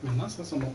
Maintenant, ça sent bon.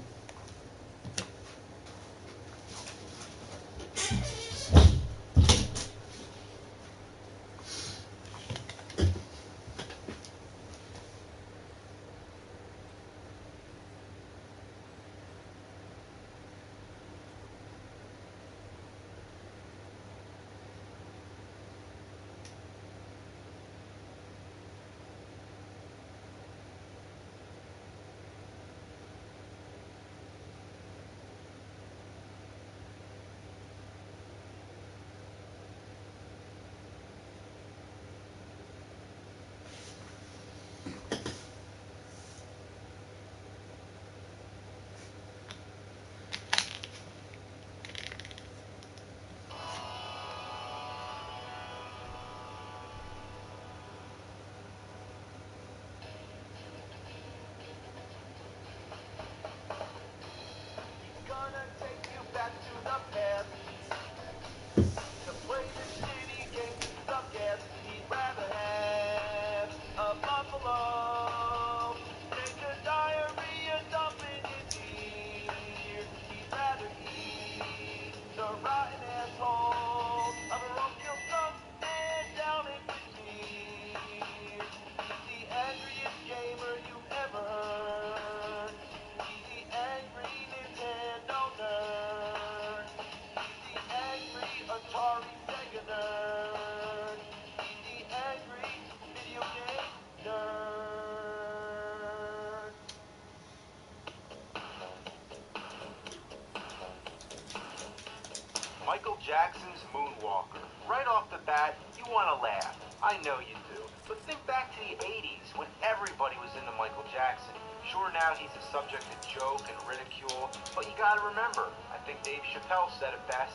Michael Jackson's Moonwalker. Right off the bat, you want to laugh. I know you do. But think back to the 80s when everybody was into Michael Jackson. Sure, now he's a subject of joke and ridicule, but you gotta remember, I think Dave Chappelle said it best,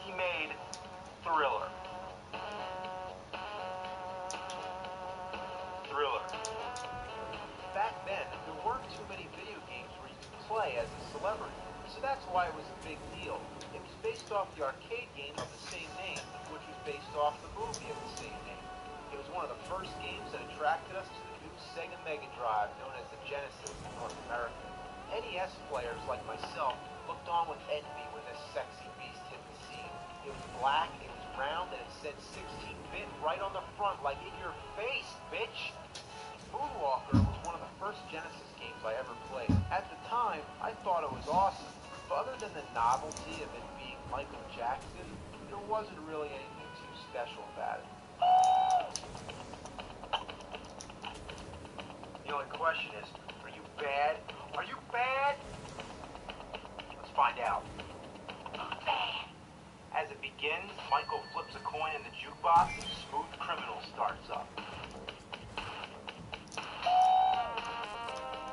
he made Thriller. Thriller. Back then, there weren't too many video games where you could play as a celebrity, so that's why it was a big deal. It was based off the arcade game of the same name, which was based off the movie of the same name. It was one of the first games that attracted us to the new Sega Mega Drive, known as the Genesis in North America. NES players like myself looked on with envy when this sexy beast hit the scene. It was black, it was round, and it said 16-bit right on the front, like in your face, bitch! Moonwalker was one of the first Genesis games I ever played. At the time, I thought it was awesome. But other than the novelty of it being Michael Jackson, there wasn't really anything too special about it. The only question is, are you bad? Are you bad? Let's find out. Bad. As it begins, Michael flips a coin in the jukebox and Smooth Criminal starts up.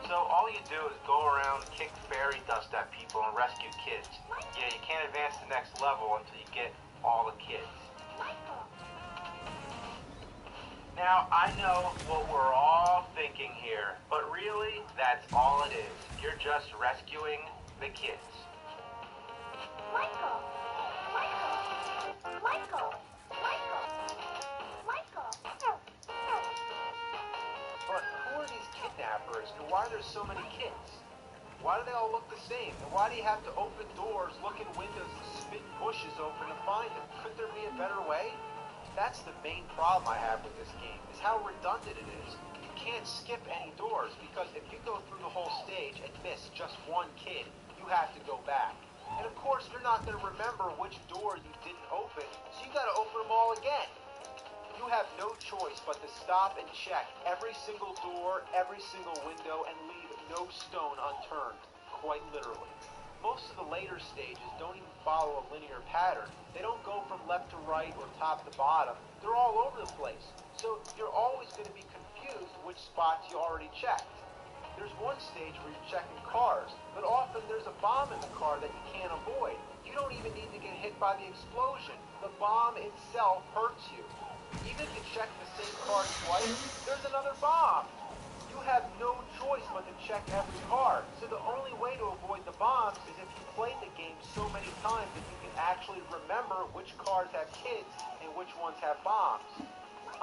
So all you do is go around, kick fairy dust at people, and rescue kids. Yeah, you can't advance to the next level until you get all the kids. Now, I know what we're all thinking here, but really, that's all it is. You're just rescuing the kids. Michael! But who are these kidnappers, and why are there so many kids? Why do they all look the same? And why do you have to open doors, look in windows, and spit bushes open to find them? Couldn't there be a better way? That's the main problem I have with this game, is how redundant it is. You can't skip any doors, because if you go through the whole stage and miss just one kid, you have to go back. And of course, you're not going to remember which door you didn't open, so you got to open them all again. You have no choice but to stop and check every single door, every single window, and leave no stone unturned, quite literally. Most of the later stages don't even follow a linear pattern. They don't go from left to right or top to bottom. They're all over the place. So you're always going to be confused which spots you already checked. There's one stage where you're checking cars, but often there's a bomb in the car that you can't avoid. You don't even need to get hit by the explosion. The bomb itself hurts you. Even if you check the same car twice, there's another bomb. You have no choice but to check every car. So the only way to avoid the bombs is if you played the game so many times that you can actually remember which cars have kids and which ones have bombs.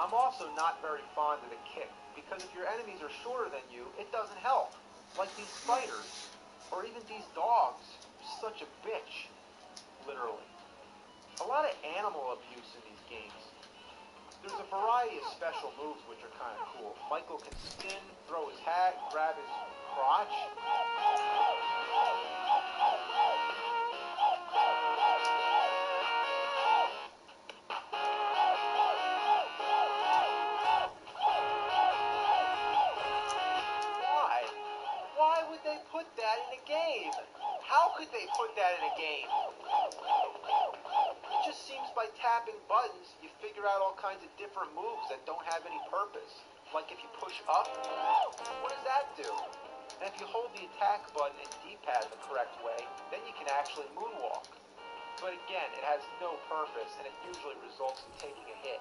I'm also not very fond of the kick, because if your enemies are shorter than you, it doesn't help. Like these spiders, or even these dogs. Such a bitch, literally. A lot of animal abuse in these games. There's a variety of special moves which are kind of cool. Michael can spin, throw his hat, grab his crotch. Why? Why would they put that in a game? How could they put that in a game? It just seems by tapping buttons, you figure out all kinds of different moves that don't have any purpose. Like if you push up, what does that do? And if you hold the attack button and D-pad the correct way, then you can actually moonwalk. But again, it has no purpose, and it usually results in taking a hit.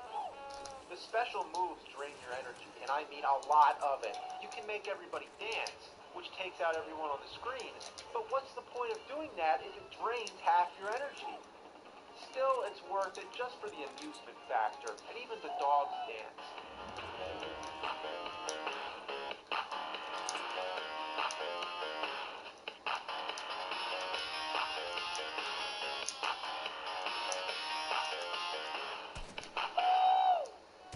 The special moves drain your energy, and I mean a lot of it. You can make everybody dance, which takes out everyone on the screen, but what's the point of doing that if it drains half your energy? Still, it's worth it just for the amusement factor, and even the dogs dance.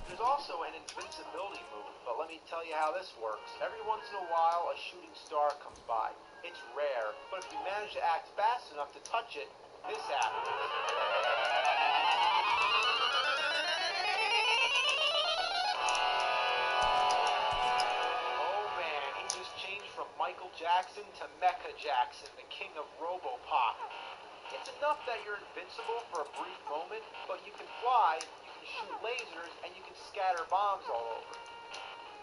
There's also an invincibility move, but let me tell you how this works. Every once in a while, a shooting star comes by. It's rare, but if you manage to act fast enough to touch it, this happens. Oh man, he just changed from Michael Jackson to Mecha Jackson, the king of Robopop. It's enough that you're invincible for a brief moment, but you can fly, you can shoot lasers, and you can scatter bombs all over.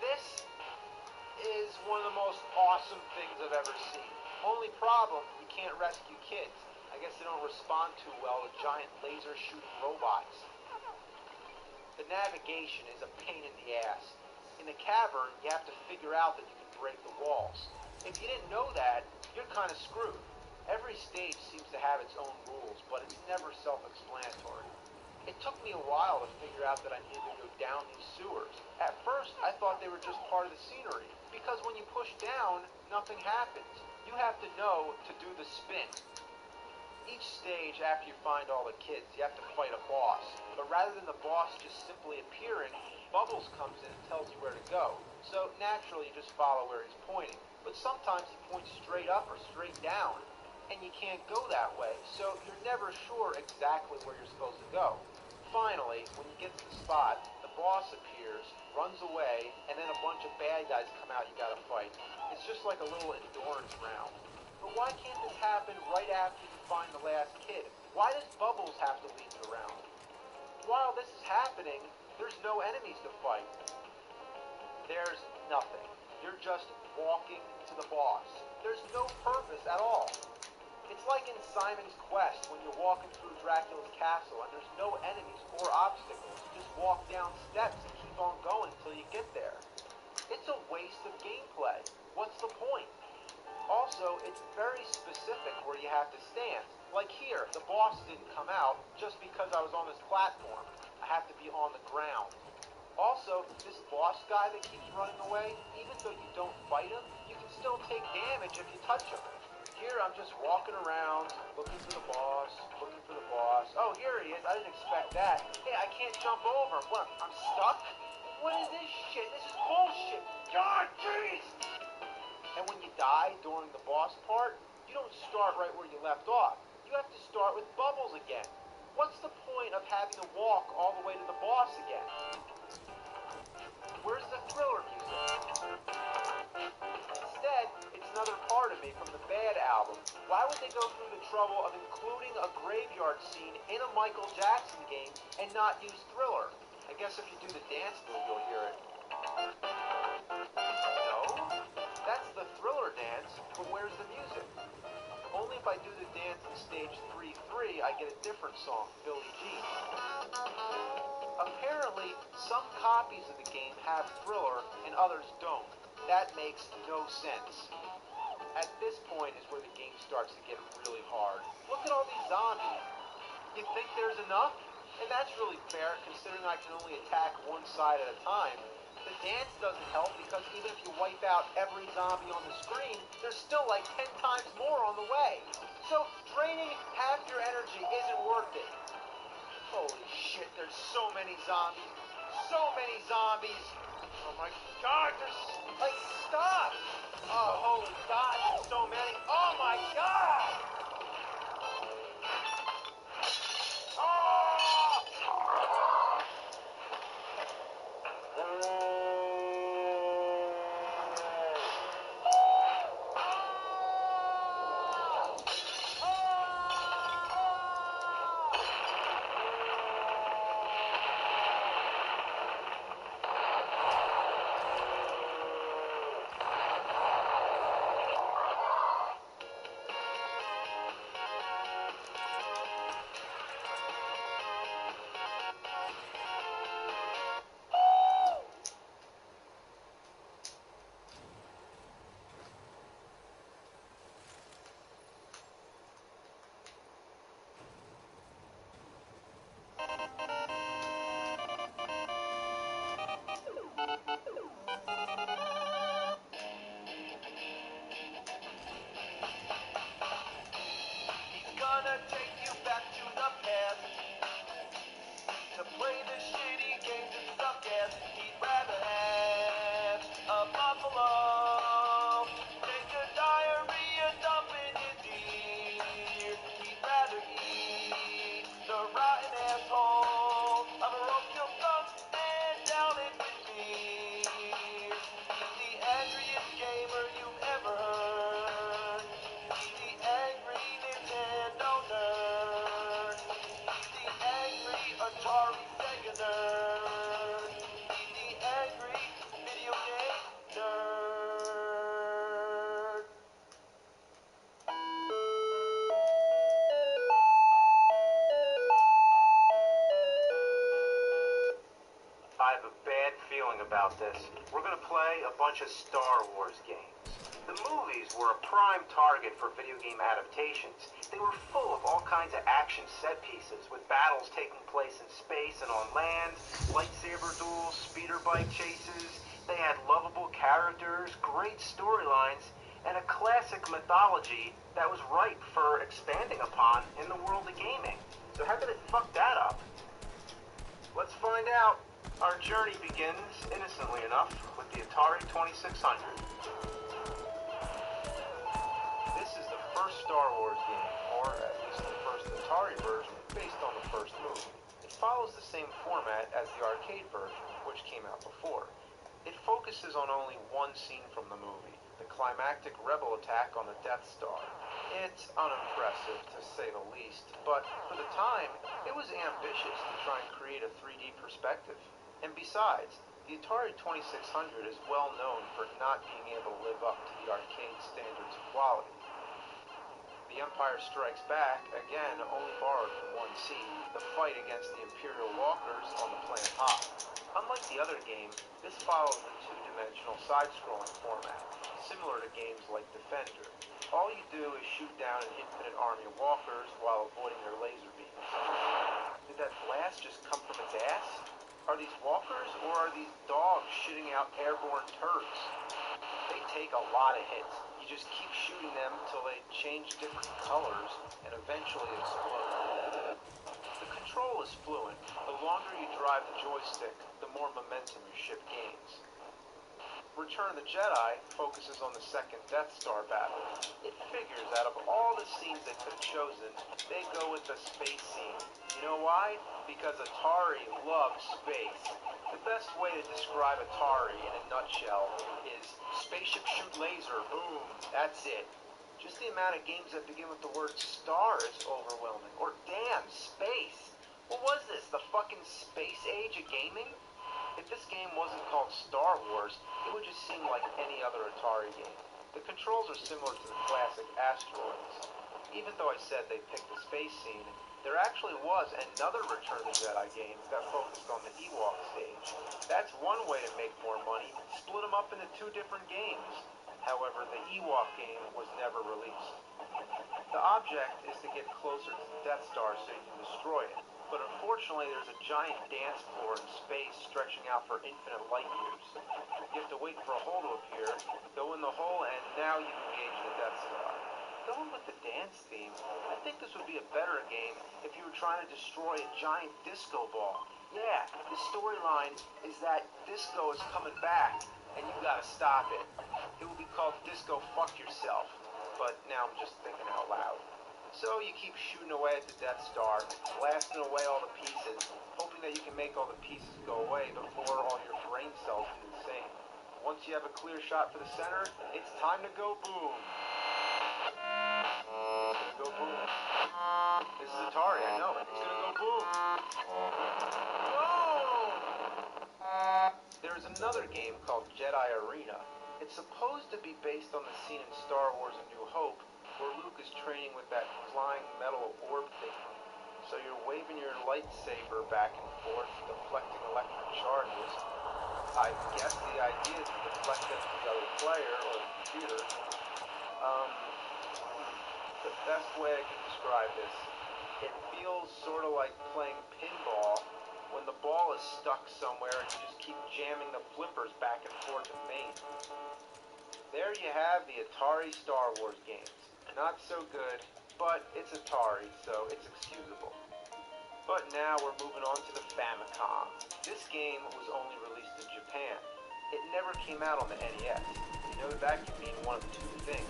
This is one of the most awesome things I've ever seen. Only problem, you can't rescue kids. I guess they don't respond too well to giant laser shooting robots. The navigation is a pain in the ass. In the cavern, you have to figure out that you can break the walls. If you didn't know that, you're kind of screwed. Every stage seems to have its own rules, but it's never self-explanatory. It took me a while to figure out that I needed to go down these sewers. At first, I thought they were just part of the scenery, because when you push down, nothing happens. You have to know to do the spin. Each stage, after you find all the kids, you have to fight a boss. But rather than the boss just simply appearing, Bubbles comes in and tells you where to go. So naturally, you just follow where he's pointing. But sometimes he points straight up or straight down, and you can't go that way. So you're never sure exactly where you're supposed to go. Finally, when you get to the spot, the boss appears, runs away, and then a bunch of bad guys come out you gotta fight. It's just like a little endurance round. But why can't this happen right after you find the last kid? Why does Bubbles have to lead the round? While this is happening, there's no enemies to fight. There's nothing. You're just walking to the boss. There's no purpose at all. It's like in Simon's Quest when you're walking through Dracula's castle and there's no enemies or obstacles. You just walk down steps and keep on going until you get there. It's a waste of gameplay. What's the point? Also, it's very specific where you have to stand. Like here, the boss didn't come out just because I was on this platform. I have to be on the ground. Also, this boss guy that keeps running away, even though you don't fight him, you can still take damage if you touch him. Here I'm just walking around, looking for the boss, looking for the boss. Oh, here he is. I didn't expect that. Hey, I can't jump over. What, I'm stuck? What is this shit? This is bullshit. God, jeez! And when you die during the boss part, you don't start right where you left off. You have to start with Bubbles again. What's the point of having to walk all the way to the boss again? Where's the thriller music? Instead, it's another part of me from the Bad album. Why would they go through the trouble of including a graveyard scene in a Michael Jackson game and not use Thriller? I guess if you do the dance move, you'll hear it. No, that's the Thriller dance, but where's the music? Only if I do the dance in stage 3-3, I get a different song, Billie Jean. Apparently, some copies of the game have Thriller and others don't. That makes no sense. At this point is where the game starts to get really hard. Look at all these zombies. You think there's enough? And that's really fair considering I can only attack one side at a time. The dance doesn't help because even if you wipe out every zombie on the screen, there's still like 10 times more on the way. So draining half your energy isn't worth it. Holy shit, there's so many zombies. So many zombies. Oh my god, there's like, stop. Oh, holy god, there's so many. Oh my god. Gonna take you back to the past to play the shitty games and suck ass. He'd rather have a buffalo, take a diarrhea dump in his ear. He'd rather eat the rotten asshole of a roadkill skunk and down it with beer. He's the angriest gamer you've ever heard. He's the angry Nintendo nerd. He's the angry Atari Sega nerd. He's the angry video game nerd. I have a bad feeling about this. We're gonna play a bunch of Star Wars games. The movies were a prime target for video game adaptations. They were full of all kinds of action set pieces, with battles taking place in space and on land, lightsaber duels, speeder bike chases. They had lovable characters, great storylines, and a classic mythology that was ripe for expanding upon in the world of gaming. So how could it fuck that up? Let's find out. Our journey begins, innocently enough, with the Atari 2600. This is the first Star Wars game, or at least the first Atari version, based on the first movie. It follows the same format as the arcade version, which came out before. It focuses on only one scene from the movie, the climactic rebel attack on the Death Star. It's unimpressive, to say the least, but for the time, it was ambitious to try and create a 3D perspective. And besides, the Atari 2600 is well known for not being able to live up to the arcade standards of quality. The Empire Strikes Back, again, only borrowed from one scene, the fight against the Imperial Walkers on the planet Hoth. Unlike the other game, this follows the two-dimensional side-scrolling format, similar to games like Defender. All you do is shoot down an infinite army of walkers while avoiding their laser beams. Did that blast just come from its ass? Are these walkers, or are these dogs shitting out airborne turds? They take a lot of hits. You just keep shooting them until they change different colors and eventually explode. The control is fluent. The longer you drive the joystick, the more momentum your ship gains. Return of the Jedi focuses on the second Death Star battle. It figures out of all the scenes they could have chosen, they go with the space scene. You know why? Because Atari loves space. The best way to describe Atari in a nutshell is spaceship shoot laser, boom, that's it. Just the amount of games that begin with the word star is overwhelming. Or damn, space. What was this, the fucking space age of gaming? If this game wasn't called Star Wars, it would just seem like any other Atari game. The controls are similar to the classic Asteroids. Even though I said they picked the space scene, there actually was another Return of the Jedi game that focused on the Ewok stage. That's one way to make more money, split them up into two different games. However, the Ewok game was never released. The object is to get closer to the Death Star so you can destroy it. But unfortunately, there's a giant dance floor in space stretching out for infinite light years. You have to wait for a hole to appear, go in the hole, and now you can gauge the Death Star. Going with the dance theme, I think this would be a better game if you were trying to destroy a giant disco ball. Yeah, the storyline is that disco is coming back, and you gotta stop it. It will be called Disco Fuck Yourself, but now I'm just thinking out loud. So you keep shooting away at the Death Star, blasting away all the pieces, hoping that you can make all the pieces go away before all your brain cells do the same. Once you have a clear shot for the center, it's time to go boom. It's gonna go boom. This is Atari, I know. It's gonna go boom. Boom! There's another game called Jedi Arena. It's supposed to be based on the scene in Star Wars A New Hope, where Luke is training with that flying metal orb thing. So you're waving your lightsaber back and forth, deflecting electric charges. I guess the idea is to deflect them to the other player or the computer. The best way I can describe this, it feels sort of like playing pinball when the ball is stuck somewhere and you just keep jamming the flippers back and forth in vain. There you have the Atari Star Wars games. Not so good, but it's Atari, so it's excusable. But now we're moving on to the Famicom. This game was only released in Japan. It never came out on the NES. You know that could mean one of two things.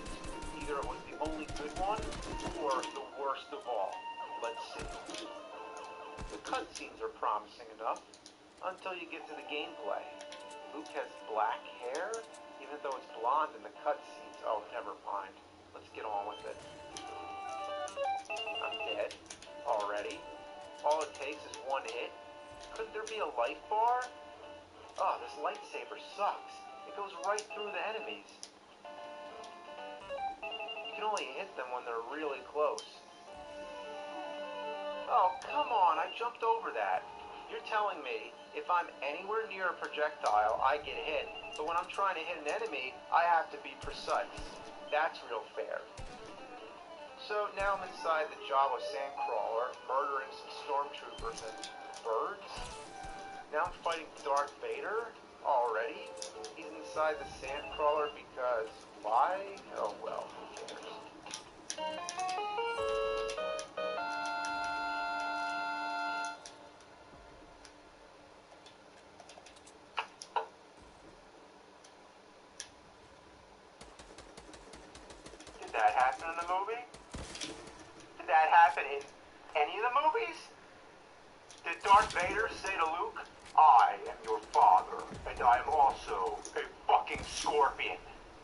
Either it was the only good one, or the worst of all. Let's see. The cutscenes are promising enough, until you get to the gameplay. Luke has black hair, even though it's blonde in the cutscenes. Oh, never mind. Let's get on with it. I'm dead. Already. All it takes is one hit. Couldn't there be a life bar? Oh, this lightsaber sucks. It goes right through the enemies. You can only hit them when they're really close. Oh, come on. I jumped over that. You're telling me if I'm anywhere near a projectile, I get hit. But when I'm trying to hit an enemy, I have to be precise. That's real fair. So now I'm inside the Jawa Sandcrawler, murdering some stormtroopers and birds. Now I'm fighting Darth Vader already. He's inside the Sandcrawler because why? Oh well, who cares? Did that happen in the movie? Did that happen in any of the movies? Did Darth Vader say to Luke, "I am your father, and I am also a fucking scorpion"?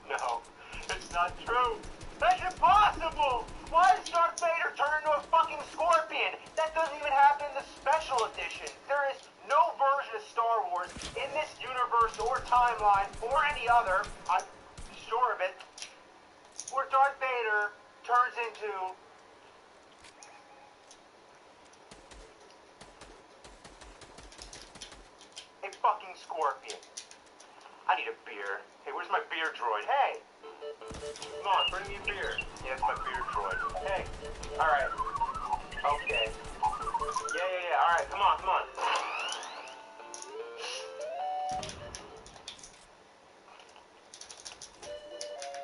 No, it's not true. That's impossible! Why does Darth Vader turn into a fucking scorpion? That doesn't even happen in the special edition. There is no version of Star Wars in this universe or timeline or any other, I'm sure of it, where Darth Vader turns into a fucking scorpion. I need a beer. Hey, where's my beer droid? Hey! Come on, bring me a beer. Yeah, it's my beer droid. Hey. Alright. Okay. Yeah. Alright, come on.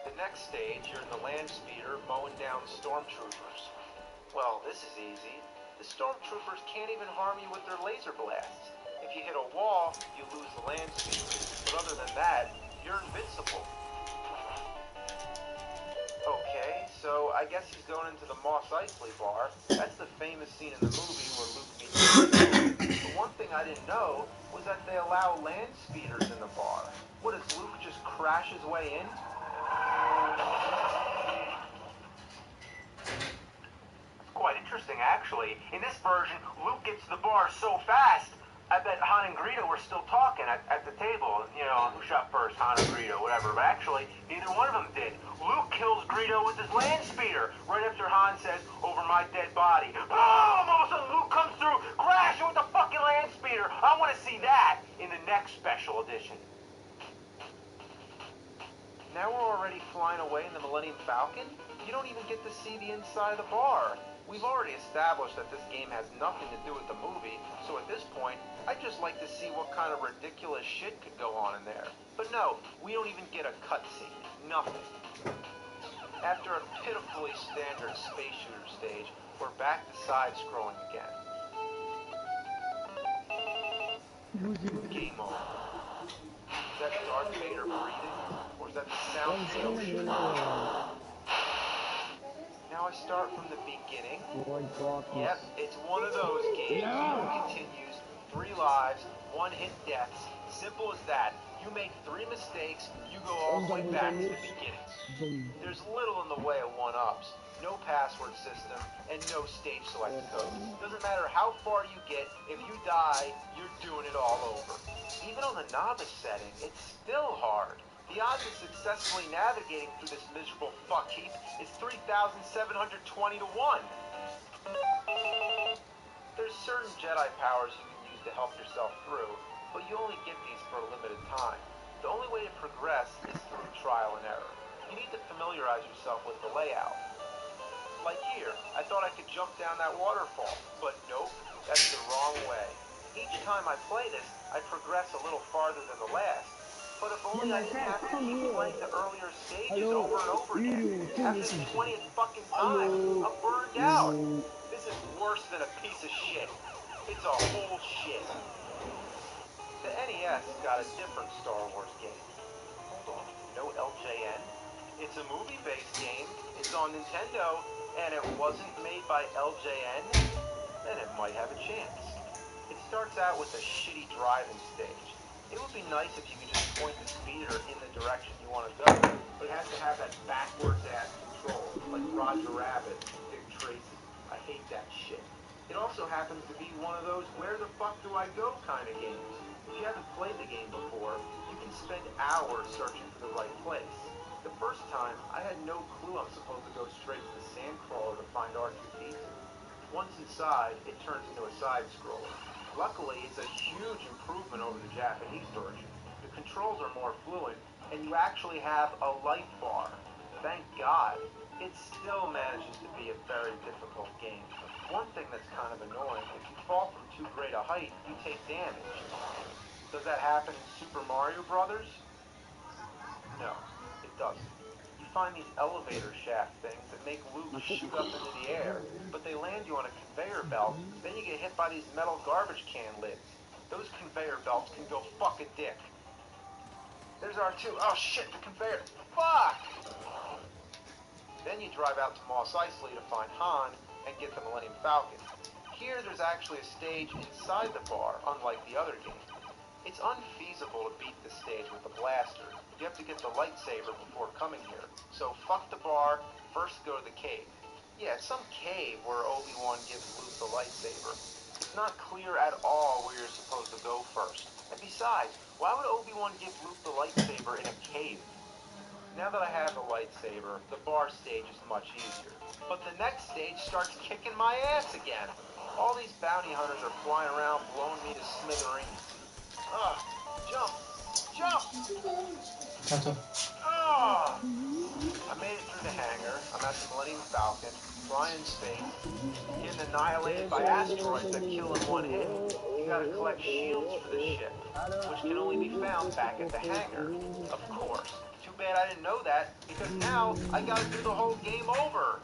The next stage, you're in the land speeder mowing down stormtroopers. Well, this is easy. The stormtroopers can't even harm you with their laser blasts. If you hit a wall, you lose the land speeder. But other than that, you're invincible. Okay, so I guess he's going into the Mos Eisley bar. That's the famous scene in the movie where Luke meets But one thing I didn't know was that they allow land speeders in the bar. What, does Luke just crash his way in? Quite interesting, actually. In this version, Luke gets to the bar so fast, I bet Han and Greedo were still talking at the table. You know, who shot first, Han or Greedo, whatever. But actually, neither one of them did. Luke kills Greedo with his land speeder right after Han says, "Over my dead body." Boom! All of a sudden, Luke comes through, crashing with the fucking land speeder. I want to see that in the next special edition. Now we're already flying away in the Millennium Falcon? You don't even get to see the inside of the bar. We've already established that this game has nothing to do with the movie, so at this point, I'd just like to see what kind of ridiculous shit could go on in there. But no, we don't even get a cutscene. Nothing. After a pitifully standard space shooter stage, we're back to side-scrolling again. Game over. Is that Darth Vader breathing? Or is that the sound of the ocean? Now I start from the beginning. Yep, it's one of those games. No continues, 3 lives, 1-hit deaths. Simple as that. You make 3 mistakes, you go all the way back to the beginning. There's little in the way of 1-ups. No password system, and no stage select code. Doesn't matter how far you get, if you die, you're doing it all over. Even on the novice setting, it's still hard. The odds of successfully navigating through this miserable fuck heap is 3,720 to 1. There's certain Jedi powers you can use to help yourself through, but you only get these for a limited time. The only way to progress is through trial and error. You need to familiarize yourself with the layout. Like here, I thought I could jump down that waterfall, but nope, that's the wrong way. Each time I play this, I progress a little farther than the last. But if only I didn't have to keep playing the earlier stages over and over again. After the 20th fucking time, I'm burned out. This is worse than a piece of shit. It's a whole shit. The NES got a different Star Wars game. Hold on, no LJN? It's a movie-based game, it's on Nintendo, and it wasn't made by LJN? Then it might have a chance. It starts out with a shitty driving stage. It would be nice if you could just point the speeder in the direction you want to go, but it has to have that backwards-ass control, like Roger Rabbit and Dick Tracy. I hate that shit. It also happens to be one of those where the fuck do I go kind of games. If you haven't played the game before, you can spend hours searching for the right place. The first time, I had no clue I'm supposed to go straight to the sandcrawler to find R2-D2. Once inside, it turns into a side-scroller. Luckily, it's a huge improvement over the Japanese version. The controls are more fluent, and you actually have a life bar. Thank God. It still manages to be a very difficult game. One thing that's kind of annoying, if you fall from too great a height, you take damage. Does that happen in Super Mario Brothers? No, it doesn't. You find these elevator shaft things that make Luke shoot up into the air, but they land you on a conveyor belt, then you get hit by these metal garbage can lids. Those conveyor belts can go fuck a dick. There's R2. Oh shit, the conveyor. Fuck! Then you drive out to Mos Eisley to find Han and get the Millennium Falcon. Here there's actually a stage inside the bar, unlike the other game. It's unfeasible to beat this stage with the blaster. You have to get the lightsaber before coming here. So fuck the bar, first go to the cave. Yeah, it's some cave where Obi-Wan gives Luke the lightsaber. It's not clear at all where you're supposed to go first. And besides, why would Obi-Wan give Luke the lightsaber in a cave? Now that I have the lightsaber, the bar stage is much easier. But the next stage starts kicking my ass again. All these bounty hunters are flying around blowing me to smithereens. Ugh, jump! Jump! Ah! I made it through the hangar. I'm at the Millennium Falcon, flying in space, getting annihilated by asteroids that kill in one hit. You gotta collect shields for this ship, which can only be found back at the hangar. Of course. Too bad I didn't know that, because now I gotta do the whole game over.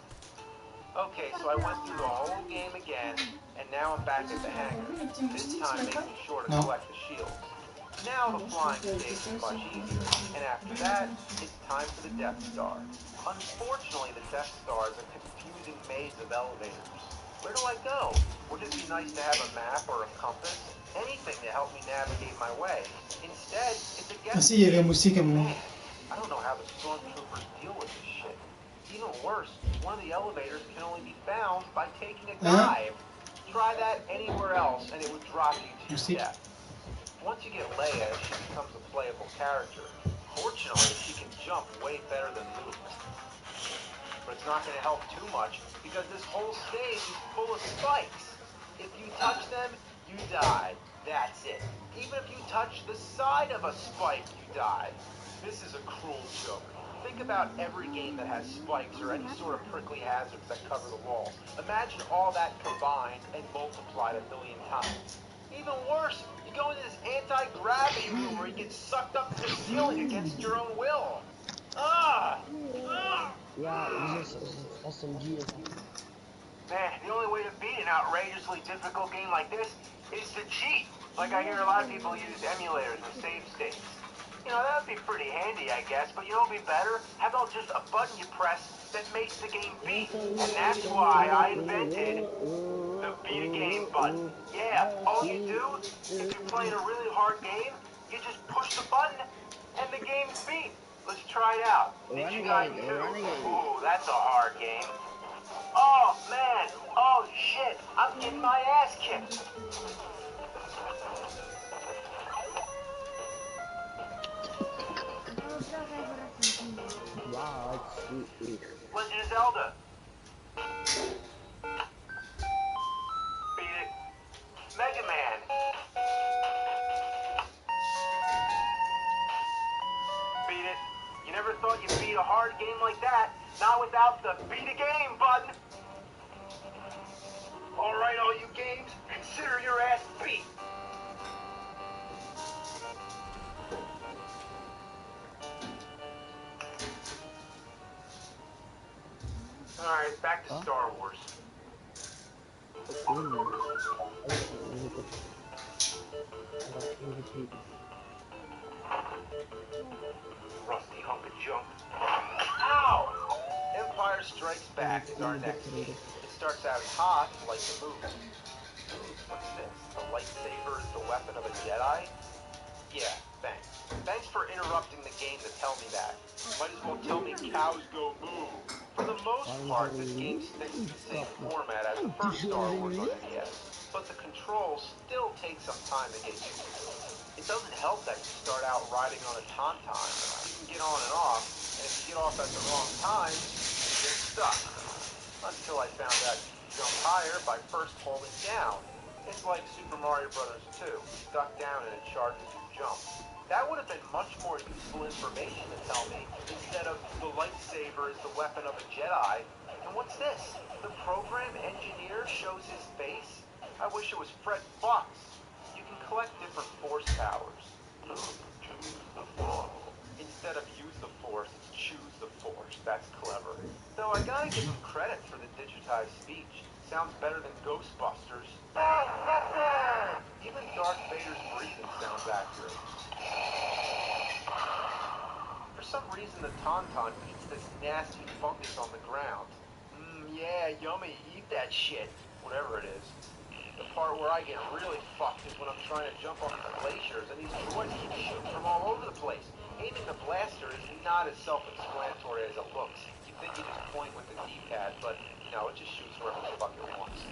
Okay, so I went through the whole game again, and now I'm back at the hangar. This time making sure to collect the shields. Now the flying stage is much easier, and after that, it's time for the Death Star. Unfortunately, the Death Star is a confusing maze of elevators. Where do I go? Wouldn't it be nice to have a map or a compass? Anything to help me navigate my way. Instead, it's a guess. Así llegué música, Man, I don't know how the stormtroopers deal with this shit. Even worse, one of the elevators can only be found by taking a dive. Try that anywhere else and it would drop you to your death. Once you get Leia, she becomes a playable character. Fortunately, she can jump way better than Luke. But it's not going to help too much because this whole stage is full of spikes. If you touch them, you die. That's it. Even if you touch the side of a spike, you die. This is a cruel joke. Think about every game that has spikes or any sort of prickly hazards that cover the wall. Imagine all that combined and multiplied 1,000,000 times. Even worse, you go into this anti-gravity room where you get sucked up to the ceiling against your own will. Ah! Ah! Ja, SMG en zo. Man, the only way to beat an outrageously difficult game like this is to cheat. Like I hear a lot of people use emulators and save states. You know, that would be pretty handy, I guess, but you know what would be better? How about just a button you press that makes the game beat? And that's why I invented the beat a game button. Yeah, all you do, if you're playing a really hard game, you just push the button and the game's beat. Let's try it out. Ninja Gaiden 2. Ooh, that's a hard game. Oh, man. Oh, shit. I'm getting my ass kicked. Wat zie ik? Legend of Zelda. Beat it. Mega Man. Beat it. You never thought you'd beat a hard game like that. Not without the beat a game button. All right, all you games, consider your ass beat. All right, back to Star Wars. Rusty hunk of junk. Ow! Empire Strikes Back is our next game. It starts out hot, like the movie. What's this? The lightsaber is the weapon of a Jedi? Yeah, thanks. Thanks for interrupting the game to tell me that. Might as well tell me cows go moo. For the most part, this game sticks to the same format as the first Star Wars on NES, but the controls still take some time to get used to. It doesn't help that you start out riding on a tauntaun. You can get on and off, and if you get off at the wrong time, you get stuck. Until I found out you can jump higher by first holding down. It's like Super Mario Bros. 2. Stuck down and it charges your jump. That would have been much more useful information to tell me, instead of the lightsaber is the weapon of a Jedi. And what's this? The program engineer shows his face? I wish it was Fred Fox. You can collect different force powers. Choose the force. Instead of use the force, it's choose the force. That's clever. Though I gotta give him credit for the digitized speech. Sounds better than Ghostbusters. Even Darth Vader's breathing sounds accurate. For some reason, the tauntaun eats this nasty fungus on the ground. Yeah, yummy. Eat that shit. Whatever it is. The part where I get really fucked is when I'm trying to jump off the glaciers and these droids keep shooting from all over the place. Aiming the blaster is not as self-explanatory as it looks. You think you just point with the D-pad, but no, it just shoots wherever the fuck it wants.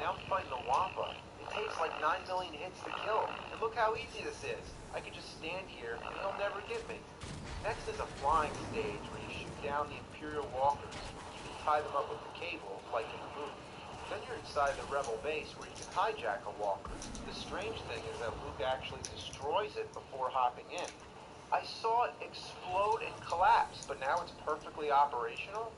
Now I'm fighting the Wampa. It takes like 9 million hits to kill, and look how easy this is. I could just stand here and he'll never get me. Next is a flying stage where you shoot down the Imperial walkers. You can tie them up with the cable, like in the movie. Then you're inside the Rebel base where you can hijack a walker. The strange thing is that Luke actually destroys it before hopping in. I saw it explode and collapse, but now it's perfectly operational.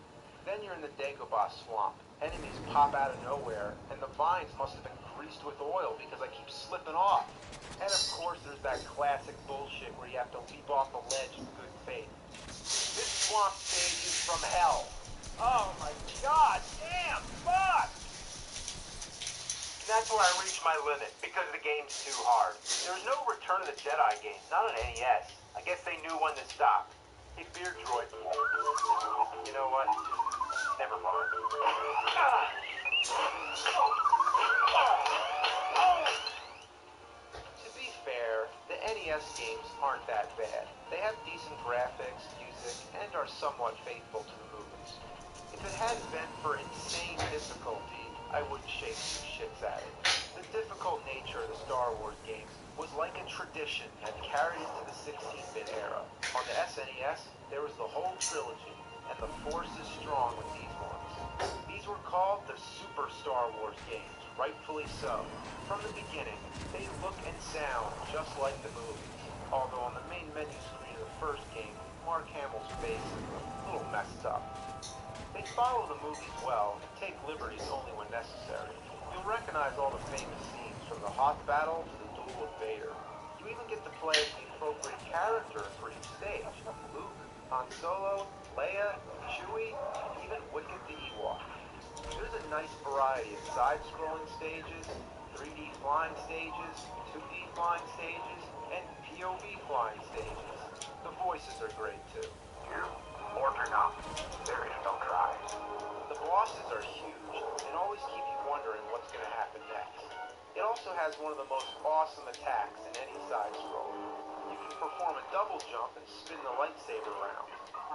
Then you're in the Dagobah swamp. Enemies pop out of nowhere, and the vines must have been greased with oil because I keep slipping off. And of course there's that classic bullshit where you have to leap off the ledge in good faith. This swamp stage is from hell. Oh my god, damn, fuck! That's where I reached my limit, because the game's too hard. There's no Return of the Jedi game, not on NES. I guess they knew when to stop. Hey, Beard Droid. You know what? Never mind. To be fair, the NES games aren't that bad. They have decent graphics, music, and are somewhat faithful to the movies. If it hadn't been for insane difficulty, I wouldn't shake two shits at it. The difficult nature of the Star Wars games was like a tradition that carried into the 16-bit era. On the SNES, there was the whole trilogy, and the force is strong with these ones. These were called the Super Star Wars games, rightfully so. From the beginning, they look and sound just like the movies, although on the main menu screen of the first game, Mark Hamill's face is a little messed up. They follow the movies well and take liberties only when necessary. You'll recognize all the famous scenes from the Hoth battle to the duel with Vader. You even get to play as the appropriate character for each stage. Luke, Han Solo, Leia, Chewie, and even Wicket the Ewok. There's a nice variety of side-scrolling stages, 3D flying stages, 2D flying stages, and POV flying stages. The voices are great too. You order not. There is no try. The bosses are huge and always keep you wondering what's going to happen next. It also has one of the most awesome attacks in any side-scroller. You can perform a double jump and spin the lightsaber around.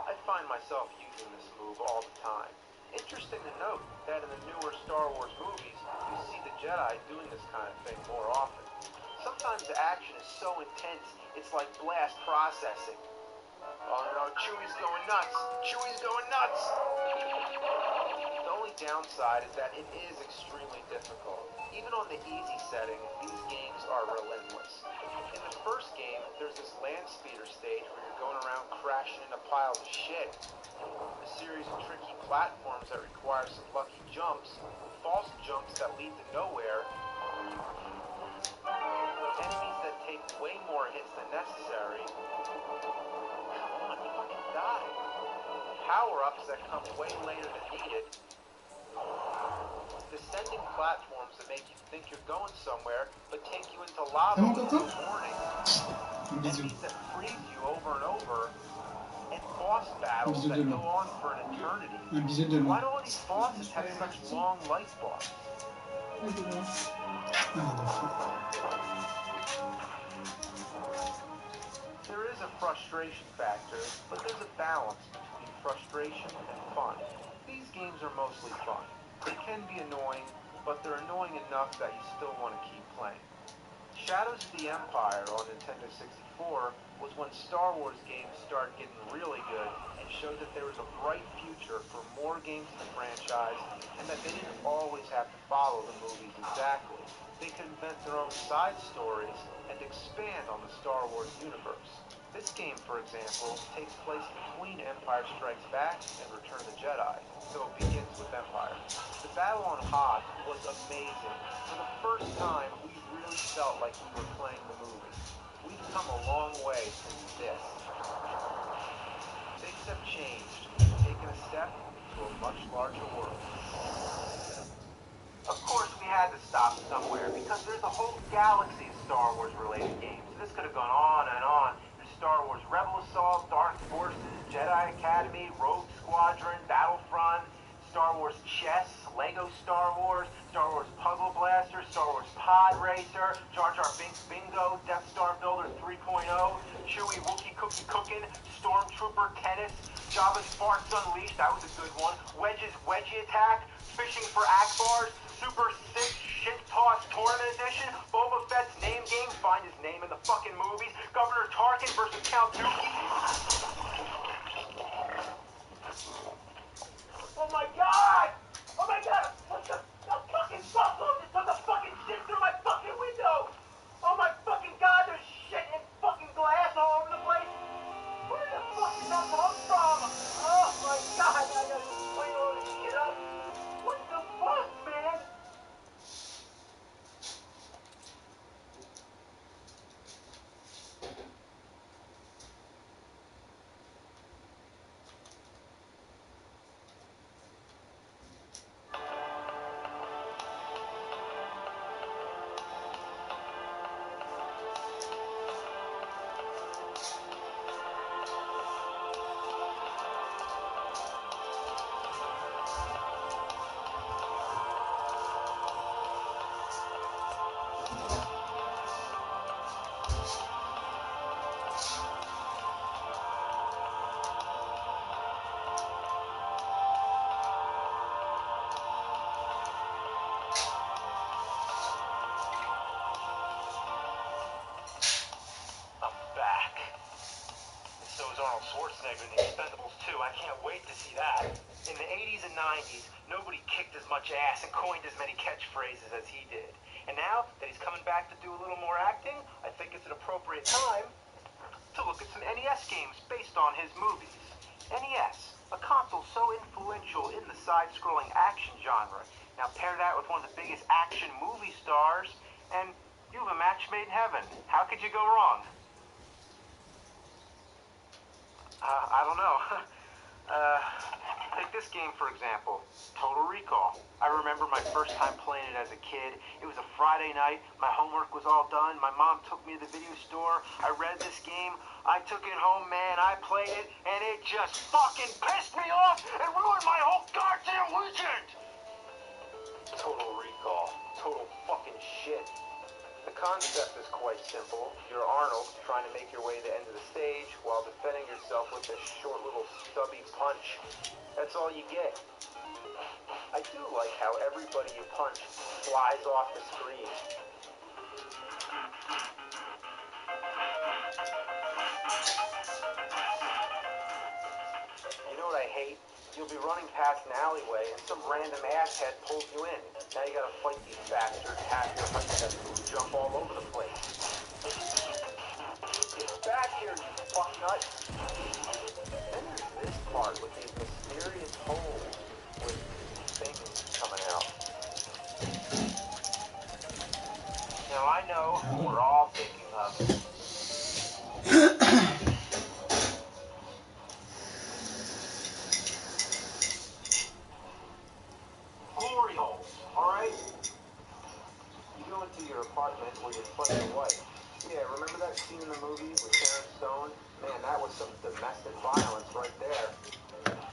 I find myself using this move all the time. Interesting to note that in the newer Star Wars movies, you see the Jedi doing this kind of thing more often. Sometimes the action is so intense, it's like blast processing. Oh no, Chewie's going nuts! Chewie's going nuts! The only downside is that it is extremely difficult. Even on the easy setting, these games are relentless. In the first game, there's this land speeder stage where you're going around crashing into piles of shit. A series of tricky platforms that require some lucky jumps, false jumps that lead to nowhere, enemies that take way more hits than necessary. Come on, fucking die. Power-ups that come way later than needed. Descending platforms that make you think you're going somewhere, but take you into lava with no warning. Enemies that freeze you over and over. And boss battles that go on for an eternity. Why do all these bosses have such long life bars? There is a frustration factor, but there's a balance between frustration and fun. These games are mostly fun. They can be annoying, but they're annoying enough that you still want to keep playing. Shadows of the Empire on Nintendo 64 was when Star Wars games started getting really good and showed that there was a bright future for more games in the franchise and that they didn't always have to follow the movies exactly. They could invent their own side stories and expand on the Star Wars universe. This game, for example, takes place between Empire Strikes Back and Return of the Jedi, so it begins with Empire. The battle on Hoth was amazing. For the first time, we really felt like we were playing the movie. We've come a long way since this. Things have changed, taken a step into a much larger world. Of course, we had to stop somewhere because there's a whole galaxy of Star Wars related games. This could have gone on and on. There's Star Wars Rebel Assault, Dark Forces, Jedi Academy, Rogue Squadron, Battlefront, Star Wars Chess, Lego Star Wars Puzzle Blaster, Star Wars Pod Racer, Jar Jar Binks Bingo, Death Star Builder 3.0, Chewie Wookie Cookie Cookin', Stormtrooper Tennis, Jabba's Farts Unleashed, that was a good one, Wedge's Wedgie Attack, Fishing for Akbars, Super 6 Shit Toss Tournament Edition, Boba Fett's name game, find his name in the fucking movies, Governor Tarkin versus Count Dookie. Oh my god! Oh my god! What the fucking buffalo just took a fucking shit through my fucking window! Oh my fucking god, there's shit and fucking glass all over the place! Where the fuck did that come from? Oh my god, I gotta clean all this shit up! What the fuck, man? Schwarzenegger in The Expendables 2. I can't wait to see that. In the 80s and 90s, nobody kicked as much ass and coined as many catchphrases as he did. And now that he's coming back to do a little more acting, I think it's an appropriate time to look at some NES games based on his movies. NES, a console so influential in the side-scrolling action genre. Now pair that with one of the biggest action movie stars, and you have a match made in heaven. How could you go wrong? I don't know. Take this game, for example, Total Recall. I remember my first time playing it as a kid. It was a Friday night. My homework was all done. My mom took me to the video store. I read this game. I took it home, man. I played it, and it just fucking pissed me off and ruined my whole goddamn weekend! Total Recall. Total fucking shit. The concept is quite simple. You're Arnold trying to make your way to the end of the stage while defending yourself with this short little stubby punch. That's all you get. I do like how everybody you punch flies off the screen. You know what I hate? You'll be running past an alleyway and some random asshead pulls you in. Now you gotta fight these bastards, half your height steps who jump all over the place. Get back here, you fucknut! Then there's this part with these mysterious holes with things coming out. Now I know who we're all thinking of. Glory holes, alright? You go into your apartment where you're fighting your wife. Yeah, remember that scene in the movie with Sharon Stone? Man, that was some domestic violence right there.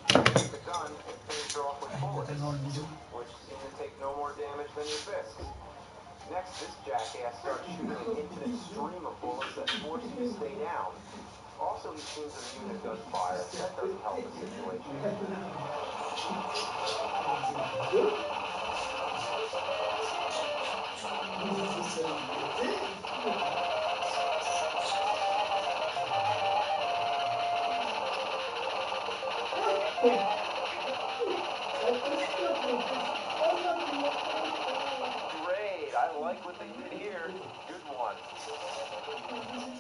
Take the gun and finish her off with bullets, which seem to take no more damage than your fists. Next, this jackass starts shooting an infinite stream of bullets that force you to stay down. Also, he seems immune to gunfire. That doesn't help the situation. Great, I like what they did here. Good one.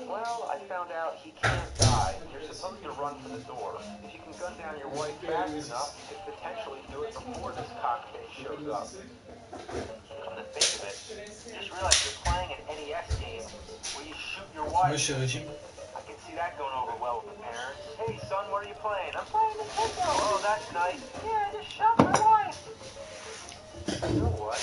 Well, I found out he can't die. You're supposed to run for the door. If you can gun down your wife fast enough, you could potentially do it before this cockpit shows up. Come to think of it, just realized you're playing an NES game where you shoot your wife. I can see that going over well with the parents. Hey son, what are you playing? I'm playing Nintendo. Oh, that's nice. Yeah, I just shot my wife. You know what?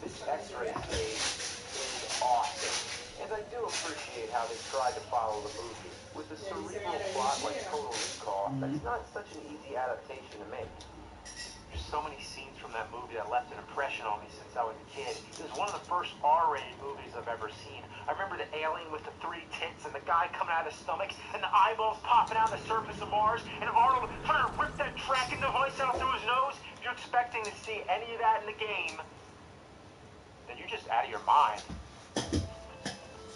This X-ray stage is awesome. And I do appreciate how they tried to follow the movie. With a cerebral plot like Total Recall, that's not such an easy adaptation to make. There's so many scenes from that movie that left an impression on me since I was a kid. It was one of the first R-rated movies I've ever seen. I remember the alien with the 3 tits and the guy coming out of his stomach and the eyeballs popping out of the surface of Mars and Arnold trying to rip that tracking device out through his nose. If you're expecting to see any of that in the game, then you're just out of your mind.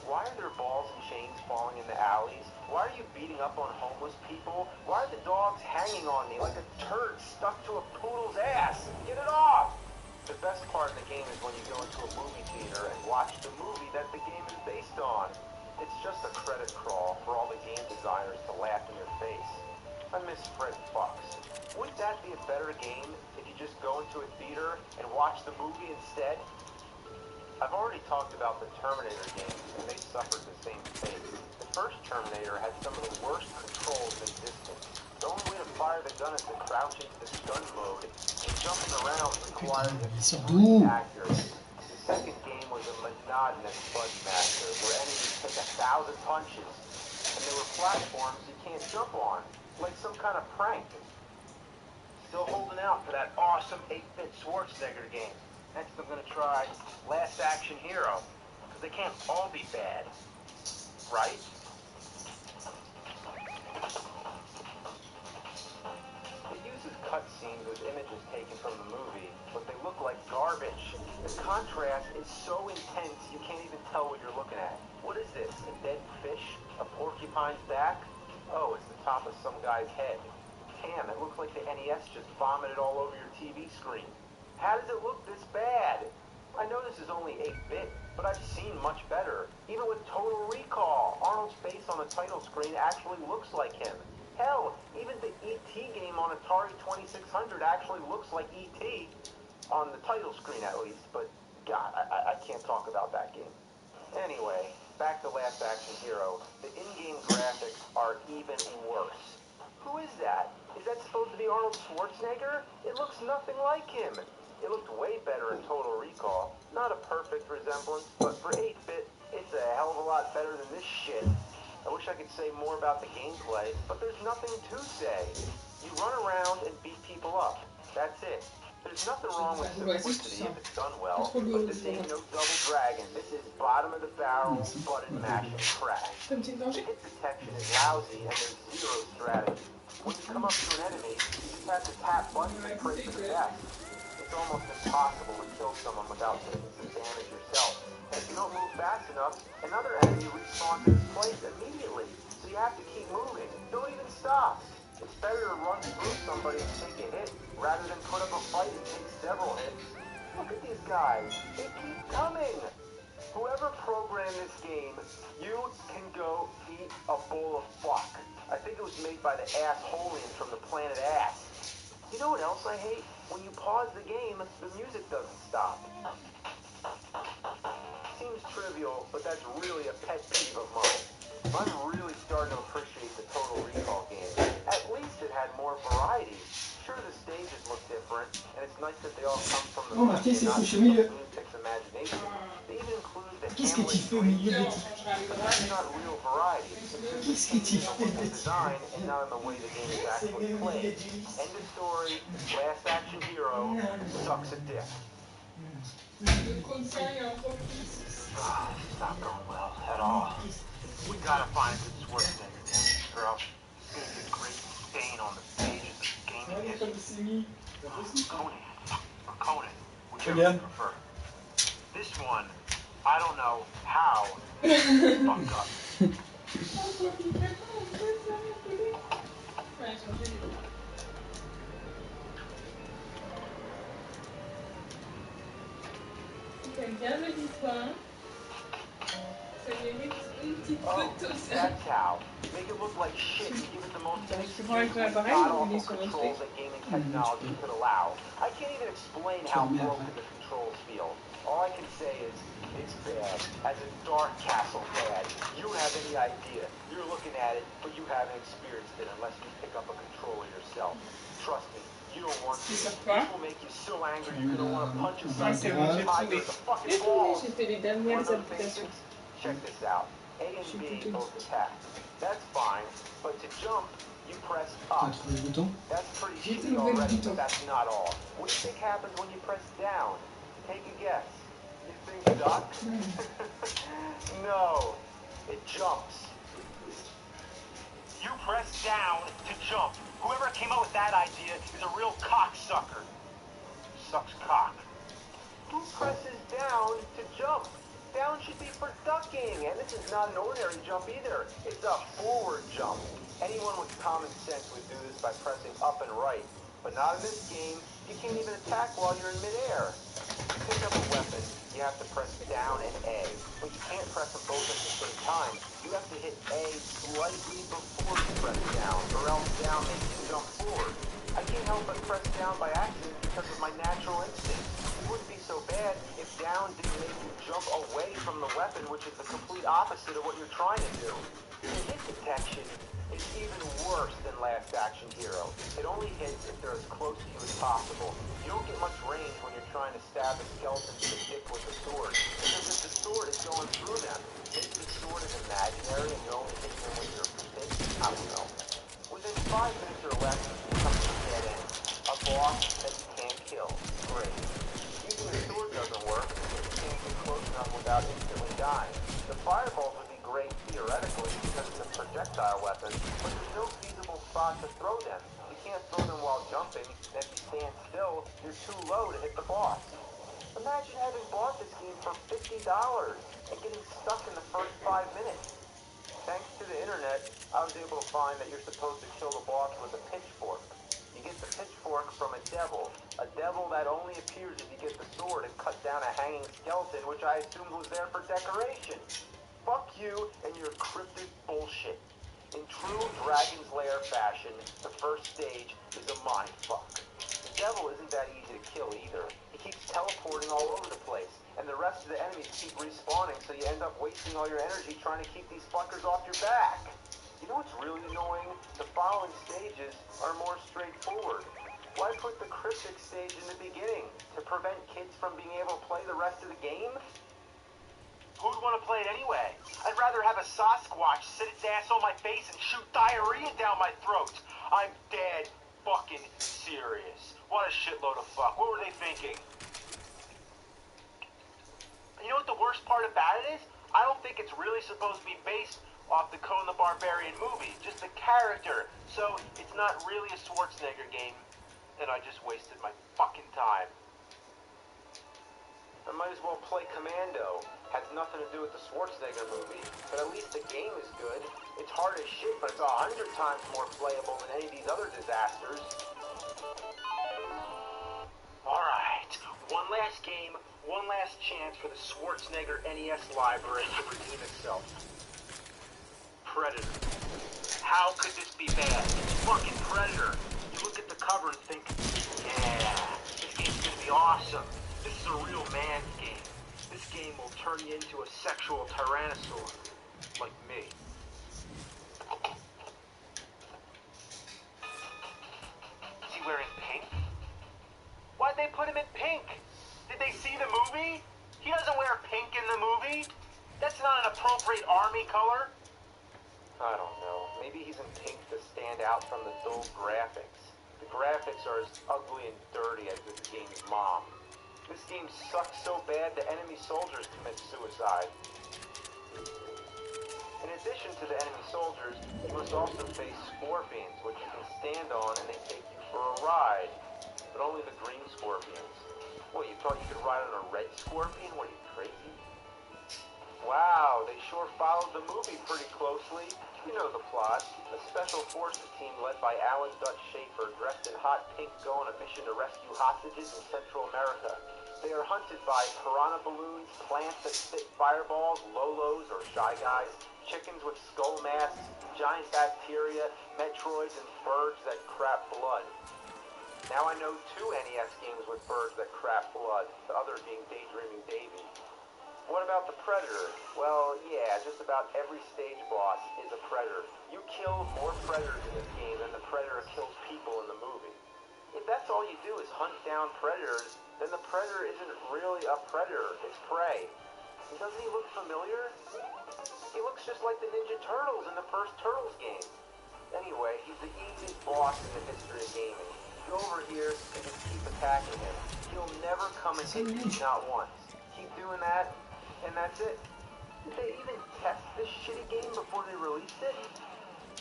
Why are there balls and chains falling in the alleys? Why are you beating up on homeless people? Why are the dogs hanging on me like a turd stuck to a poodle's ass? Get it off! The best part of the game is when you go into a movie theater and watch the movie that the game is based on. It's just a credit crawl for all the game designers to laugh in your face. I miss Fred Fox. Wouldn't that be a better game if you just go into a theater and watch the movie instead? I've already talked about the Terminator games, and they suffered the same fate. The first Terminator had some of the worst controls in existence. The only way to fire the gun is to crouch into the stun mode, and jumping around required extreme accuracy. The second game was a monotonous Buzzmaster, where enemies take 1,000 punches, and there were platforms you can't jump on, like some kind of prank. Still holding out for that awesome 8-bit Schwarzenegger game. Next I'm going to try Last Action Hero, because they can't all be bad, right? It uses cutscenes with images taken from the movie, but they look like garbage. The contrast is so intense you can't even tell what you're looking at. What is this, a dead fish? A porcupine's back? Oh, it's the top of some guy's head. Damn, it looks like the NES just vomited all over your TV screen. How does it look this bad? I know this is only 8-bit, But I've seen much better. Even with Total Recall, Arnold's face on the title screen actually looks like him. Hell, even the E.T. game on Atari 2600 actually looks like E.T. on the title screen at least, but God, I can't talk about that game. Anyway, back to Last Action Hero. The in-game graphics are even worse. Who is that? Is that supposed to be Arnold Schwarzenegger? It looks nothing like him. It looked way better in Total Recall. Not a perfect resemblance, but for 8-bit, it's a hell of a lot better than this shit. I wish I could say more about the gameplay, but there's nothing to say. You run around and beat people up. That's it. There's nothing wrong with simplicity if it's done well, but this ain't no double dragon. This is bottom of the barrel, button mashing trash. The hit detection is lousy and there's zero strategy. When you come up to an enemy, you just have to tap buttons and pray for the best. It's almost impossible to kill someone without taking some damage yourself. And if you don't move fast enough, another enemy respawns in its place immediately. So you have to keep moving. Don't even stop. It's better to run through somebody and take a hit rather than put up a fight and take several hits. Look at these guys. They keep coming. Whoever programmed this game, you can go eat a bowl of fuck. I think it was made by the Assholians from the planet Ass. You know what else I hate? When you pause the game, the music doesn't stop. Seems trivial, but that's really a pet peeve of mine. I'm really starting to appreciate the Total Recall game. At least it had more variety. Sure, the stages look different, and it's nice that they all come from the not just lunatic's imagination. They even include the Hamlet dream sequence, but that's not real variety. It's just a change in the look and design, and not in the way the game is actually played. End of story. Last Action Hero sucks a dick. It's not going well at all. We gotta find a good Schwarzenegger game, or else it's gonna be a great stain on the pages of gaming history. Conan, or Conan, whichever you prefer. This one, I don't know how fuck up. That's how. Make it look like shit and give it the most god-awful controls that gaming technology could allow. I can't even explain how broken the controls feel. All I can say is, it's bad. As a Dark Castle bad. You don't have any idea. You're looking at it, but you haven't experienced it unless you pick up a controller yourself. Trust me, you don't want to. This will make you so angry you're gonna want to punch a tiger in the fucking balls. One of those basics? Check this out. A and B both attack. That's fine, but to jump, you press up. That's pretty shitty already, but that's not all. What do you think happens when you press down? Take a guess. You think duck? No, it jumps. You press down to jump. Whoever came up with that idea is a real cocksucker. Sucks cock. Who presses down to jump? Down should be for ducking, and this is not an ordinary jump either. It's a forward jump. Anyone with common sense would do this by pressing up and right, but not in this game. You can't even attack while you're in midair. To pick up a weapon, you have to press down and A, but you can't press them both at the same time. You have to hit A slightly before you press down, or else down makes you jump forward. I can't help but press down by accident because of my natural instinct. It wouldn't be so bad if down didn't make you jump away from the weapon, which is the complete opposite of what you're trying to do. The hit detection is even worse than Last Action Hero. It only hits if they're as close to you as possible. You don't get much range when you're trying to stab a skeleton in the dick with a sword, because if the sword is going through them, maybe the sword is imaginary and you're only hitting them with your fist. I don't know. Within 5 minutes or less, you come to a dead end. A boss that you can't kill. Great. Using the sword doesn't work because you can't get close enough without instantly dying. The fireballs would be great theoretically because it's a projectile weapon, but there's no feasible spot to throw them. You can't throw them while jumping, and if you stand still, you're too low to hit the boss. Imagine having bought this game for $50 and getting stuck in the first 5 minutes. Thanks to the internet, I was able to find that you're supposed to kill the boss with a pitchfork. You get the pitchfork from a devil that only appears if you get the sword and cut down a hanging skeleton, which I assumed was there for decoration. Fuck you and your cryptic bullshit. In true Dragon's Lair fashion, the first stage is a mindfuck. The devil isn't that easy to kill either. He keeps teleporting all over the place, and the rest of the enemies keep respawning, so you end up wasting all your energy trying to keep these fuckers off your back. You know what's really annoying? The following stages are more straightforward. Why put the cryptic stage in the beginning? To prevent kids from being able to play the rest of the game? Who'd want to play it anyway? I'd rather have a Sasquatch sit its ass on my face and shoot diarrhea down my throat. I'm dead fucking serious. What a shitload of fuck. What were they thinking? You know what the worst part about it is? I don't think it's really supposed to be based off the Conan the Barbarian movie. Just the character. So it's not really a Schwarzenegger game. And I just wasted my fucking time. I might as well play Commando. Has nothing to do with the Schwarzenegger movie, but at least the game is good. It's hard as shit, but it's 100 times more playable than any of these other disasters. Alright, one last game, one last chance for the Schwarzenegger NES library to redeem itself. Predator. How could this be bad? It's fucking Predator. You look at the cover and think, yeah, this game's gonna be awesome. This is a real man's game. This game will turn you into a sexual tyrannosaur. Like me. Is he wearing pink? Why'd they put him in pink? Did they see the movie? He doesn't wear pink in the movie. That's not an appropriate army color. I don't know. Maybe he's in pink to stand out from the dull graphics. The graphics are as ugly and dirty as this game's mom. This game sucks so bad the enemy soldiers commit suicide. In addition to the enemy soldiers, you must also face scorpions, which you can stand on and they take you for a ride. But only the green scorpions. What, you thought you could ride on a red scorpion? What, are you crazy? Wow, they sure followed the movie pretty closely. You know the plot. A special forces team led by Alan Dutch Schaefer, dressed in hot pink, go on a mission to rescue hostages in Central America. They are hunted by piranha balloons, plants that spit fireballs, lolos or shy guys, chickens with skull masks, giant bacteria, metroids, and birds that crap blood. Now I know 2 NES games with birds that crap blood, the other being Daydreaming Davy. What about the Predator? Well, yeah, just about every stage boss is a Predator. You kill more Predators in this game than the Predator kills people in the movie. If that's all you do is hunt down Predators, then the Predator isn't really a Predator, it's prey. And doesn't he look familiar? He looks just like the Ninja Turtles in the first Turtles game. Anyway, he's the easiest boss in the history of gaming. Go over here and just keep attacking him. He'll never come and hit you, not once. Keep doing that, and that's it. Did they even test this shitty game before they released it?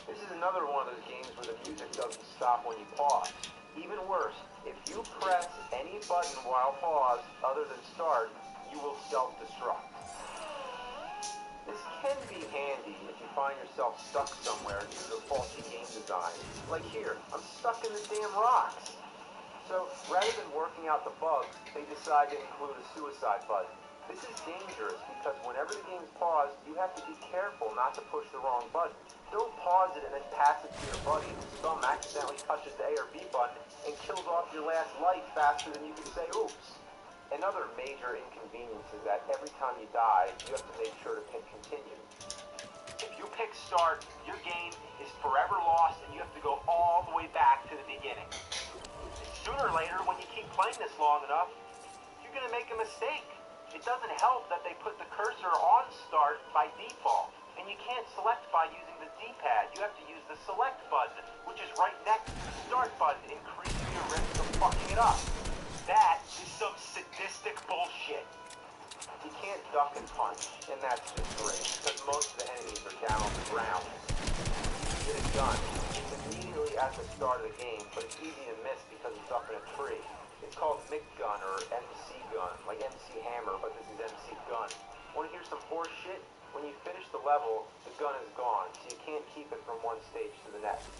This is another one of those games where the music doesn't stop when you pause. Even worse, if you press any button while paused other than start, you will self-destruct. This can be handy if you find yourself stuck somewhere due to faulty game design. Like here, I'm stuck in the damn rocks. So, rather than working out the bugs, they decide to include a suicide button. This is dangerous because whenever the game's paused, you have to be careful not to push the wrong button. Don't pause it and then pass it to your buddy whose thumb accidentally touches the A or B button and kills off your last life faster than you can say oops. Another major inconvenience is that every time you die, you have to make sure to pick continue. If you pick start, your game is forever lost and you have to go all the way back to the beginning. Sooner or later, when you keep playing this long enough, you're going to make a mistake. It doesn't help that they put the cursor on start by default, and you can't select by using the D-pad. You have to use the select button, which is right next to the start button, increasing your risk of fucking it up. That is some sadistic bullshit. You can't duck and punch, and that's just great, because most of the enemies are down on the ground. You get a gun. It's immediately at the start of the game, but it's easy to miss because it's up in a tree. It's called Mick Gun or MC Gun, like MC Hammer, but this is MC Gun. Want to hear some horse shit? When you finish the level, the gun is gone, so you can't keep it from one stage to the next.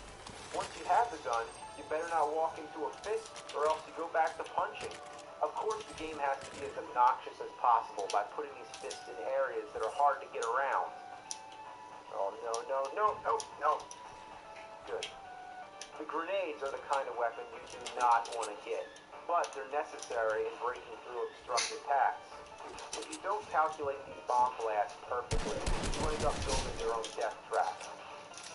Once you have the gun, you better not walk into a fist or else you go back to punching. Of course, the game has to be as obnoxious as possible by putting these fists in areas that are hard to get around. Oh, no, no, no, no, no. Good. The grenades are the kind of weapon you do not want to get, but they're necessary in breaking through obstructed paths. If you don't calculate these bomb blasts perfectly, you end up building your own death trap.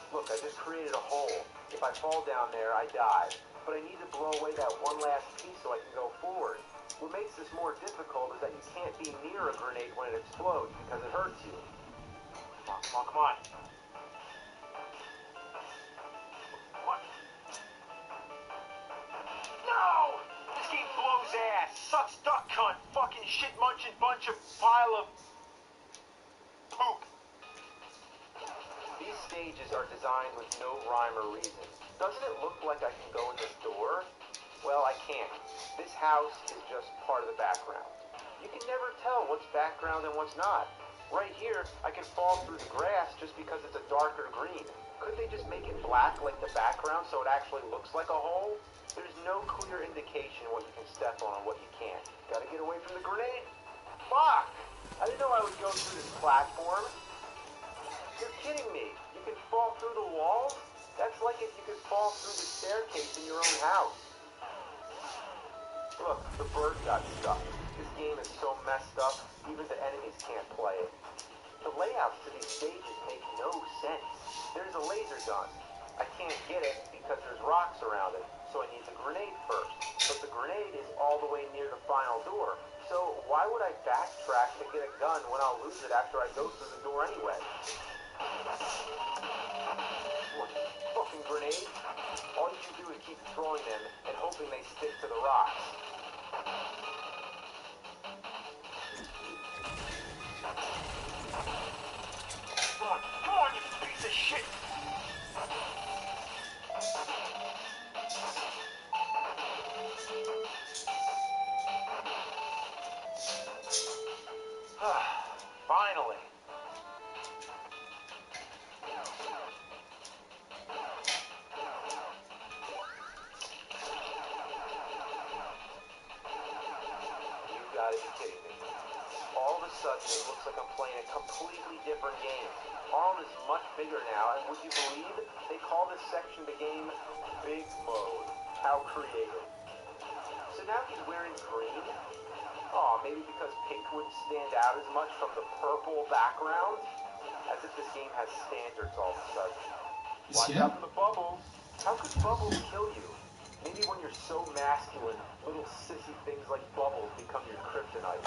Look, I just created a hole. If I fall down there, I die. But I need to blow away that one last piece so I can go forward. What makes this more difficult is that you can't be near a grenade when it explodes because it hurts you. Come on, come on, come on. What? No! This game blows ass. Sucks duck cunt. Fucking shit munching bunch of pile of poop. These stages are designed with no rhyme or reason. Doesn't it look like I can go in this door? Well, I can't. This house is just part of the background. You can never tell what's background and what's not. Right here, I can fall through the grass just because it's a darker green. Could they just make it black like the background so it actually looks like a hole? There's no clear indication what you can step on and what you can't. Gotta get away from the grenade. Fuck! I didn't know I would go through this platform. You're kidding me. You can fall through the walls? That's like if you could fall through the staircase in your own house. Look, the bird got stuck. This game is so messed up, even the enemies can't play it. The layouts to these stages make no sense. There's a laser gun. I can't get it because there's rocks around it, so I need the grenade first. But the grenade is all the way near the final door. So why would I backtrack to get a gun when I'll lose it after I go through the door anyway? What, fucking grenade? All you can do is keep throwing them and hoping they stick to the rocks. Come on, you piece of shit! Finally. You gotta be kidding me. All of a sudden, it looks like I'm playing a completely different game. Arm is much bigger now, and would you believe they call this section of the game Big Mode? How creative. So now he's wearing green? Oh, maybe because pink wouldn't stand out as much from the purple background? As if this game has standards all of a sudden. Watch out for the bubbles. How could bubbles kill you? Maybe when you're so masculine, little sissy things like bubbles become your kryptonite.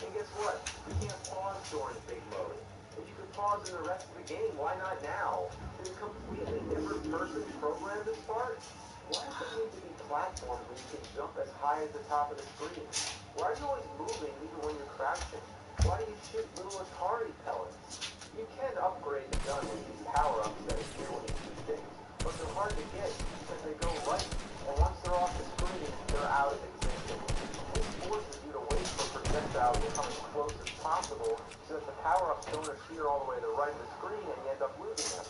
And guess what? You can't pause during big mode. If you could pause in the rest of the game, why not now? Did a completely different person program this part? Why does it need to be platforms where you can jump as high as the top of the screen? Why are you always moving even when you're crouching? Why do you shoot little Atari pellets? You can upgrade the gun with these power-ups that appear when you shoot things, but they're hard to get because they go right, and once they're off the screen, they're out of existence. This forces you to wait for projectiles to come as close as possible so that the power-ups don't appear all the way to the right of the screen and you end up losing them.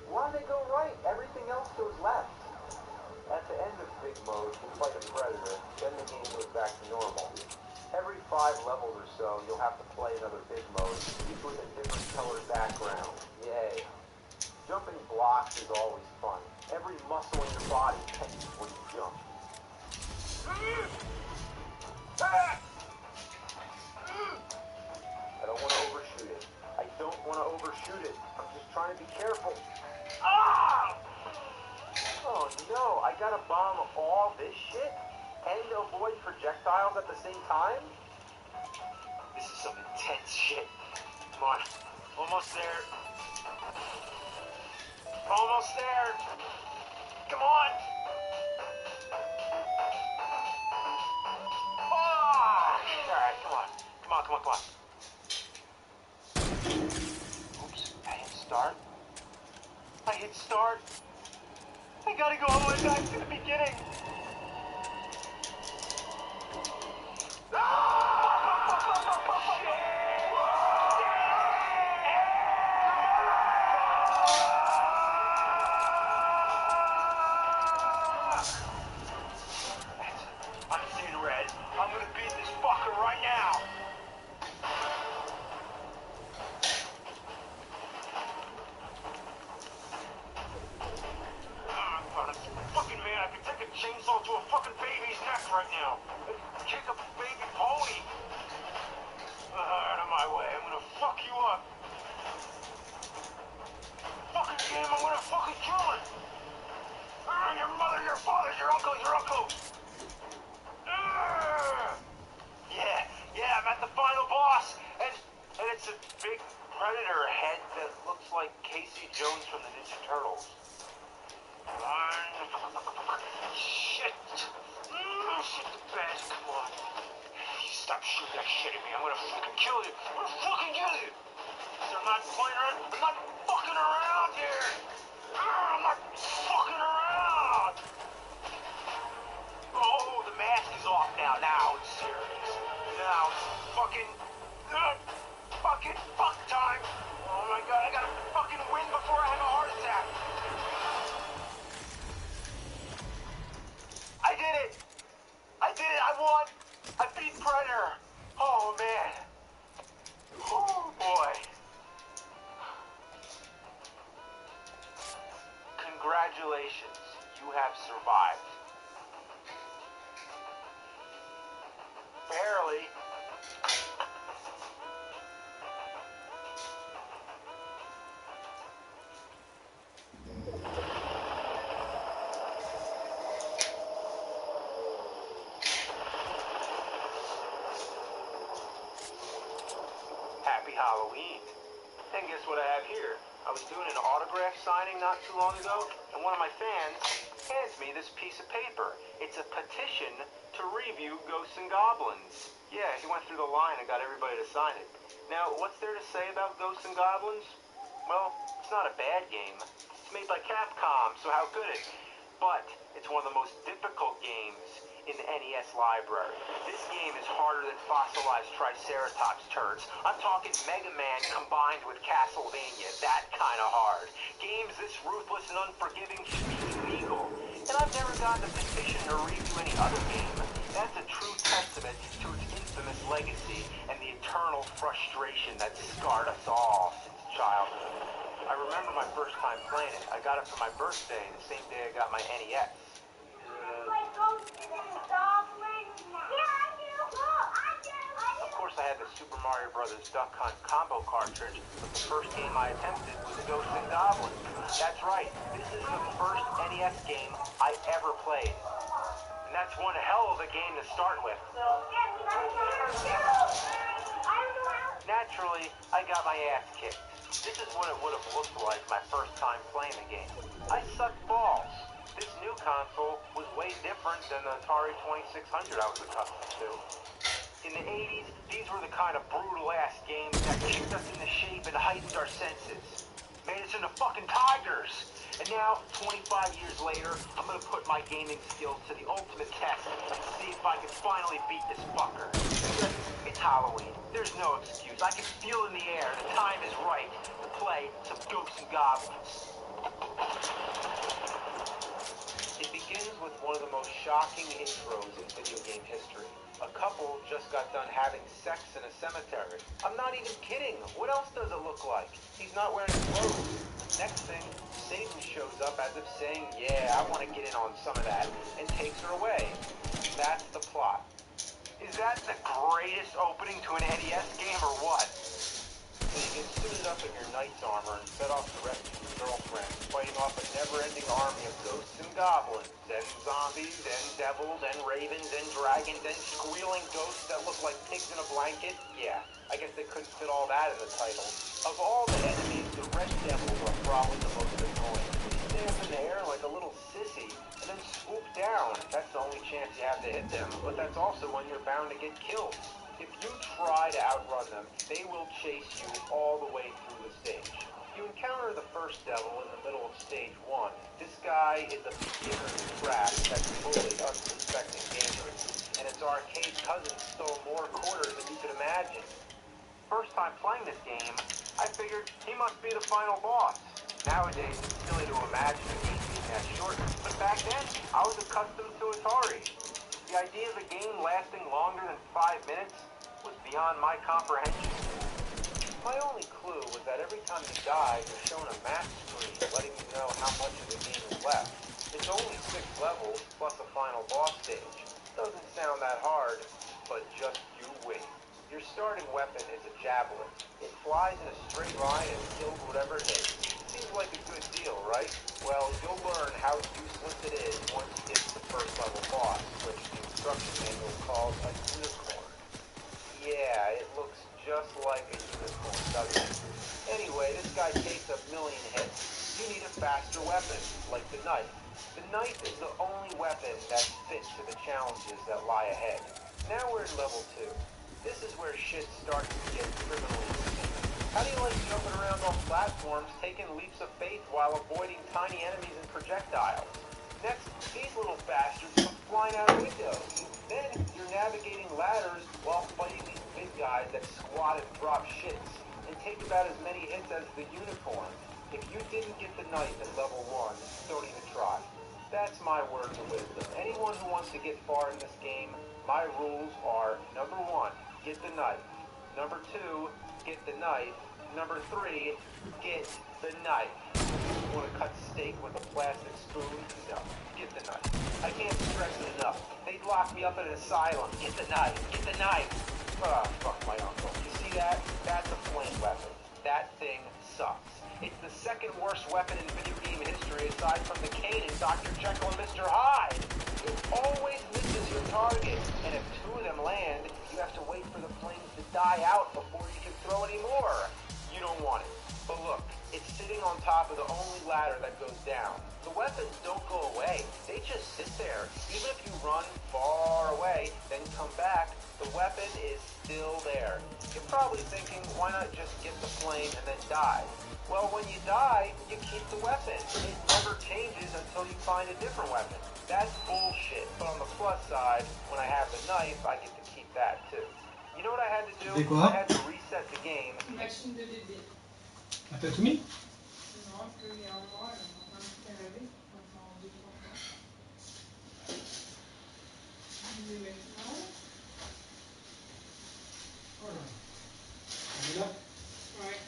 Why do they go right? Everything else goes left. At the end of big mode, you fight a predator, then the game goes back to normal. Every 5 levels or so, you'll have to play another big mode, each with a different colored background. Yay. Jumping blocks is always fun. Every muscle in your body tenses when you jump. I don't want to overshoot it. I don't want to overshoot it. I'm just trying to be careful. Ah! Oh no, I gotta bomb all this shit? And avoid projectiles at the same time? This is some intense shit. Come on. Almost there. Almost there. Come on. Ah! Alright, come on. Come on, come on, come on. Oops, I hit start. I hit start. I gotta go all the way back to the beginning. a fucking baby's neck right now. Kick a baby pony. Out of my way. I'm gonna fuck you up. Fucking game, I'm gonna fucking kill it. Your mother, your father, your uncle, your uncle. Yeah, I'm at the final boss. And it's a big predator head that looks like Casey Jones from the Ninja Turtles. Shit. Shit the bed, come on. Stop shooting that shit at me. I'm gonna fucking kill you. I'm gonna fucking kill you. I'm not playing around. I'm not fucking around here. I'm not fucking around. Oh, the mask is off now. Now it's serious. Now it's fucking fuck time. Oh my god, I gotta fucking win before I have a heart attack. I did it. I won. I beat Predator. Oh man. Oh boy. Congratulations. You have survived. Barely. Happy Halloween. And guess what I have here? I was doing an autograph signing not too long ago, and one of my fans hands me this piece of paper. It's a petition to review Ghosts and Goblins. Yeah, he went through the line and got everybody to sign it. Now, what's there to say about Ghosts and Goblins? Well, it's not a bad game. It's made by Capcom, so how could it? But it's one of the most difficult games in the NES library. This game is harder than fossilized Triceratops turds. I'm talking Mega Man combined with Castlevania, that kind of hard. Games this ruthless and unforgiving should be illegal. And I've never gotten a petition to review any other game. That's a true testament to its infamous legacy and the eternal frustration that scarred us all since childhood. I remember my first time playing it. I got it for my birthday, the same day I got my NES. Of course, I had the Super Mario Brothers Duck Hunt combo cartridge, but the first game I attempted was Ghosts and Goblins. That's right, this is the first NES game I ever played. And that's one hell of a game to start with. Naturally, I got my ass kicked. This is what it would have looked like my first time playing the game. I sucked balls. This new console was way different than the Atari 2600 I was accustomed to. In the 80s, these were the kind of brutal-ass games that kicked us into shape and heightened our senses. Made us into fucking tigers. And now, 25 years later, I'm gonna put my gaming skills to the ultimate test and see if I can finally beat this fucker. It's Halloween. There's no excuse. I can feel in the air. The time is right to play some Ghosts and Goblins. It begins with one of the most shocking intros in video game history. A couple just got done having sex in a cemetery. I'm not even kidding. What else does it look like? He's not wearing clothes. Next thing, Satan shows up as if saying, yeah, I want to get in on some of that, and takes her away. That's the plot. Is that the greatest opening to an NES game or what? So you get suited up in your knight's armor and set off to rescue your girlfriend, fighting off a never-ending army of ghosts and goblins, and zombies, and devils, and ravens, and dragons, and squealing ghosts that look like pigs in a blanket. Yeah, I guess they couldn't fit all that in the title. Of all the enemies, the red devils are probably the most annoying. They stay up in the air like a little sissy, and then swoop down. That's the only chance you have to hit them, but that's also when you're bound to get killed. If you try to outrun them, they will chase you all the way through the stage. You encounter the first devil in the middle of stage 1. This guy is a beginner trap that's bullied unsuspecting gamers, and its arcade cousin stole more quarters than you could imagine. First time playing this game, I figured he must be the final boss. Nowadays, it's silly to imagine a game being that short, but back then, I was accustomed to Atari. The idea of a game lasting longer than 5 minutes was beyond my comprehension. My only clue was that every time you died, you're shown a map screen letting you know how much of the game is left. It's only 6 levels plus a final boss stage. Doesn't sound that hard, but just you wait. Your starting weapon is a javelin. It flies in a straight line and kills whatever it hits. Seems like a good deal, right? Well, you'll learn how useless it is once you get to the first level boss, which the instruction manual calls a unicorn. Yeah, it looks just like a unicorn, doesn't it? Anyway, this guy takes 1,000,000 hits. You need a faster weapon, like the knife. The knife is the only weapon that's fit to the challenges that lie ahead. Now we're in level 2. This is where shit starts to get criminally insane. How do you like jumping around on platforms, taking leaps of faith while avoiding tiny enemies and projectiles? Next, these little bastards come flying out of windows. Then, you're navigating ladders while fighting these big guys that squat and drop shits, and take about as many hits as the unicorn. If you didn't get the knife at level 1, don't even try. That's my words of wisdom. Anyone who wants to get far in this game, my rules are: number 1, get the knife. Number 2, get the knife. Number 3, get the knife. You want to cut steak with a plastic spoon? No, get the knife. I can't stress it enough. They'd lock me up in an asylum. Get the knife. Get the knife. Ah, fuck my uncle. You see that? That's a flame weapon. That thing sucks. It's the second worst weapon in video game history aside from the cane in Dr. Jekyll and Mr. Hyde. It always misses your target, and if 2 of them land, you have to wait for the flames to die out before you can throw any more. You don't want it. But look, it's sitting on top of the only ladder that goes down. The weapons don't go away. They just sit there. Even if you run far away, then come back, the weapon is still there. You're probably thinking, why not just get the flame and then die? Well, when you die, you keep the weapon. It never changes until you find a different weapon. That's bullshit. But on the plus side, when I have the knife, I get to keep that too. You know what I had to do? I had to reset the game. Machine de bébé. T'as tout mis? Non, je peux y avoir, elle est en train de se laver. Maintenant, 2-3 fois. Je vais maintenant. Voilà. On est là? Ouais.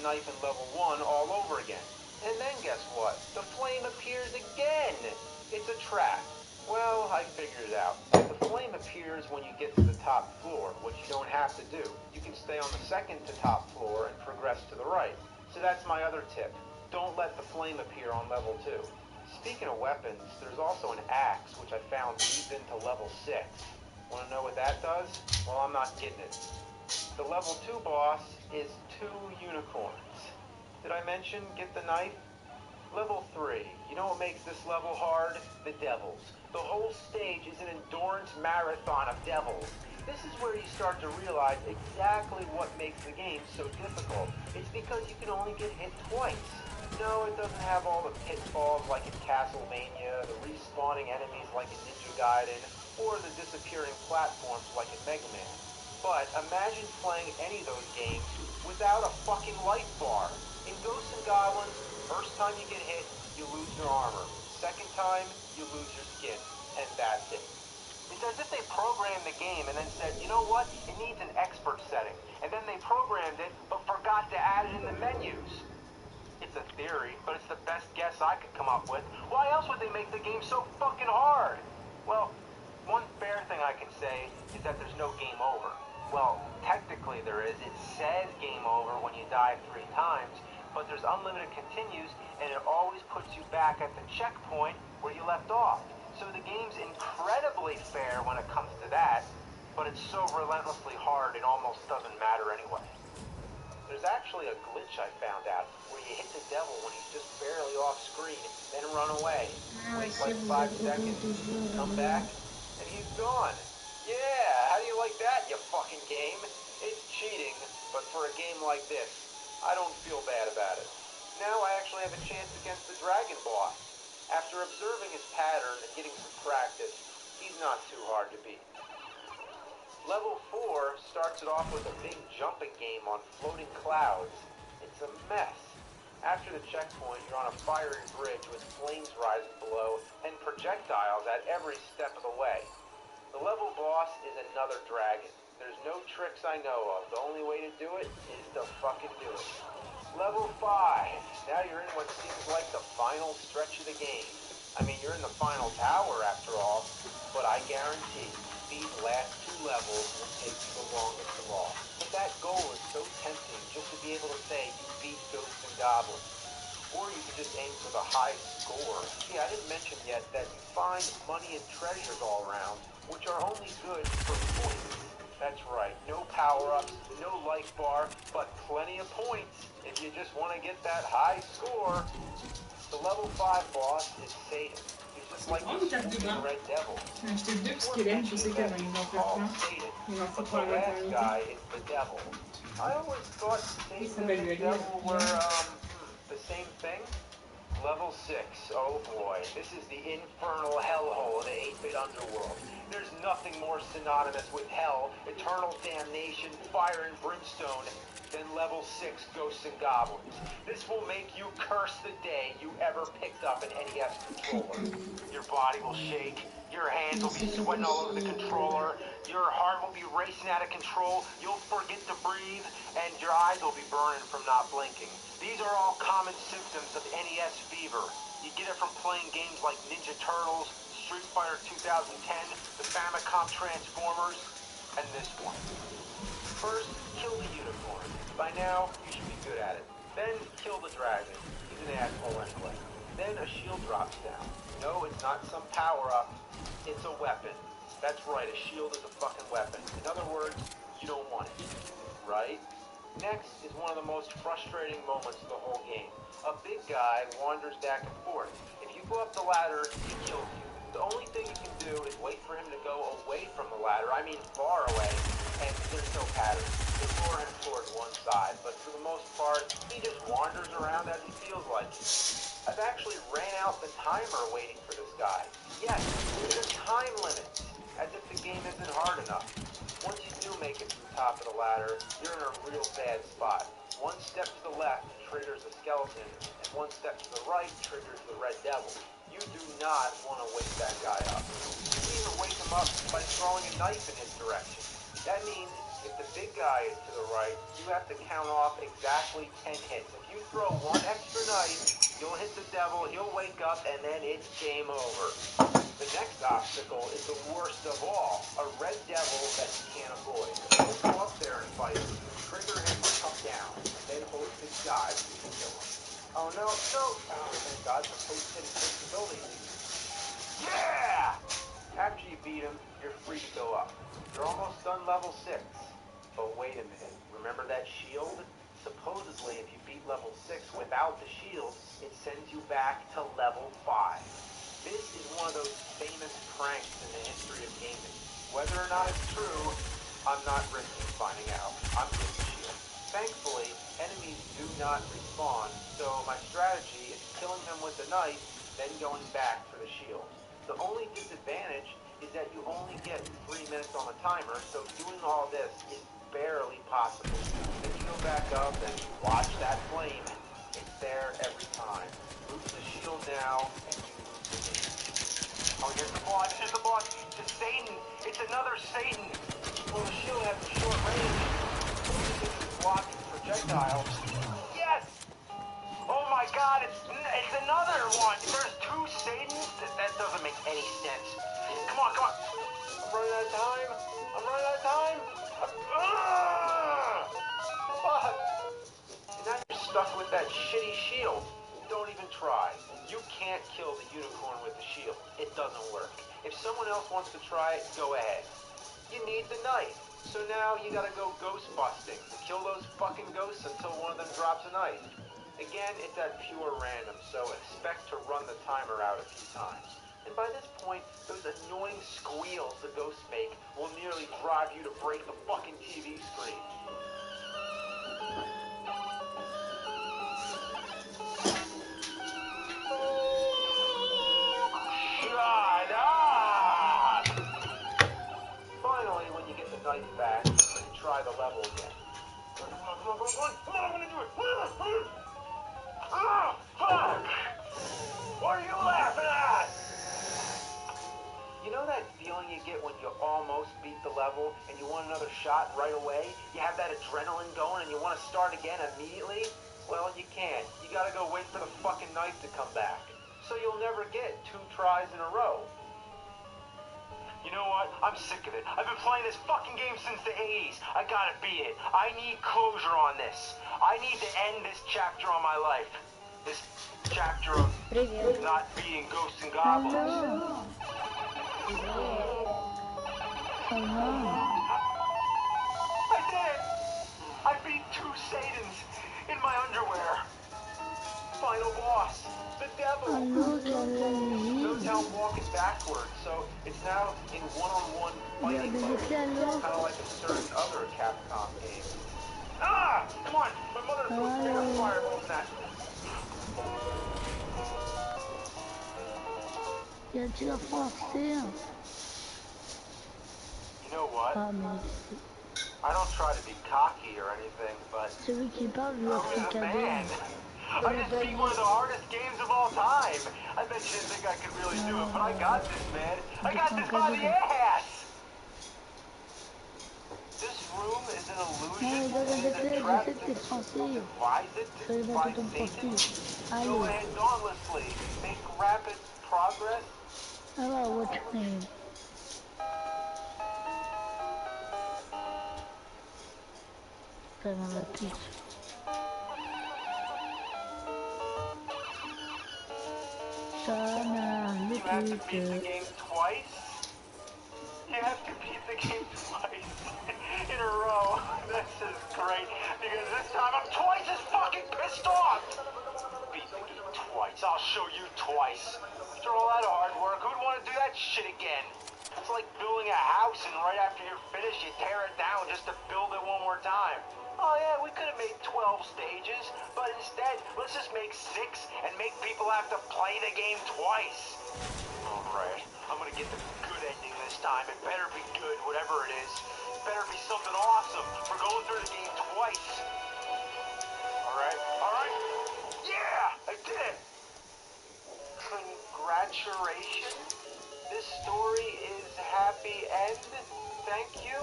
Knife in level 1 all over again. And then guess what? The flame appears again! It's a trap. Well, I figured it out. The flame appears when you get to the top floor, which you don't have to do. You can stay on the second to top floor and progress to the right. So that's my other tip. Don't let the flame appear on level 2. Speaking of weapons, there's also an axe, which I found leads into level 6. Want to know what that does? Well, I'm not getting it. The level 2 boss is 2 unicorns. Did I mention get the knife? Level 3. You know what makes this level hard? The devils. The whole stage is an endurance marathon of devils. This is where you start to realize exactly what makes the game so difficult. It's because you can only get hit twice. No, it doesn't have all the pitfalls like in Castlevania, the respawning enemies like in Ninja Gaiden, or the disappearing platforms like in Mega Man. But imagine playing any of those games without a fucking life bar. In Ghosts and Goblins, first time you get hit, you lose your armor. Second time, you lose your skin. And that's it. It's as if they programmed the game and then said, you know what, it needs an expert setting. And then they programmed it, but forgot to add it in the menus. It's a theory, but it's the best guess I could come up with. Why else would they make the game so fucking hard? Well, one fair thing I can say is that there's no game over. Well, technically there is. It says game over when you die 3 times, but there's unlimited continues, and it always puts you back at the checkpoint where you left off. So the game's incredibly fair when it comes to that. but it's so relentlessly hard it almost doesn't matter anyway. There's actually a glitch I found out where you hit the devil when he's just barely off screen, then run away. Wait like 5 seconds, come back, and he's gone. Yeah, how do you like that, you fucking game? It's cheating, but for a game like this, I don't feel bad about it. Now I actually have a chance against the dragon boss. After observing his pattern and getting some practice, he's not too hard to beat. Level 4 starts it off with a big jumping game on floating clouds. It's a mess. After the checkpoint, you're on a fiery bridge with flames rising below and projectiles at every step of the way. The level boss is another dragon. There's no tricks I know of. The only way to do it is to fucking do it. Level 5. Now you're in what seems like the final stretch of the game. I mean, you're in the final tower after all, but I guarantee these last 2 levels will take you the longest of all. But that goal is so tempting just to be able to say you beat Ghosts and Goblins. Or you could just aim for the high score. Yeah, I didn't mention yet that you find money and treasures all around, which are only good for points. That's right, no power-ups, no life bar, but plenty of points if you just want to get that high score. The level 5 boss is Satan. He's just like the swooping red devil. Acheter deux It's parce worth qu'il aime, je sais mentioning qu'il that va en he's faire called plein. Satan, Il va en but foutre the à last guy l'intérieur. is the devil. I always thought Satan Ça and va the lui aller. devil were, the same thing. Level 6, oh boy, this is the infernal hellhole of the 8-bit underworld. There's nothing more synonymous with hell, eternal damnation, fire and brimstone than level 6 Ghosts and Goblins. This will make you curse the day you ever picked up an NES controller. Your body will shake, your hands will be sweating all over the controller, your heart will be racing out of control, you'll forget to breathe, and your eyes will be burning from not blinking. These are all common symptoms of NES fever. You get it from playing games like Ninja Turtles, Street Fighter 2010, the Famicom Transformers, and this one. First, kill the unicorn. By now, you should be good at it. Then, kill the dragon. He's an asshole anyway. Then a shield drops down. No, it's not some power-up. It's a weapon. That's right, a shield is a fucking weapon. In other words, you don't want it. Right? Next is one of the most frustrating moments of the whole game. A big guy wanders back and forth. If you go up the ladder, he kills you. The only thing you can do is wait for him to go away from the ladder, I mean far away, and there's no pattern. You lure him towards one side, but for the most part, he just wanders around as he feels like it. I've actually ran out the timer waiting for this guy. Yes, there's a time limit, as if the game isn't hard enough. Once you do make it to the top of the ladder, you're in a real bad spot. One step to the left triggers a skeleton, and one step to the right triggers the red devil. You do not want to wake that guy up. You can even wake him up by throwing a knife in his direction. That means if the big guy is to the right, you have to count off exactly 10 hits. If you throw one extra knife, you'll hit the devil, he'll wake up, and then it's game over. The next obstacle is the worst of all, a red devil that you can't avoid. Don't go up there and fight him. Trigger him to come down, and then hope to God you can kill him. Oh no, no! Oh, thank God for post-hit invincibility. Yeah! After you beat him, you're free to go up. You're almost done level 6. But wait a minute, remember that shield? Supposedly, if you beat level 6 without the shield, it sends you back to level 5. This is one of those famous pranks in the history of gaming. Whether or not it's true, I'm not risking finding out. I'm getting the shield. Thankfully, enemies do not respawn, so my strategy is killing them with the knife, then going back for the shield. The only disadvantage is that you only get 3 minutes on the timer, so doing all this is barely possible. Then you go back up and watch that flame. It's there every time. Lose the shield now, and you lose the game. Oh, here's the boss, here's the boss. It's Satan. It's another Satan. Well, the shield has a short range. Because it's blocking projectiles. Yes! Oh my God, it's another one. There's 2 Satans? That doesn't make any sense. Come on, come on. I'm running out of time. I'm running out of time. Fuck. And now you're stuck with that shitty shield. Don't even try. You can't kill the unicorn with the shield. It doesn't work. If someone else wants to try it, go ahead. you need the knife. So now you gotta go ghost busting. Kill those fucking ghosts until one of them drops a knife. Again, it's at pure random, so expect to run the timer out a few times. And by this point, those annoying squeals the ghosts make will nearly drive you to break the fucking TV screen. Shut up! Finally, when you get the knife back, you try the level again. Come on, I'm gonna do it. Ah, fuck! What are you laughing at? You know that feeling you get when you almost beat the level and you want another shot right away? You have that adrenaline going and you want to start again immediately? Well, you can't. You gotta go wait for the fucking knife to come back. So you'll never get 2 tries in a row. You know what? I'm sick of it. I've been playing this fucking game since the 80s. I gotta beat it. I need closure on this. I need to end this chapter on my life. This chapter of not beating ghosts and goblins. I did it! I beat 2 Satans in my underwear. Final boss, the devil. Note how I'm walking backwards, so it's now in one-on-one fighting mode. Kind of like a certain other Capcom game. Ah! Come on! My mother throws me in a fireball from that. You know what? I don't try to be cocky or anything, but who's a man? I just beat one of the hardest games of all time. I bet you didn't think I could really do it, but I got this, man. I got this by the ass! This room is an illusion, and it's a trap to devise it by Satan. Go ahead dauntlessly. Make rapid progress. What's your name? You have to beat the game twice? You have to beat the game twice in a row. This is great, because this time I'm twice as fucking pissed off! Beat the game twice. I'll show you twice. After all that hard work, who'd want to do that shit again? It's like building a house and right after you're finished, you tear it down just to build it one more time. Oh yeah, we could have made 12 stages, but instead, let's just make 6 and make people have to play the game twice. Alright, I'm gonna get the good ending this time. It better be good, whatever it is. It better be something awesome for going through the game twice. Alright, yeah, I did it! Congratulations. This story is happy end. Thank you.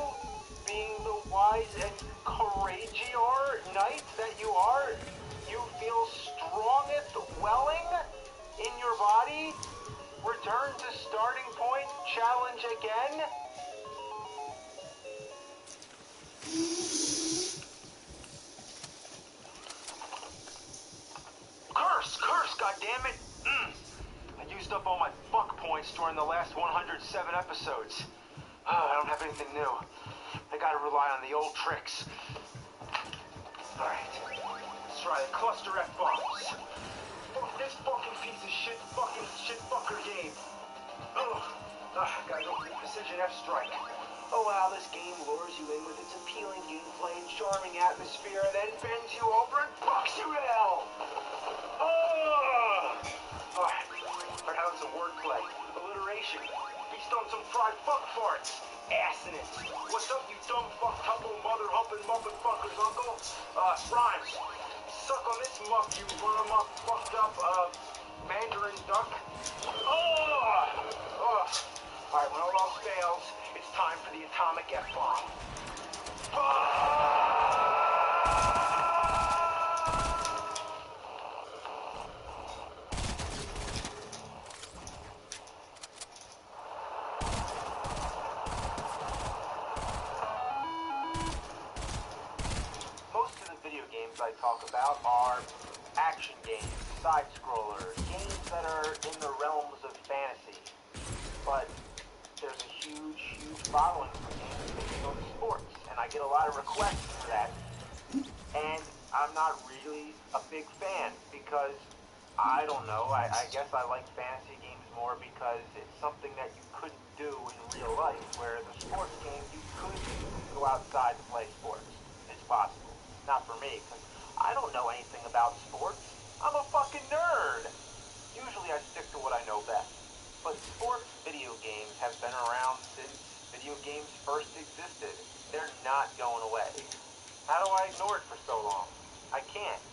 Being the wise and courageous knight that you are, you feel strongeth welling in your body. Return to starting point. Challenge again. Curse, goddammit! I used up all my fuck points during the last 107 episodes. I don't have anything new. I gotta rely on the old tricks. Alright, let's try the cluster F-bombs. Fuck this fucking piece of shit fucker game. Gotta go for the precision F-strike. Oh wow, this game lures you in with its appealing gameplay and charming atmosphere, and then bends you over and fucks you to hell! Alright, learn how some wordplay, alliteration, feast on some fried fuck farts, assonance. What's up, you dumb fuck tumble mother humping muppet fuckers, uncle? Rhymes. Suck on this muck, you bottom up fucked up, Mandarin duck. Alright, when all else fails, it's time for the atomic F-bomb. Most of the video games I talk about are action games, side-scrollers, games that are in the realms of fantasy. But there's a huge huge following for games based on sports, and I get a lot of requests for that. And I'm not really a big fan because, I don't know, I guess I like fantasy games more because it's something that you couldn't do in real life, where the sports game, you could go outside and play sports. It's possible. Not for me, because I don't know anything about sports. I'm a fucking nerd. Usually I stick to what I know best. But sports video games have been around since video games first existed. They're not going away. How do I ignore it for so long? I can't.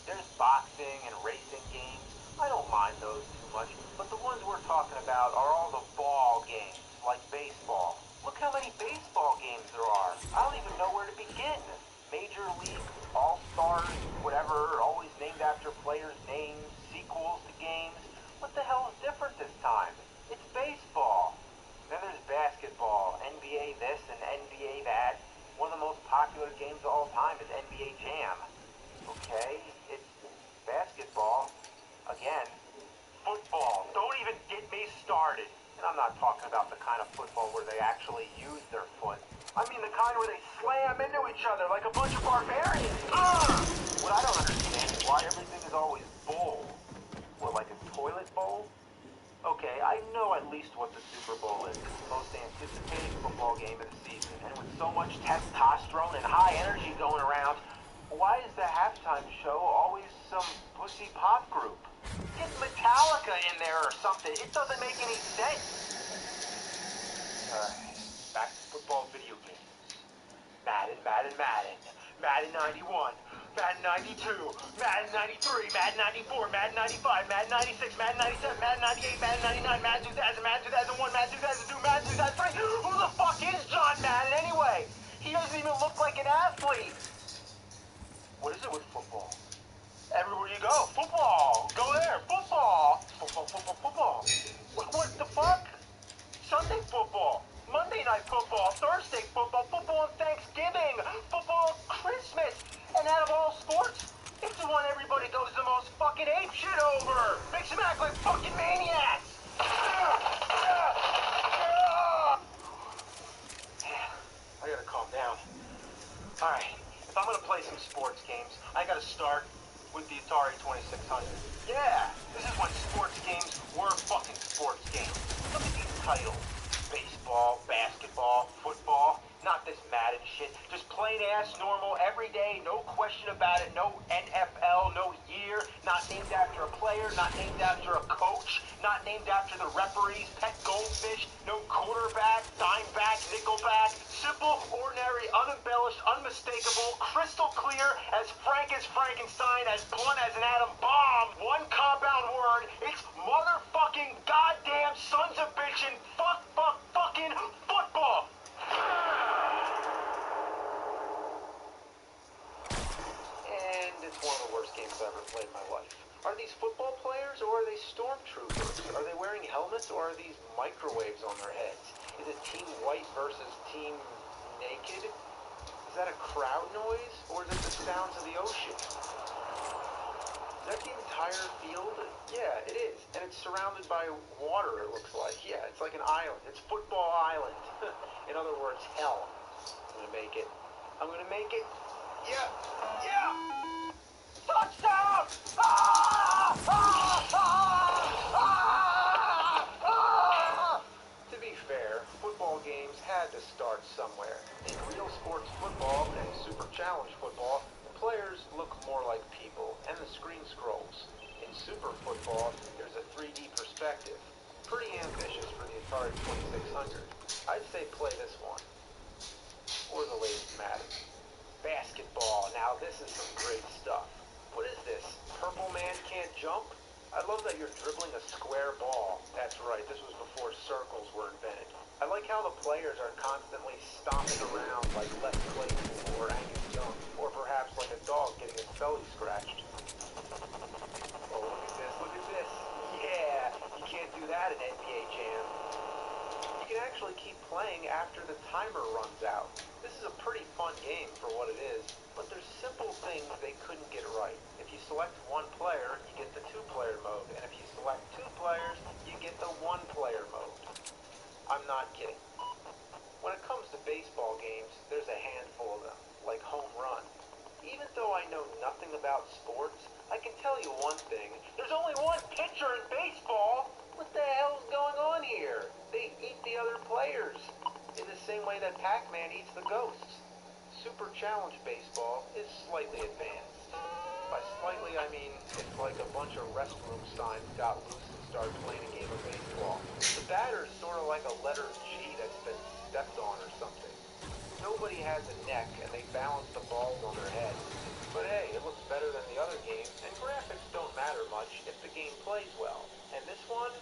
There's boxing and racing games. I don't mind those too much, but the ones we're talking about are all the ball games, like baseball. Look how many baseball games there are. I don't even know where to begin. Major League, All-Stars, whatever, always named after players' names, sequels to games. What the hell is different this time? It's baseball. Then there's basketball, NBA this and NBA that. One of the most popular games of all time is NBA Jam. Okay, it's basketball. Again, football. Don't even get me started. And I'm not talking about the kind of football where they actually use their foot. I mean the kind where they slam into each other like a bunch of barbarians. Ugh! What I don't understand is why everything is always bowl. What, like a toilet bowl? Okay, I know at least what the Super Bowl is. It's the most anticipated football game of the season. And with so much testosterone and high energy going around, why is the halftime show always some pussy pop group? Get Metallica in there or something. It doesn't make any sense. Alright, back to football video games. Madden. Madden 91. Madden 92. Madden 93. Madden 94. Madden 95. Madden 96. Madden 97. Madden 98. Madden 99. Madden 2000. Madden 2001. Madden 2002. Madden 2003. Who the fuck is John Madden anyway? He doesn't even look like an athlete. What is it with football? Everywhere you go, football. Go there, football. Football. What the fuck? Sunday football. Monday night football. Thursday football. Football on Thanksgiving. Football on Christmas. And out of all sports, it's the one everybody goes the most fucking ape shit over. Makes them act like fucking maniacs. I gotta calm down. Alright, if I'm gonna play some sports games, I gotta start with the Atari 2600. Yeah, this is when sports games were fucking sports games. Look at these titles. Baseball, basketball, football, not this Madden shit. Just plain ass normal, everyday, no question about it, no NFL, no year, not named after a player, not named after a coach, not named after the referee's pet goldfish, no quarterback, dimeback, nickelback, simple, ordinary, unembellished, unmistakable, crystal clear, as frank as Frankenstein, as blunt as an atom bomb, one compound word, it's motherfucking goddamn sons of bitchin' fucking football! And it's one of the worst games I've ever played in my life. Are these football players or are they stormtroopers? Are they wearing helmets or are these microwaves on their heads? Is it Team White versus Team Naked? Is that a crowd noise or is it the sounds of the ocean? Is that the entire field? Yeah, it is. And it's surrounded by water, it looks like. Yeah, it's like an island. It's Football Island. In other words, hell. I'm gonna make it. Yeah! Touchdown! To be fair, football games had to start somewhere. In real sports football and Super Challenge football, the players look more like people, and the screen scrolls. In Super Football, there's a 3D perspective. Pretty ambitious for the Atari 2600. I'd say play this one. Or the latest Madden. Basketball. Now this is some great stuff. What is this? Purple man can't jump? I love that you're dribbling a square ball. That's right, this was before circles were invented. I like how the players are constantly stomping around like Les Claypool or Angus Young, or perhaps like a dog getting its belly scratched. Oh, look at this. Yeah, you can't do that in NBA Jam. You can actually keep playing after the timer runs out. This is a pretty fun game for what it is, but there's simple things they couldn't get right. If you select one player, you get the two-player mode, and if you select two players, you get the one-player mode. I'm not kidding. When it comes to baseball games, there's a handful of them, like home run. Even though I know nothing about sports, I can tell you one thing. There's only one pitcher in baseball! What the hell's going on here? They eat the other players, in the same way that Pac-Man eats the ghosts. Super Challenge Baseball is slightly advanced. By slightly, I mean it's like a bunch of restroom signs got loose and started playing a game of baseball. The batter is sort of like a letter G that's been stepped on or something. Nobody has a neck, and they balance the balls on their head. But hey, it looks better than the other game, and graphics don't matter much if the game plays well. And this one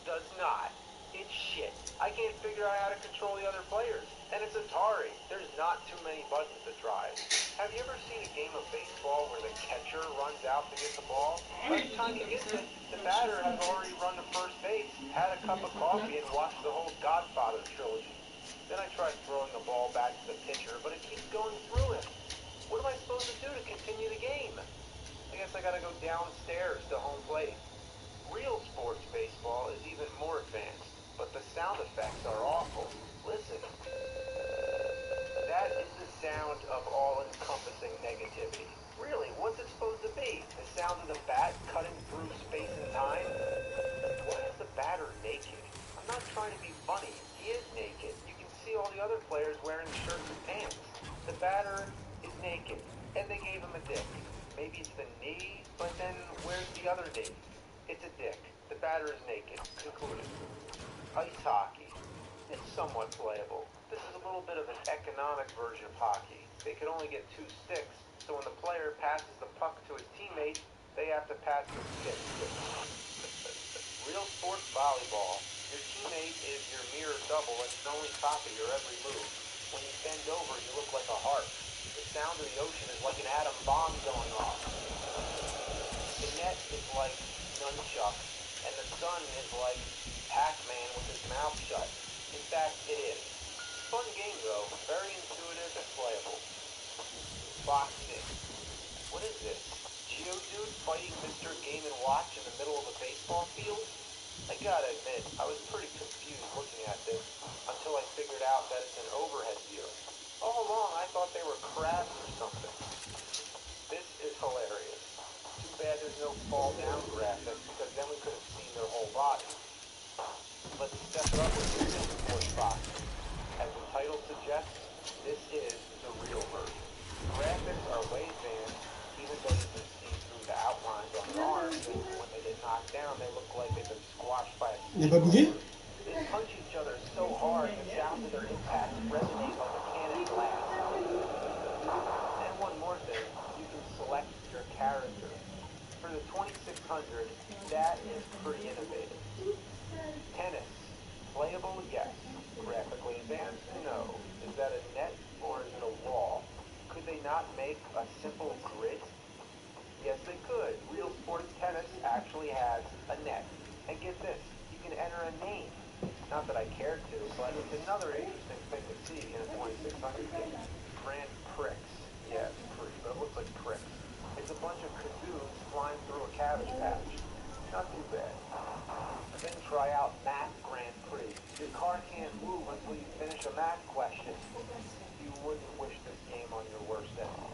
does not. It's shit. I can't figure out how to control the other players. And it's Atari. There's not too many buttons to try. Have you ever seen a game of baseball where the catcher runs out to get the ball? By the time he gets it, the batter has already run to first base, had a cup of coffee, and watched the whole Godfather trilogy. Then I tried throwing the ball back to the pitcher, but it keeps going through him. What am I supposed to do to continue the game? I guess I gotta go downstairs to home plate. Real sports baseball is even more advanced, but the sound effects are awful. Listen. That is the sound of all-encompassing negativity. Really, what's it supposed to be? The sound of the bat cutting through space and time? Why is the batter naked? I'm not trying to be funny. He is naked. You can see all the other players wearing shirts and pants. The batter is naked, and they gave him a dick. Maybe it's the knee, but then where's the other knee? It's a dick. The batter is naked. Concluded. Ice hockey. It's somewhat playable. This is a little bit of an economic version of hockey. They can only get 2 sticks, so when the player passes the puck to his teammate, they have to pass the stick too. Real sports volleyball. Your teammate is your mirror double and can only copy your every move. When you bend over, you look like a harp. The sound of the ocean is like an atom bomb going off. The net is like nunchucks, and the sun is like Pac-Man with his mouth shut. In fact, it is. Fun game though, very intuitive and playable. Boxing. What is this? Geodude fighting Mr. Game & Watch in the middle of a baseball field? I gotta admit, I was pretty confused looking at this until I figured out that it's an overhead view. All along I thought they were crabs or something. This is hilarious. Too bad there's no fall down graphic, because then we could have seen their whole body. Let's step it up with the real sports boxing. As the title suggests, this is the real version. Graphics are way advanced, even though you can see through the outlines on their arms, and when they get knocked down, they look like they've been squashed by a steamroller. They punch each other so hard, the sounds of their impacts resonate like a cannon blast. And one more thing, you can select your character. For the 2600, that is pretty innovative. Tennis. Playable, yes. Graphically advanced, no. Is that a net or is it a wall? Could they not make a simple grid? Yes, they could. Real sports tennis actually has a net. And get this, you can enter a name. Not that I cared to, but it's another interesting thing to see in a 2600 game. Grand Prix. Yeah, it's pretty, but it looks like pricks. It's a bunch of kazoos flying through a cabbage patch. Not too bad. Then try out Math Grand Prix. Your car can't move until you finish a math question. You wouldn't wish this game on your worst enemy.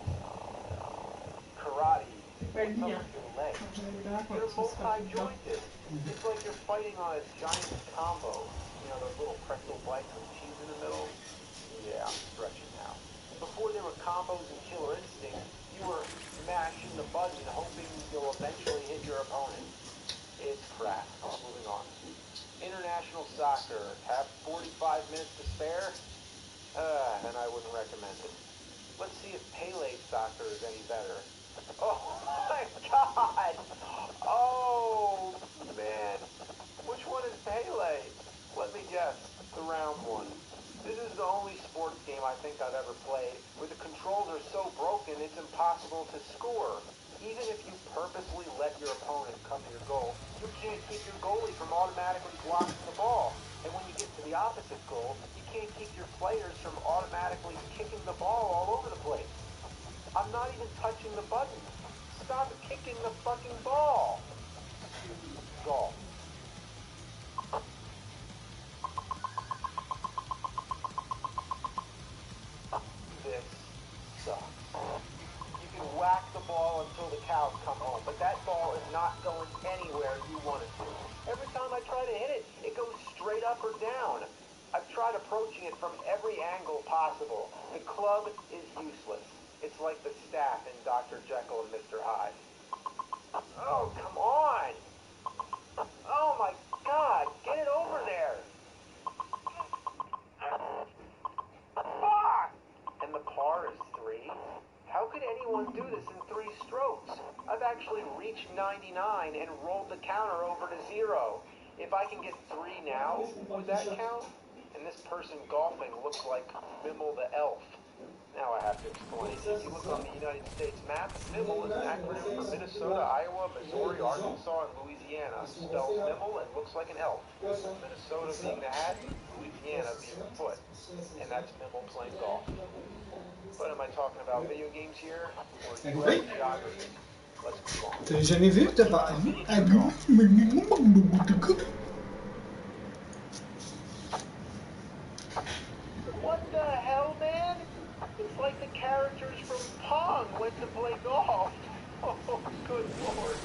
Karate. It's up with your legs. They're multi-jointed. It's like you're fighting on a giant combo. You know, those little pretzel bites with cheese in the middle? Yeah, I'm stretching now. Before there were combos and Killer Instinct, you were mashing the button hoping you'll eventually hit your opponent. It's crap. Moving on. International soccer. Have 45 minutes to spare? Then I wouldn't recommend it. Let's see if Pele soccer is any better. Oh my god! Oh man. Which one is Pele? Let me guess. The round one. This is the only sports game I think I've ever played where the controls are so broken it's impossible to score. Even if you purposely let your opponent come to your goal, you can't keep your goalie from automatically blocking the ball. And when you get to the opposite goal, you can't keep your players from automatically kicking the ball all over the place. I'm not even touching the button. Stop kicking the fucking ball. Golf. not going anywhere you want it to. Every time I try to hit it, it goes straight up or down. I've tried approaching it from every angle possible. The club is useless. It's like the staff in Dr. Jekyll and Mr. Hyde. Oh, come on! Oh my God! Get it over there! Fuck! And the par is 3? How could anyone do this in 3 strokes? I've actually reached 99 and rolled the counter over to 0. If I can get 3 now, would that count? And this person golfing looks like Mimmel the elf. Now I have to explain. If you look on the United States map, Mimmel is an acronym for Minnesota, Iowa, Missouri, Arkansas, and Louisiana. Spells Mimmel and looks like an elf. Minnesota being the hat, Louisiana being the foot. And that's Mimmel playing golf. But am I talking about video games here, or US geography? Let's move on. T'as jamais vu? T'as pas... What the hell, man? It's like the characters from Pong went to play golf. Oh, good lord.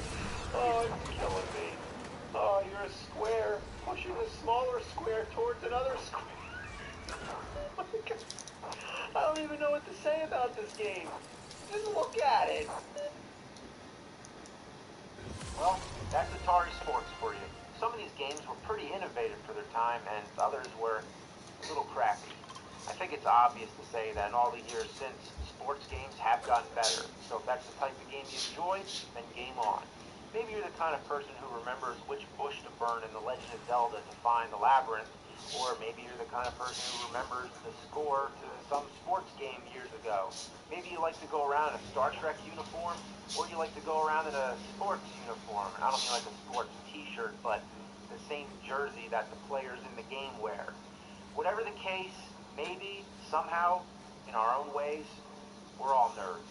Oh, it's killing me. Oh, you're a square, pushing a smaller square towards another square. Oh my God. I don't even know what to say about this game. Just look at it. Well, that's Atari Sports for you. Some of these games were pretty innovative for their time, and others were a little crappy. I think it's obvious to say that in all the years since, sports games have gotten better. So if that's the type of game you enjoy, then game on. Maybe you're the kind of person who remembers which bush to burn in The Legend of Zelda to find the labyrinth, or maybe you're the kind of person who remembers the score to some sports game years ago. Maybe you like to go around in a Star Trek uniform, or you like to go around in a sports uniform. I don't mean like a sports t-shirt, but the same jersey that the players in the game wear. Whatever the case, maybe, somehow, in our own ways, we're all nerds.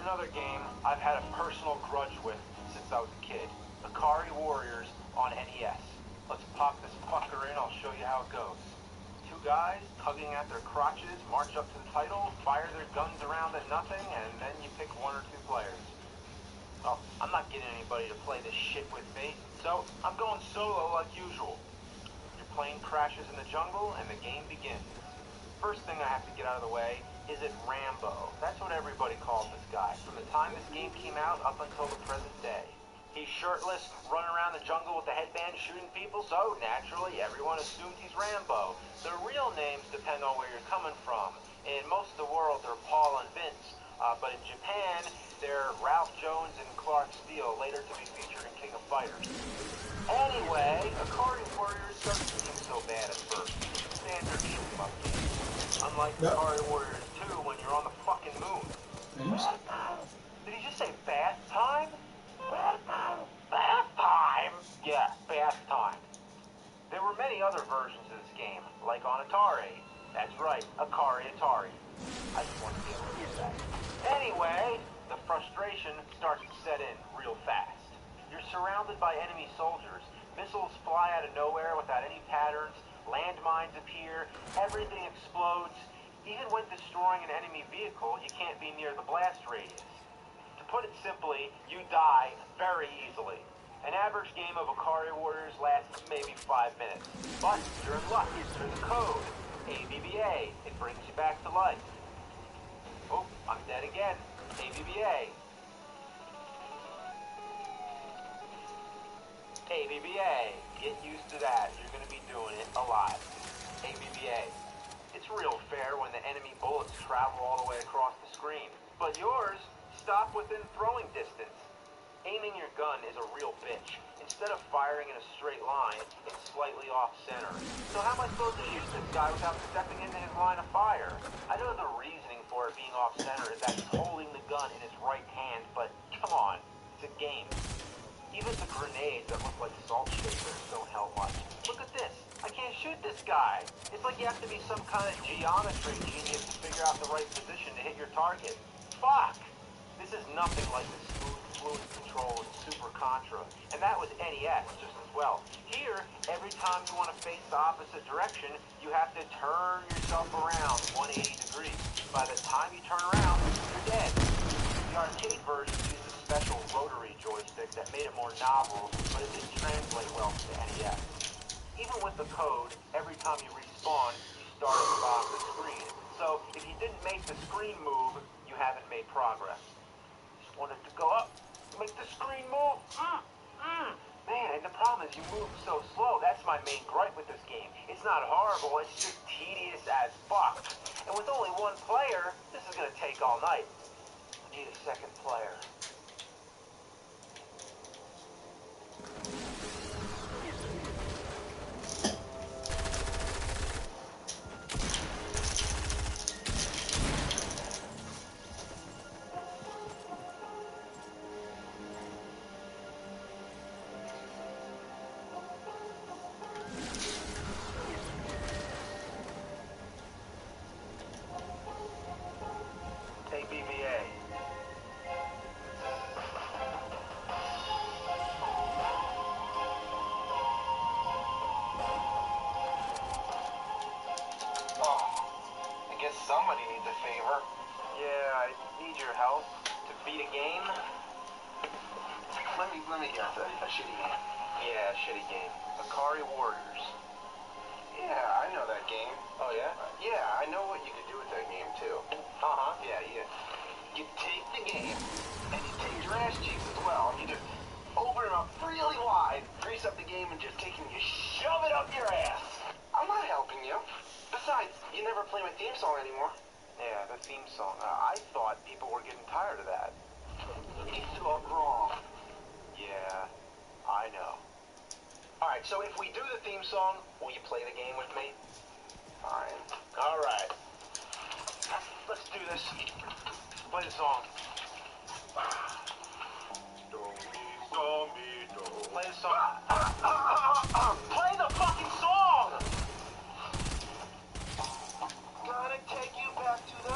Another game I've had a personal grudge with since I was a kid. Akari Warriors on NES. Let's pop this fucker in, I'll show you how it goes. 2 guys tugging at their crotches, march up to the title, fire their guns around at nothing, and then you pick 1 or 2 players. Well, I'm not getting anybody to play this shit with me, so I'm going solo like usual. Your plane crashes in the jungle, and the game begins. First thing I have to get out of the way is it Rambo. That's what everybody calls this guy, from the time this game came out up until the present day. He's shirtless, running around the jungle with the headband shooting people, so naturally everyone assumes he's Rambo. Their real names depend on where you're coming from. In most of the world, they're Paul and Vince, but in Japan, they're Ralph Jones and Clark Steele, later to be featured in King of Fighters. Anyway, Akari Warriors doesn't seem so bad at first. Standard shoot-em-up game. Unlike Akari Warriors 2 when you're on the fucking moon. Did he just say bath time? Bath time? Yeah, bath time. There were many other versions of this game, like on Atari. That's right, Akari Atari. I just want to be able to use that. Anyway, the frustration starts to set in real fast. You're surrounded by enemy soldiers. Missiles fly out of nowhere without any patterns. Landmines appear. Everything explodes. Even when destroying an enemy vehicle, you can't be near the blast radius. To put it simply, you die very easily. An average game of Akari Warriors lasts maybe 5 minutes. But you're in luck. There's a code. ABBA. It brings you back to life. Oh, I'm dead again. ABBA. ABBA. Get used to that. You're going to be doing it a lot. ABBA. It's real fair when the enemy bullets travel all the way across the screen. But yours stop within throwing distance. Aiming your gun is a real bitch. Instead of firing in a straight line, it's slightly off-center. So how am I supposed to shoot this guy without stepping into his line of fire? I know the reasoning for it being off-center is that he's holding the gun in his right hand, but come on, it's a game. Even the grenades that look like salt shakers don't help much. Look at this. I can't shoot this guy. It's like you have to be some kind of geometry genius to figure out the right position to hit your target. Fuck! This is nothing like the smooth, fluid control in Super Contra, and that was NES just as well. Here, every time you want to face the opposite direction, you have to turn yourself around 180 degrees. By the time you turn around, you're dead. The arcade version used a special rotary joystick that made it more novel, but it didn't translate well to the NES. Even with the code, every time you respawn, you start at the bottom of the screen. So, if you didn't make the screen move, you haven't made progress. Just wanted to go up, make the screen move. Man, and the problem is you move so slow. That's my main gripe with this game. It's not horrible, it's just tedious as fuck. And with only one player, this is gonna take all night. I need a second player. BBA. Oh, I guess somebody needs a favor. Yeah, I need your help to beat a game. Let me guess, a shitty game. Yeah, shitty game. Akari Warriors. Yeah, I know that game. Oh, yeah? Yeah, I know what you could do with that game, too. Uh-huh. Yeah, you take the game, and you take your ass cheeks as well, and you just open it up really wide, grease up the game, and just take it and you shove it up your ass. I'm not helping you. Besides, you never play my theme song anymore. Yeah, the theme song. I thought people were getting tired of that. It's all wrong. Yeah, I know. Alright, so if we do the theme song, will you play the game with me? Fine. Alright. Let's do this. Play the song. Play the song. Play the fucking song! Gotta take you back to the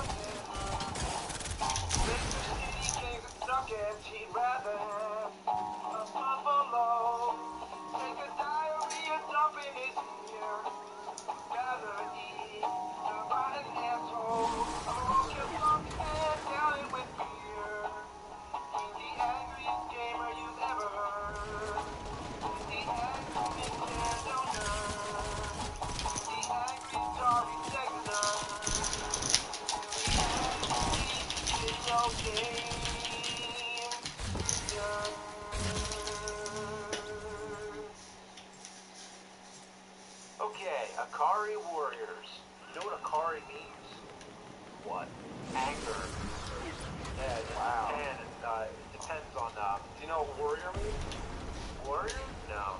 Mr. City Kings are stuck and he'd rather have a buffalo. Take a diarrhea dump in his ear. Rather eat the rotten asshole. Oh, you funk and down it with fear. He's the angriest gamer you've ever heard. The angry Nintendo nerd. The angry Atari Sega nerd. Video game nerd. Okay, Akari Warriors. You know what Akari means? What? Anger. Yeah, wow. And it depends on, do you know what warrior means? Warrior? No.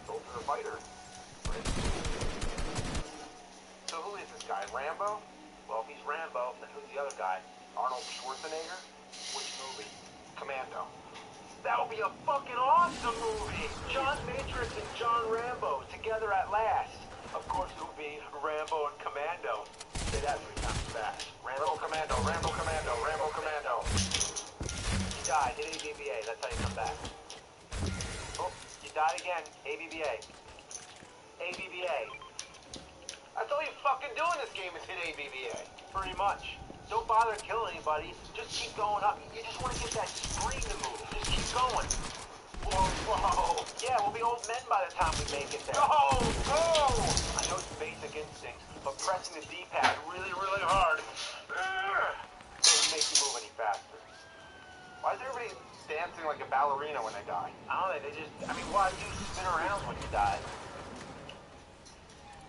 Soldier or fighter. Right? So who is this guy? Rambo? Well, if he's Rambo, then who's the other guy? Arnold Schwarzenegger? Which movie? Commando. That would be a fucking awesome movie! John Matrix and John Rambo together at last. Of course, it would be Rambo and Commando. Say that 3 times fast. Rambo Commando, Rambo Commando, Rambo Commando. You died. Hit ABBA. That's how you come back. Oh, you died again. ABBA. ABBA. That's all you fucking do in this game is hit ABBA. Pretty much. Don't bother killing anybody. Just keep going up. You just want to get that screen to move. Just keep going. Whoa, whoa. Yeah, we'll be old men by the time we make it there. Go, go! I know it's basic instincts, but pressing the D-pad really, really hard doesn't make you move any faster. Why is everybody dancing like a ballerina when they die? I don't know, why do you spin around when you die?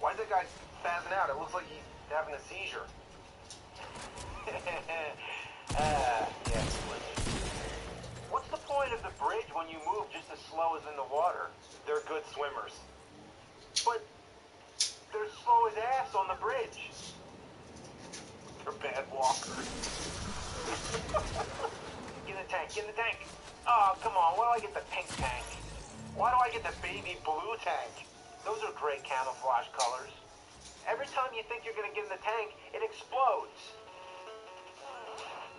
Why is that guy spazzing out? It looks like he's having a seizure. Yes. What's the point of the bridge when you move just as slow as in the water? They're good swimmers. But they're slow as ass on the bridge. They're bad walkers. Get in the tank, get in the tank. Oh, come on, why do I get the pink tank? Why do I get the baby blue tank? Those are great camouflage colors. Every time you think you're gonna get in the tank, it explodes.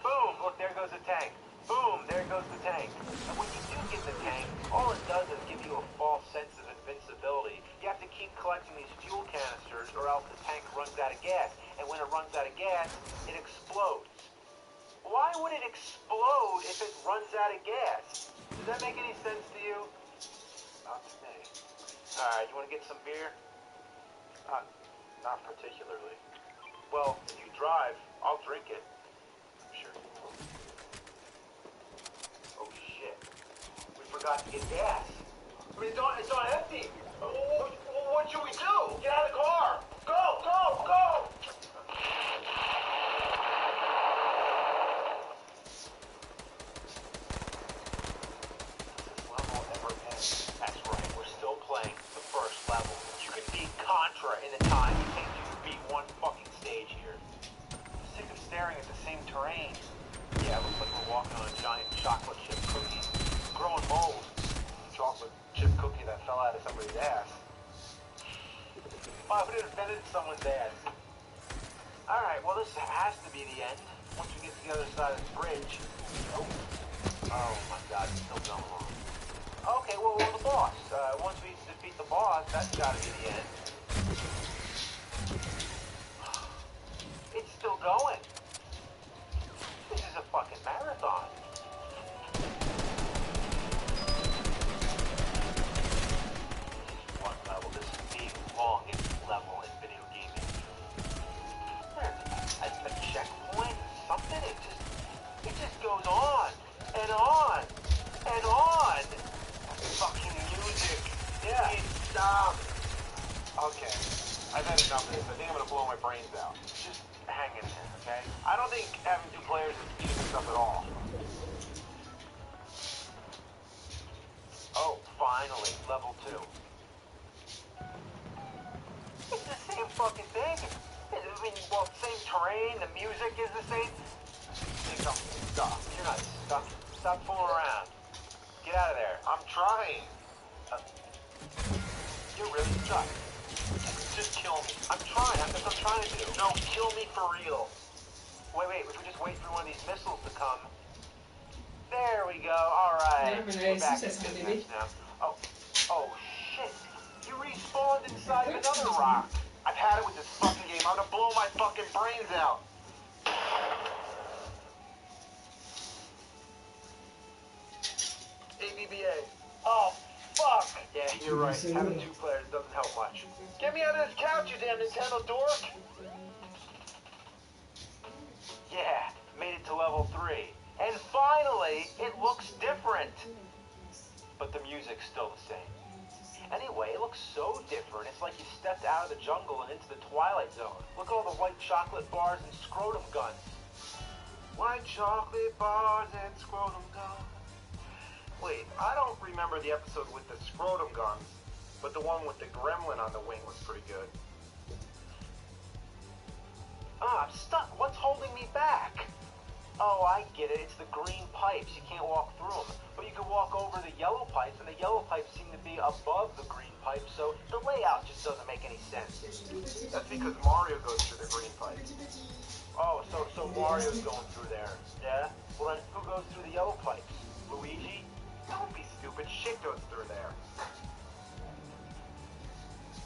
Boom, look, there goes the tank. Boom, there goes the tank. And when you do get in the tank, all it does is give you a false sense of invincibility. You have to keep collecting these fuel canisters or else the tank runs out of gas. And when it runs out of gas, it explodes. Why would it explode if it runs out of gas? Does that make any sense to you? Not to me. Alright, you want to get some beer? Not particularly. Well, if you drive, I'll drink it. Sure you will. Oh shit. We forgot to get gas. I mean, it's not empty. What should we do? Get out of the car. Go, go, go! This level ever ends? That's right, we're still playing the first level. You can beat Contra in the time it takes you to beat one fucking stage here. I'm sick of staring at the same terrain. Yeah, it looks like we're walking on a giant chocolate chip cookie. Growing mold. Chocolate chip cookie that fell out of somebody's ass. Why would it have been in someone's ass? Alright, well this has to be the end. Once we get to the other side of this bridge. Oh my god, it's still going on. Okay, well, we're the boss. Once we defeat the boss, that's gotta be the end. It's still going. This is a fucking marathon. This is one level. This is the longest level in video gaming. There's a checkpoint, something. It just goes on and on and on. Fucking music. Yeah. Stop. Okay. I've had enough of this. I think I'm gonna blow my brains out. Just hang in there, okay? I don't think having two players is speeding this up at all. Oh, finally, level 2. It's the same fucking thing. I mean, well, same terrain, the music is the same. Stop. You're not stuck. Stop fooling around. Get out of there. I'm trying. You're really stuck. Just kill me. I'm trying. That's what I'm trying to do. No, kill me for real. Wait. We just wait for one of these missiles to come. There we go. All right. We're back in business now. Oh, shit. You respawned inside of another rock. I've had it with this fucking game. I'm gonna blow my fucking brains out. ABBA. Oh, fuck. Yeah, you're right. Having two players doesn't help much. Get me out of this couch, you damn Nintendo dork. Yeah, made it to level 3. And finally, it looks different. But the music's still the same. Anyway, it looks so different. It's like you stepped out of the jungle and into the Twilight Zone. Look at all the white chocolate bars and scrotum guns. White chocolate bars and scrotum guns. Wait, I don't remember the episode with the scrotum guns, but the one with the gremlin on the wing was pretty good. I'm stuck. What's holding me back? Oh, I get it. It's the green pipes. You can't walk through them. But you can walk over the yellow pipes, and the yellow pipes seem to be above the green pipes, so the layout just doesn't make any sense. That's because Mario goes through the green pipes. Oh, so Mario's going through there. Yeah? Well, then who goes through the yellow pipes? Luigi? Don't be stupid. Shit goes through there.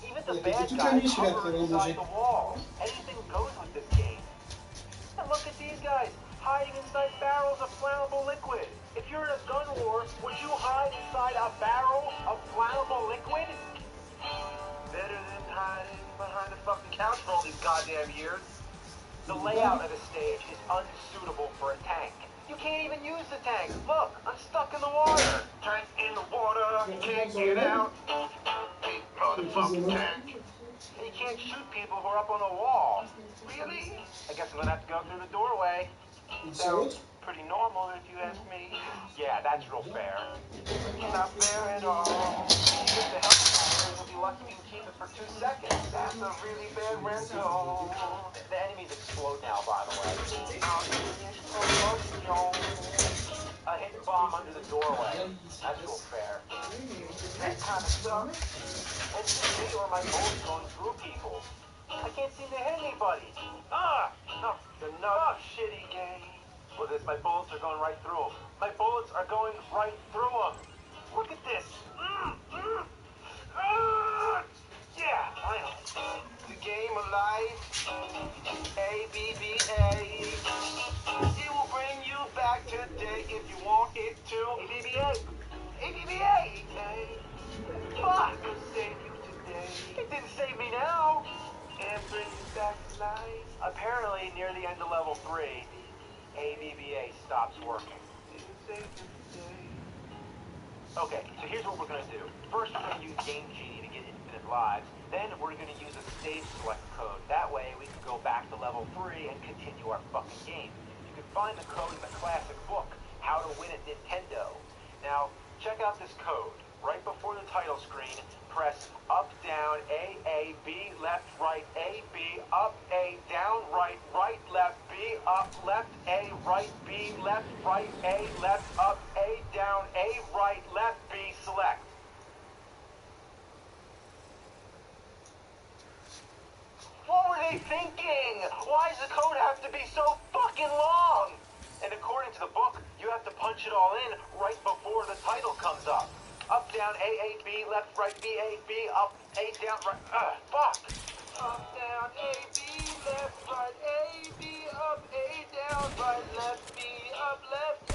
Even the bad guys hover inside the walls. Anything goes with this game. And look at these guys, hiding inside barrels of flammable liquid. If you're in a gun war, would you hide inside a barrel of flammable liquid? Better than hiding behind the fucking couch for all these goddamn years. The layout of the stage is unsuitable for a tank. You can't even use the tank. Look, I'm stuck in the water. Tank in the water, can't get out. Hey, motherfucking tank. And you can't shoot people who are up on the wall. Really? I guess I'm gonna have to go through the doorway. Sounds pretty normal if you ask me. Yeah, that's real fair. It's not fair at all. If the helicopter will be lucky you can keep it for 2 seconds. That's a really bad rental. The enemies explode now, by the way. a hidden bomb under the doorway. That's real fair. That kind of sucks. And it's just me or my bullets going through people. I can't seem to hit anybody. No, enough shitty game. Look at this, my bullets are going right through them. My bullets are going right through them. Look at this. Yeah, finally. The game of life, ABBA. It will bring you back today if you want it to. ABBA. ABBA. Fuck, it'll save you today. It didn't save me now. And bring you back to life. Apparently, near the end of level 3, the ABBA stops working. Didn't save you today. Okay, so here's what we're going to do. First, we're going to use Game Genie to get infinite lives. Then, we're going to use a stage select code. That way, we can go back to level 3 and continue our fucking game. You can find the code in the classic book, How to Win at Nintendo. Now, check out this code. Right before the title screen, press up, down, A, B, left, right, A, B, up, A, down, right, right, left, B, up, left, A, right, B, left, right, A, left, up, A, down, A, right, left, B, select. What were they thinking? Why does the code have to be so fucking long? And according to the book, you have to punch it all in right before the title comes up. Up, down, A, B, left, right, B, A, B, up, A, down, right, fuck! Up, down, A, B, left, right, A, B, up, A, down, right, left, B, up, left, A,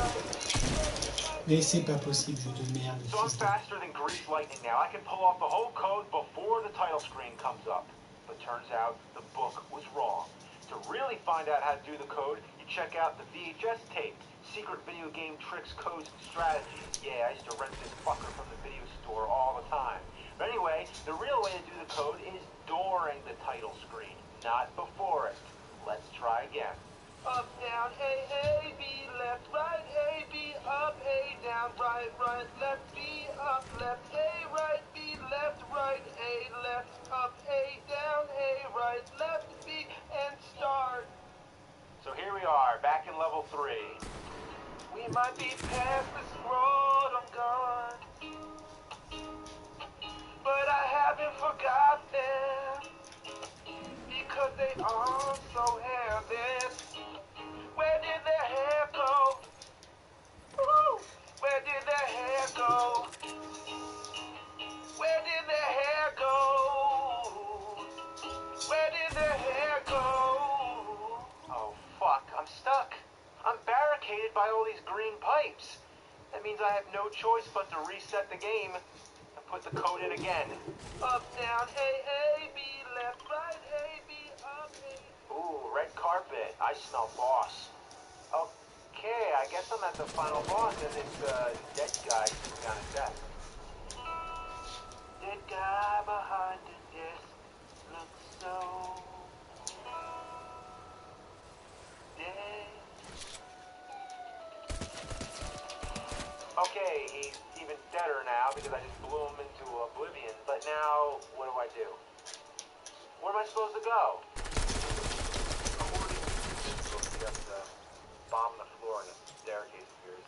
right, B, left, right, Mais c'est pas possible, jeu de merde. So I'm faster than grease lightning now. I can pull off the whole code before the title screen comes up. But turns out the book was wrong. To really find out how to do the code, you check out the VHS tape. Secret Video Game Tricks, Codes, and Strategies. Yeah, I used to rent this fucker from the video store all the time. But anyway, the real way to do the code is during the title screen, not before it. Let's try again. Up, down, A, B, left, right, A, B, up, A, down, right, right, left, B, up, left, A, right, B, left, right, A, left, up, A, down, A, right, left, B, and start. So here we are, back in level 3. We might be past this road I'm gone, but I haven't forgotten, because they are so heavy. Where did their hair go? Woo! Where did their hair go? Where did their hair go? Where did their hair go? Oh, fuck, I'm stuck. I'm barricaded by all these green pipes. That means I have no choice but to reset the game and put the code in again. Up, down, A, B, left, right, A, B, up, A. Ooh, red carpet. I smell boss. Okay, I guess I'm at the final boss and this dead guy sitting on his desk. Dead guy behind the desk looks so dead. Okay, he's even deader now because I just blew him into oblivion. But now, what do? Where am I supposed to go? Just bomb the floor and a staircase appears.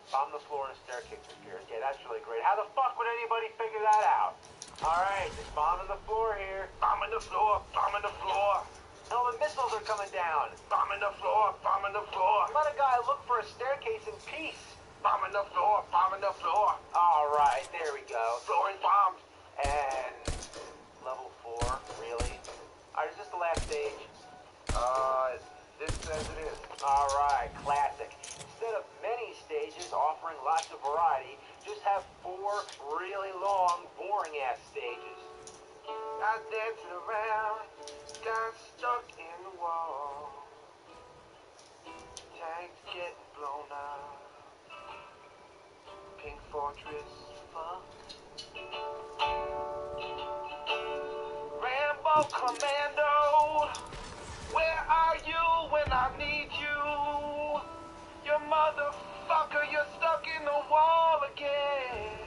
Bomb the floor and a staircase appears. Yeah, that's really great. How the fuck would anybody figure that out? Alright, just bombing the floor here. Bombing the floor, bombing the floor. No, the missiles are coming down. Bombing the floor, bombing the floor. Let a guy look for a staircase in peace. Bombing the floor, bombing the floor. Alright, there we go. Flooring bombed. And level 4, really? Alright, is this the last stage? This says it is. Alright, classic. Instead of many stages offering lots of variety, just have 4 really long, boring-ass stages. Got dancing around, got stuck in the wall. Tanks getting blown up. Pink Fortress, fuck. Rambo Commando, where are you when I need you? You motherfucker, you're stuck in the wall again.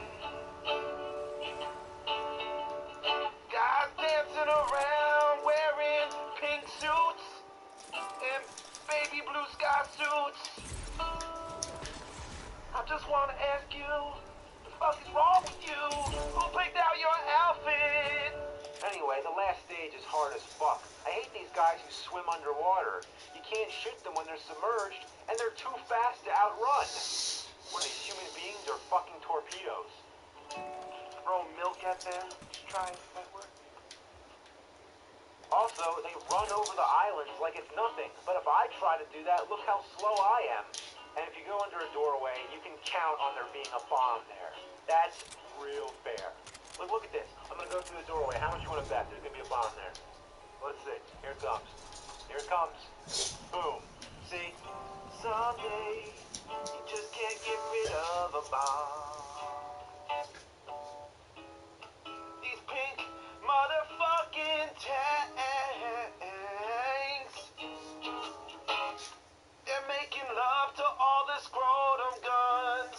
Guys dancing around wearing pink suits and baby blue sky suits. just want to ask you, what the fuck is wrong with you? Who picked out your outfit? Anyway, the last stage is hard as fuck. I hate these guys who swim underwater. You can't shoot them when they're submerged, and they're too fast to outrun. What are these, human beings or fucking torpedoes? Throw milk at them? Just try it, that work? Also, they run over the islands like it's nothing. But if I try to do that, look how slow I am. And if you go under a doorway, you can count on there being a bomb there. That's real fair. Look at this. I'm gonna go through the doorway. How much you wanna bet there's gonna be a bomb there? Let's see. Here it comes. Here it comes. Boom. See? Someday, you just can't get rid of a bomb. These pink motherfucking tanks. They're making love to all the scrotum guns.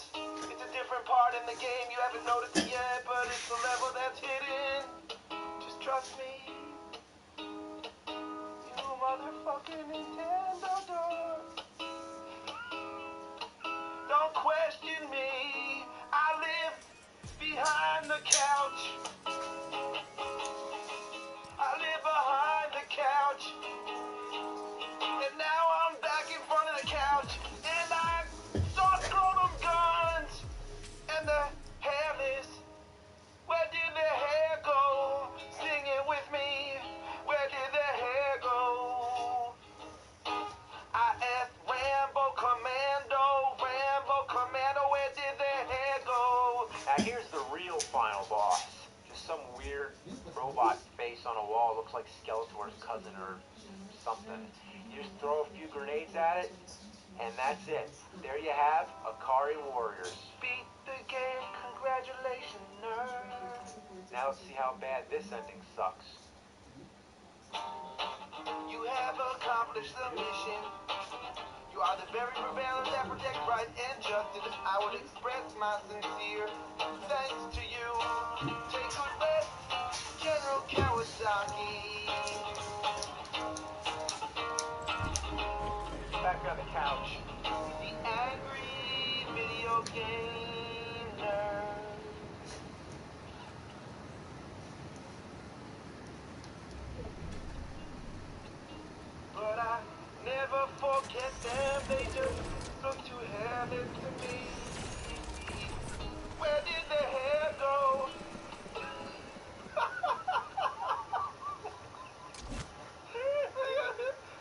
It's a different part in the game, you haven't noticed it yet, but it's the level that's hidden. Just trust me. You motherfucking Nintendo dork. Don't question me. I live behind the couch. I live behind the couch. And now I'm back in front of the couch. And I saw scrotum guns. And the hairless. Where did the hair go? Sing it with me. Where did the hair go? I asked Rambo Commando, where did the hair go? Now here's the real final boss. Just some weird robot face on a wall. Looks like Skeletor's cousin or something. You just throw a few grenades at it, and that's it. There you have Akari Warriors. Beat the game, congratulations, nerd. Now let's see how bad this ending sucks. You have accomplished the mission. You are the very rebellion that protects right and justice. I would express my sincere thanks to you. Take good rest, General Kawasaki. Back on the couch. The angry video game nerd. But I never forget them, they just look to heaven to me. Where did the hair go?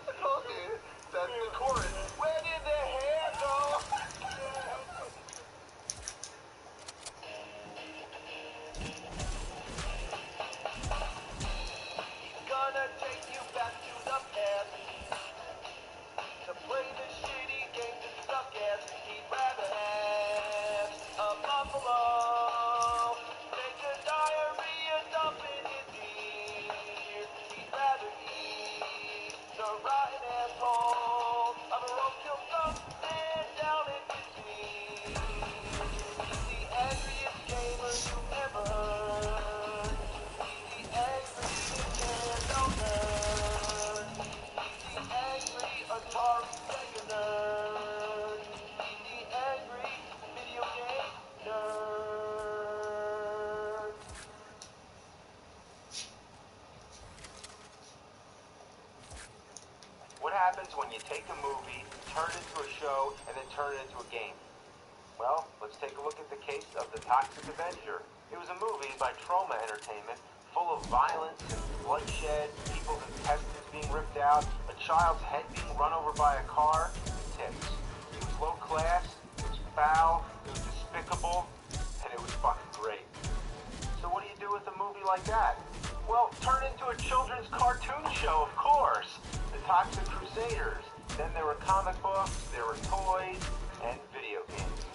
I told you, that's the chorus. Where did the hair go? He's gonna take you back to the past. To play the shitty game to suck ass, he'd rather have a buffalo. Take a diarrhea dump in his ear. He'd rather eat the rotten asshole of a roadkill skunk and down in his knee. He's the angriest gamer you ever heard. He's the angry Nintendo nerd. He's the angry Atari Sega nerd. He's the angry video game nerd. What happens when you take a movie, turn it into a show, and then turn it into a game? Well, let's take a look at the case of The Toxic Avenger. It was a movie by Troma Entertainment, full of violence and bloodshed, people's intestines being ripped out, a child's head being run over by a car. Tips. It was low class, it was foul, it was despicable, and it was fucking great. So what do you do with a movie like that? Well, turn it into a children's cartoon show, of course. The Toxic Crusaders. Then there were comic books, there were toys, and video games.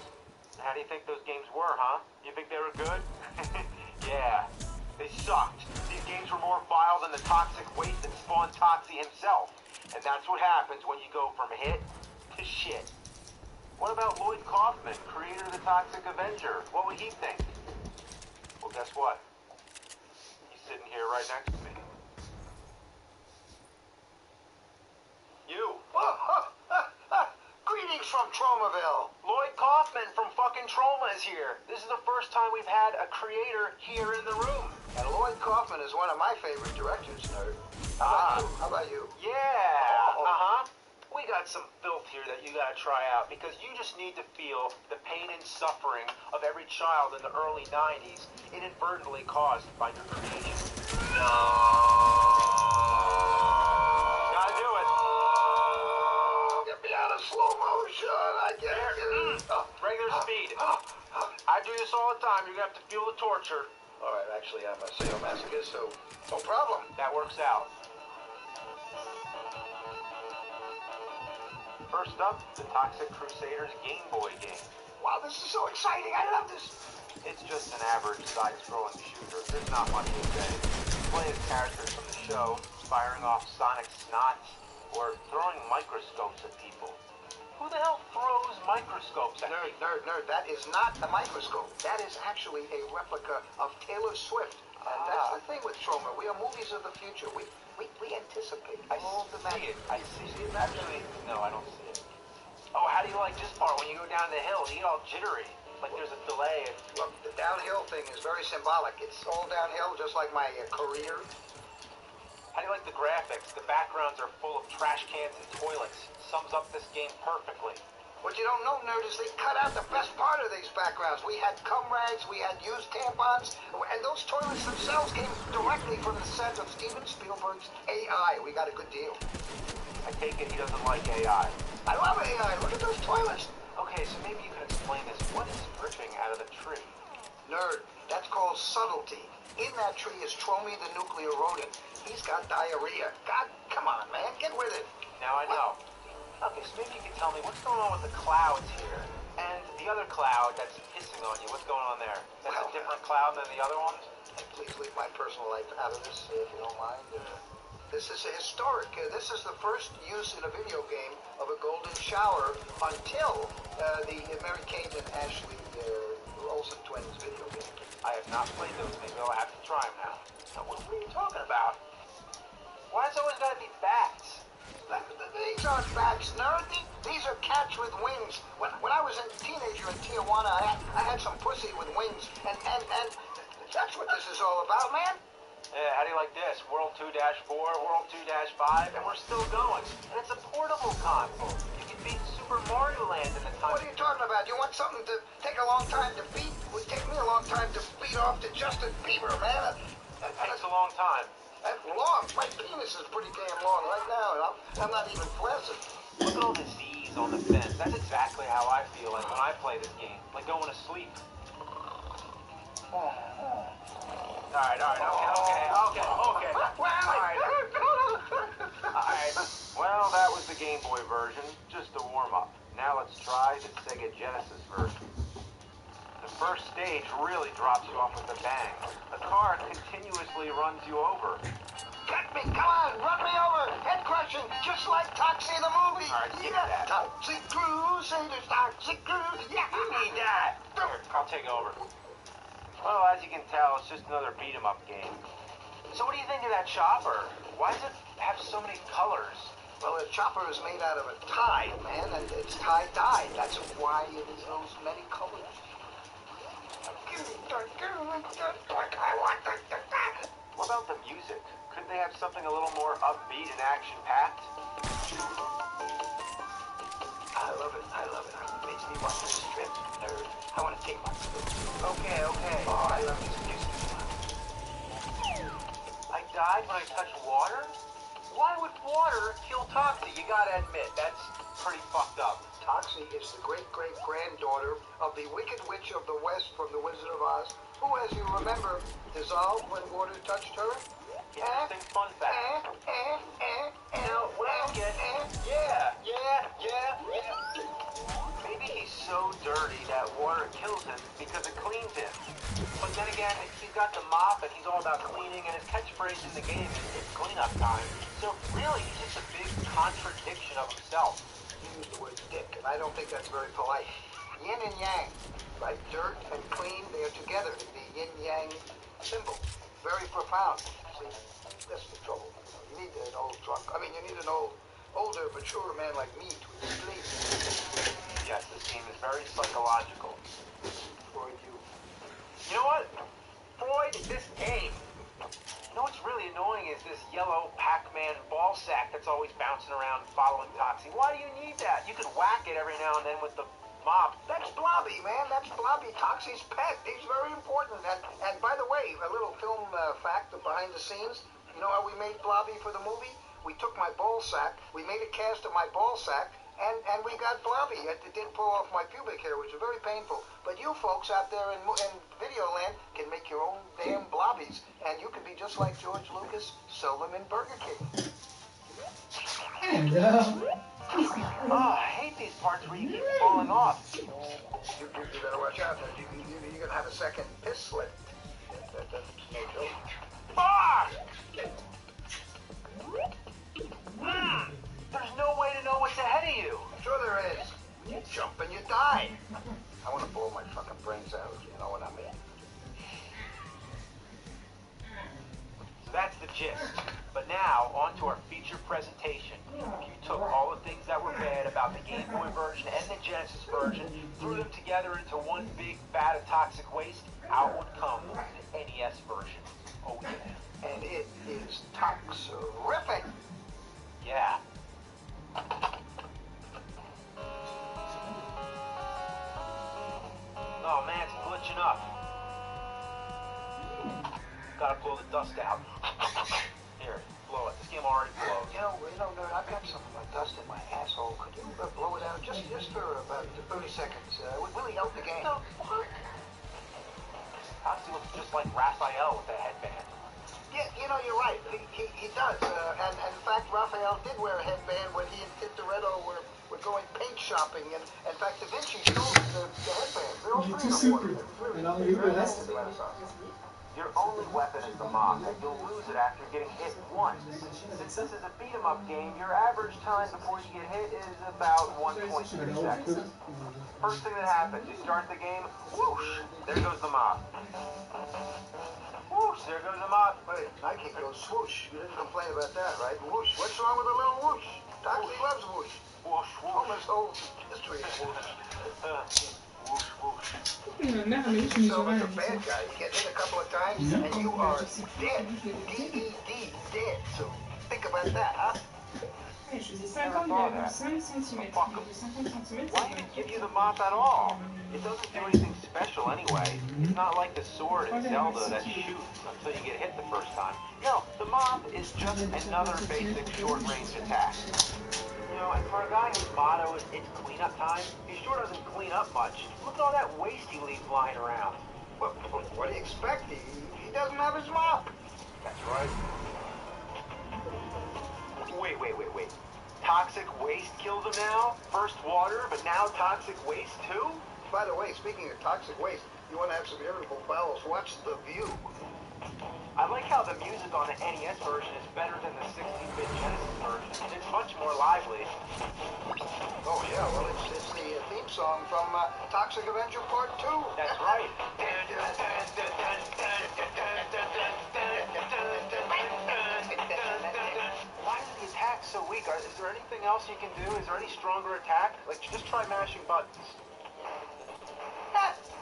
How do you think those games were, huh? You think they were good? Yeah, they sucked. These games were more vile than the toxic waste that spawned Toxie himself. And that's what happens when you go from hit to shit. What about Lloyd Kaufman, creator of The Toxic Avenger? What would he think? Well, guess what? He's sitting here right next to me. You. Greetings from Tromaville. Lloyd Kaufman from fucking is here. This is the first time we've had a creator here in the room. And Lloyd Kaufman is one of my favorite directors, nerd. How about you? Yeah. Uh-huh. We got some filth here that you gotta try out because you just need to feel the pain and suffering of every child in the early 90s inadvertently caused by your creation. Gotta do it. Get me out of slow motion. I can't get it. Regular speed. I do this all the time. You're gonna have to feel the torture. All right, actually, I'm a sadomasochist, so no problem. That works out. First up, the Toxic Crusaders Game Boy game. Wow, this is so exciting. I love this. It's just an average side-scrolling shooter. There's not much to say. You play as characters from the show, firing off sonic snots, or throwing microscopes at people. Who the hell throws microscopes at people? Nerd, that is not a microscope. That is actually a replica of Taylor Swift. And that's the thing with Troma. We are movies of the future. We anticipate all the magic. I see it. Actually, no, I don't see it. Oh, how do you like this part when you go down the hill? You get all jittery. Like there's a delay. Look, the downhill thing is very symbolic. It's all downhill, just like my career. How do you like the graphics? The backgrounds are full of trash cans and toilets. Sums up this game perfectly. What you don't know, nerd, is they cut out the best part of these backgrounds. We had cum rags, we had used tampons, and those toilets themselves came directly from the set of Steven Spielberg's AI. We got a good deal. I take it he doesn't like AI. I love AI. Look at those toilets. Okay, so maybe you can explain this. What is dripping out of the tree? Nerd, that's called subtlety. In that tree is Tromy the nuclear rodent. He's got diarrhea. God, come on, man, get with it. Now I know. Okay, so maybe you can tell me what's going on with the clouds here, and the other cloud that's hissing on you. What's going on there? That's a different cloud than the other ones? And please leave my personal life out of this, if you don't mind. This is a historic. This is the first use in a video game of a golden shower until the Mary Kate and Ashley Olsen twins video game. I have not played those. Maybe I'll have to try them now. Now, what are you talking about? Why is it always got to be bats? These aren't bats, nerd. These are cats with wings. When I was a teenager in Tijuana, I had some pussy with wings, and that's what this is all about, man. Yeah, how do you like this? World 2-4, World 2-5, and we're still going. And it's a portable console. You can beat Super Mario Land in the time. What are you talking about? You want something to take a long time to beat? It would take me a long time to beat off to Justin Bieber, man. It takes a long time. That's long. My penis is pretty damn long right now, and I'm not even flaccid. Look at all the Z's on the fence. That's exactly how I feel like when I play this game. Like going to sleep. Alright, okay. Alright. Well, that was the Game Boy version. Just a warm-up. Now let's try the Sega Genesis version. The first stage really drops you off with a bang. The car continuously runs you over. Get me, come on, run me over, head crushing, just like Toxie the movie. All right, give me that. Toxic Crusaders, Toxic Crusaders, yeah, You need that. Here, I'll take over. Well, as you can tell, it's just another beat-em-up game. So what do you think of that chopper? Why does it have so many colors? Well, the chopper is made out of a tie, man, and it's tie-dyed. That's why it is those many colors. What about the music? Couldn't they have something a little more upbeat and action-packed? I love it. It makes me want to strip, nerd. I want to take my strip. Okay. Oh, I love this music. I died when I touched water? Why would water kill Toxie? You gotta admit, that's pretty fucked up. Toxie is the great-great-granddaughter of the Wicked Witch of the West from The Wizard of Oz, who, as you remember, dissolved when water touched her. Interesting fun fact. Now, what I get... Yeah. Maybe he's so dirty that water kills him because it cleans him. But then again, he's got the mop and he's all about cleaning, and his catchphrase in the game is cleanup time. So really, he's just a big contradiction of himself. He used the word dick, and I don't think that's very polite. Yin and yang, like dirt and clean, they are together in the yin-yang symbol. Very profound. See, that's the trouble. You need an old drunk. You need an older, mature man like me to explain. Yes, this game is very psychological. You know what? Freud, this game. You know what's really annoying is this yellow Pac-Man ball sack that's always bouncing around following Toxie. Why do you need that? You could whack it every now and then with the mop. That's Blobby, man. That's Blobby, Toxie's pet. He's very important. And by the way, a little film fact behind the scenes. You know how we made Blobby for the movie? We took my ball sack, we made a cast of my ball sack, and we got Blobby. It did pull off my pubic hair, which was very painful. But you folks out there in video land can make your own damn Blobbies, and you can be just like George Lucas, sell them in Burger King. Oh, I hate these parts where you keep falling off. You better watch out. You're going to have a second piss slip. That's no joke. Ah! There's no way to know what's ahead of you. Sure there is. You jump and you die. I want to blow my fucking brains out, if you know what I mean. So that's the gist. But now, on to our feature presentation. If you took all the things that were bad about the Game Boy version and the Genesis version, threw them together into one big vat of toxic waste, out would come the NES version. Oh yeah. And it is toxerific. Yeah. Oh man, it's glitching up. Gotta blow the dust out. Here, blow it. This game already blows. You know, nerd, I've got some dust in my asshole. Could you blow it out just for about 30 seconds? It would really help the game. No, what? Toxie looks just like Raphael with that headband. Yeah, you know, you're right. He does. And in fact, Raphael did wear a headband when he and Tintoretto were going paint shopping. And in fact, Da Vinci stole the headband. They're all three of them. Your only weapon is the mop, and you'll lose it after getting hit once. Since this is a beat-em-up game, your average time before you get hit is about 1.3 seconds. First thing that happens, you start the game, whoosh, there goes the mop. Whoosh, there goes the mop. Wait, I can go swoosh. You didn't complain about that, right? Whoosh. What's wrong with a little whoosh? Toxie loves whoosh. Whoosh, whoosh. Almost whole history of whoosh. Whoosh, whoosh. So as a bad guy, you get hit a couple of times, and you are dead. D-E-D, dead. So think about that, huh? Je faisais 50,5 cm. Why even give you the mop at all? It doesn't do anything special anyway. It's not like the sword in Zelda that shoots until you get hit the first time. No, the mop is just another basic short-range attack. You know, and for a guy whose motto is it's cleanup time, he sure doesn't clean up much. Look at all that waste he leaves lying around. What do you expect? He doesn't have his mop. That's right. Wait. Toxic waste kills him now? First water, but now toxic waste too? By the way, speaking of toxic waste, you want to have some irritable bowels, watch The View. I like how the music on the NES version is better than the 16-bit Genesis version, and it's much more lively. Oh yeah, well it's the theme song from Toxic Avenger Part 2. That's right. Why is the attack so weak? Is there anything else you can do? Is there any stronger attack? Like, just try mashing buttons.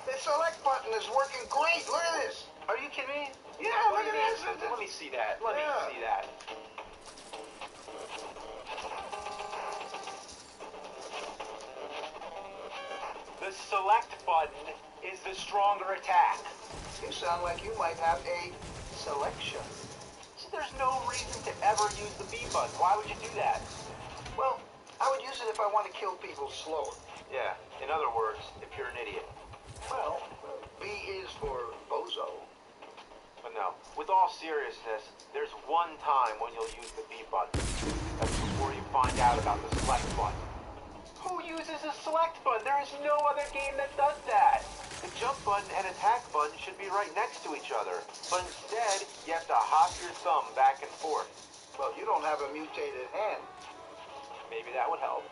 The select button is working great. Look at this. Are you kidding me? Yeah, look at this. Let me see that. Let me see that. The select button is the stronger attack. You sound like you might have a selection. So there's no reason to ever use the B button. Why would you do that? Well, I would use it if I want to kill people slower. Yeah, in other words, if you're an idiot. Well, B is for bozo. But no, with all seriousness, there's one time when you'll use the B button. That's before you find out about the select button. Who uses a select button? There is no other game that does that. The jump button and attack button should be right next to each other. But instead, you have to hop your thumb back and forth. Well, you don't have a mutated hand. Maybe that would help.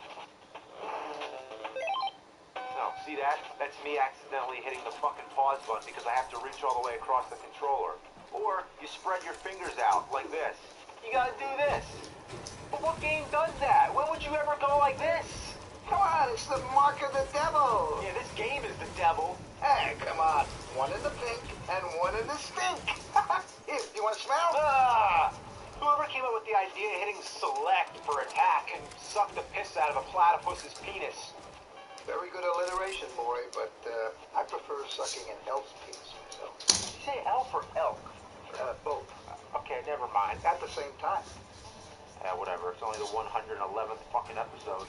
No, see that? That's me accidentally hitting the fucking pause button because I have to reach all the way across the controller. Or you spread your fingers out like this. You gotta do this. But what game does that? When would you ever go like this? Come on, it's the mark of the devil. Yeah, this game is the devil. Hey, come on. One in the pink and one in the stink. Here, you want to smell? Whoever came up with the idea of hitting select for attack and suck the piss out of a platypus's penis. Very good alliteration, boy, but I prefer sucking an elf's penis myself. Did you say elf or elk? Both. Okay, never mind. At the same time. Whatever. It's only the 111th fucking episode.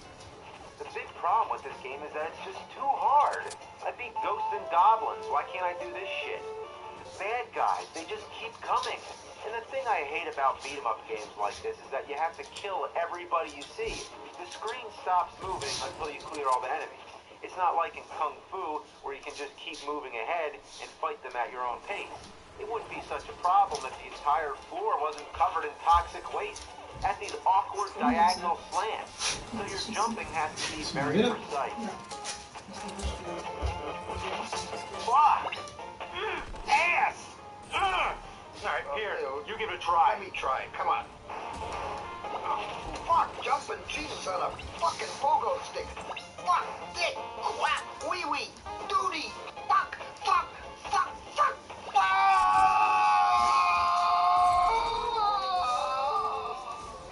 The big problem with this game is that it's just too hard. I beat ghosts and goblins. Why can't I do this shit? The bad guys, they just keep coming. And the thing I hate about beat-em-up games like this is that you have to kill everybody you see. The screen stops moving until you clear all the enemies. It's not like in Kung Fu, where you can just keep moving ahead and fight them at your own pace. It wouldn't be such a problem if the entire floor wasn't covered in toxic waste. At these awkward diagonal slants. So your jumping has to be very precise. Fuck! Ass! Alright, here, you give it a try. Let me try it, come on. Fuck, jumping Jesus on a fucking pogo stick. Fuck, dick, quack, wee-wee, duty, fuck, fuck, fuck, fuck,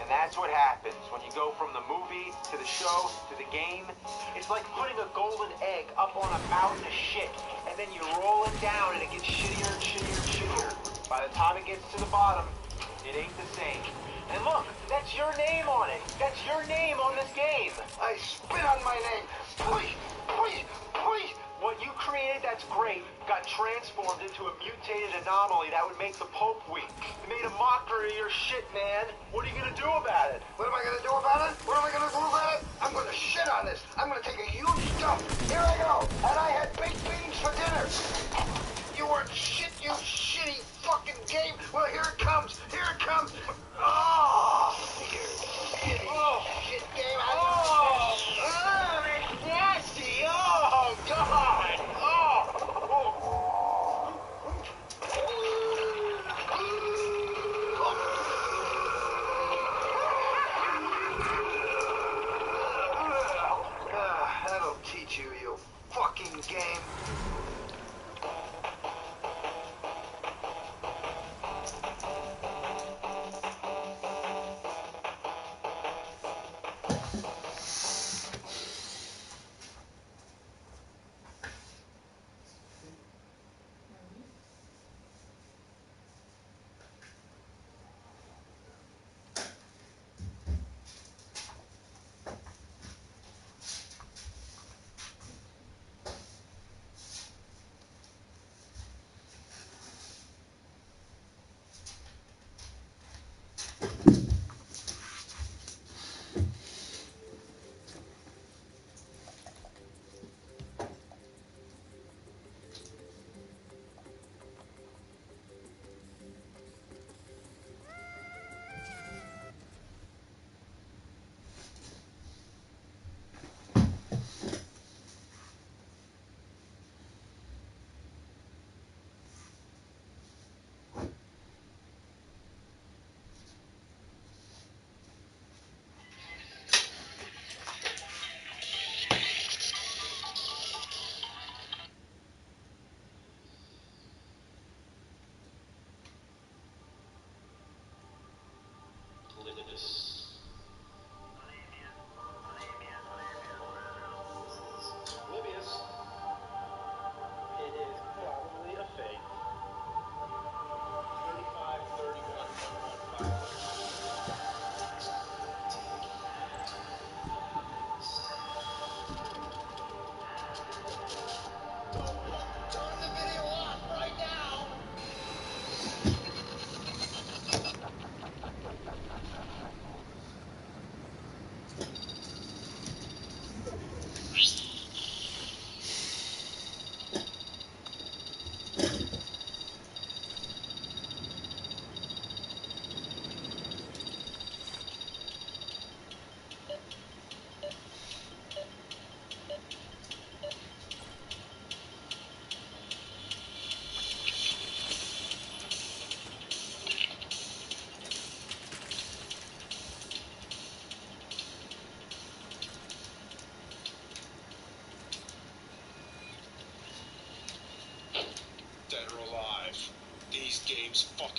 That's what happens when you go from the movie to the show to the game. It's like putting a golden egg up on a mountain of shit, and then you roll it down and it gets shittier and shittier and shittier. By the time it gets to the bottom, it ain't the same. And look, that's your name on it. That's your name on this game. I spit on my name. Please, please, please. What you created that's great got transformed into a mutated anomaly that would make the Pope weak. You made a mockery of your shit, man. What are you gonna do about it? What am I gonna do about it? What am I gonna do about it? I'm gonna shit on this. I'm gonna take a huge dump. Here I go. And I had baked beans for dinner. You weren't shit, you shitty fucking game. Well, here it comes. Here it comes. Oh, you shitty shit game. It's nasty. Oh, God. That'll teach you, you fucking game.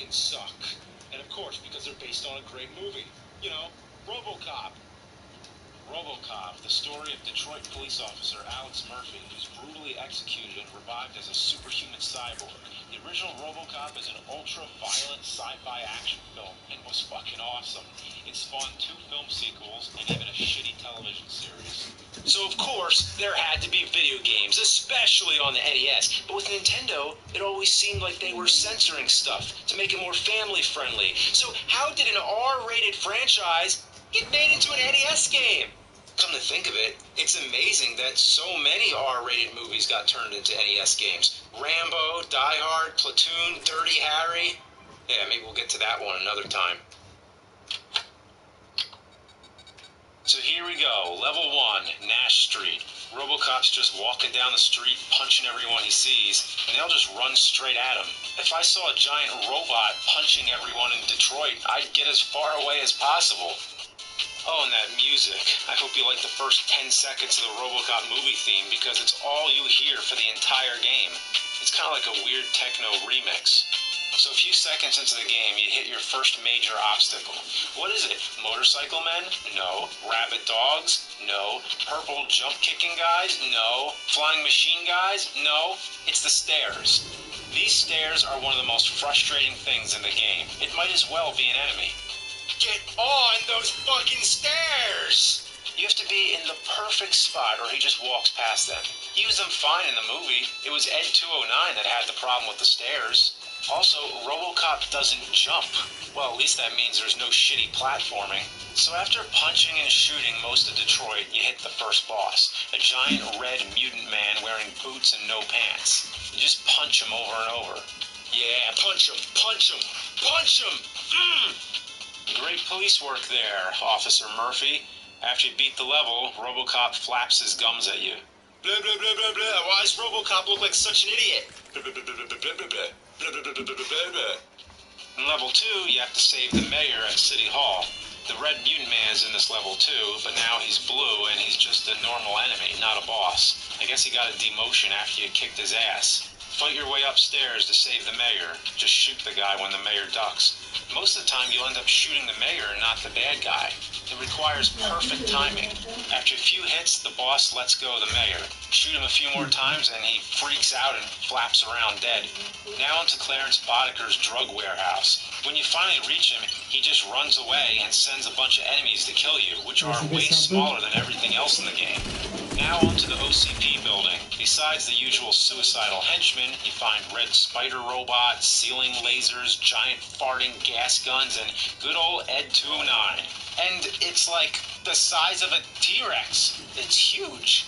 fucking suck. And of course, because they're based on a great movie. You know, RoboCop. RoboCop, the story of Detroit police officer Alex Murphy, who's brutally executed and revived as a superhuman cyborg. The original RoboCop is an ultra-violent sci-fi action film and was fucking awesome. It spawned 2 film sequels and even a shitty television series. So of course, there had to be video games, especially on the NES. But with Nintendo, it always seemed like they were censoring stuff to make it more family-friendly. So how did an R-rated franchise get made into an NES game? Come to think of it, it's amazing that so many R-rated movies got turned into NES games. Rambo, Die Hard, Platoon, Dirty Harry. Yeah, maybe we'll get to that one another time. So here we go, level 1, Nash Street. RoboCop's just walking down the street, punching everyone he sees, and they'll just run straight at him. If I saw a giant robot punching everyone in Detroit, I'd get as far away as possible. Oh, and that music. I hope you like the first 10 seconds of the RoboCop movie theme because it's all you hear for the entire game. It's kind of like a weird techno remix. So a few seconds into the game, you hit your first major obstacle. What is it? Motorcycle men? No. Rabid dogs? No. Purple jump-kicking guys? No. Flying machine guys? No. It's the stairs. These stairs are one of the most frustrating things in the game. It might as well be an enemy. Get on those fucking stairs! You have to be in the perfect spot or he just walks past them. He used them fine in the movie. It was Ed 209 that had the problem with the stairs. Also, RoboCop doesn't jump. Well, at least that means there's no shitty platforming. So after punching and shooting most of Detroit, you hit the first boss. A giant red mutant man wearing boots and no pants. You just punch him over and over. Yeah, punch him, punch him, punch him! Great police work there, Officer Murphy. After you beat the level, RoboCop flaps his gums at you. Blah, blah, blah, blah, blah. Why does RoboCop look like such an idiot? Blah, blah, blah, blah, blah, blah, blah, blah. Blah, blah, blah, blah, blah, blah. In level 2, you have to save the mayor at City Hall. The red mutant man is in this level too, but now he's blue and he's just a normal enemy, not a boss. I guess he got a demotion after you kicked his ass. Fight your way upstairs to save the mayor. Just shoot the guy when the mayor ducks. Most of the time you'll end up shooting the mayor and not the bad guy. It requires perfect timing. After a few hits, the boss lets go of the mayor. Shoot him a few more times and he freaks out and flaps around dead. Now onto Clarence Boddicker's drug warehouse. When you finally reach him, he just runs away and sends a bunch of enemies to kill you, which are way smaller than everything else in the game. Now onto the OCP building. Besides the usual suicidal henchmen, you find red spider robots, ceiling lasers, giant farting gas guns, and good old Ed 209. And it's like the size of a T-Rex. It's huge.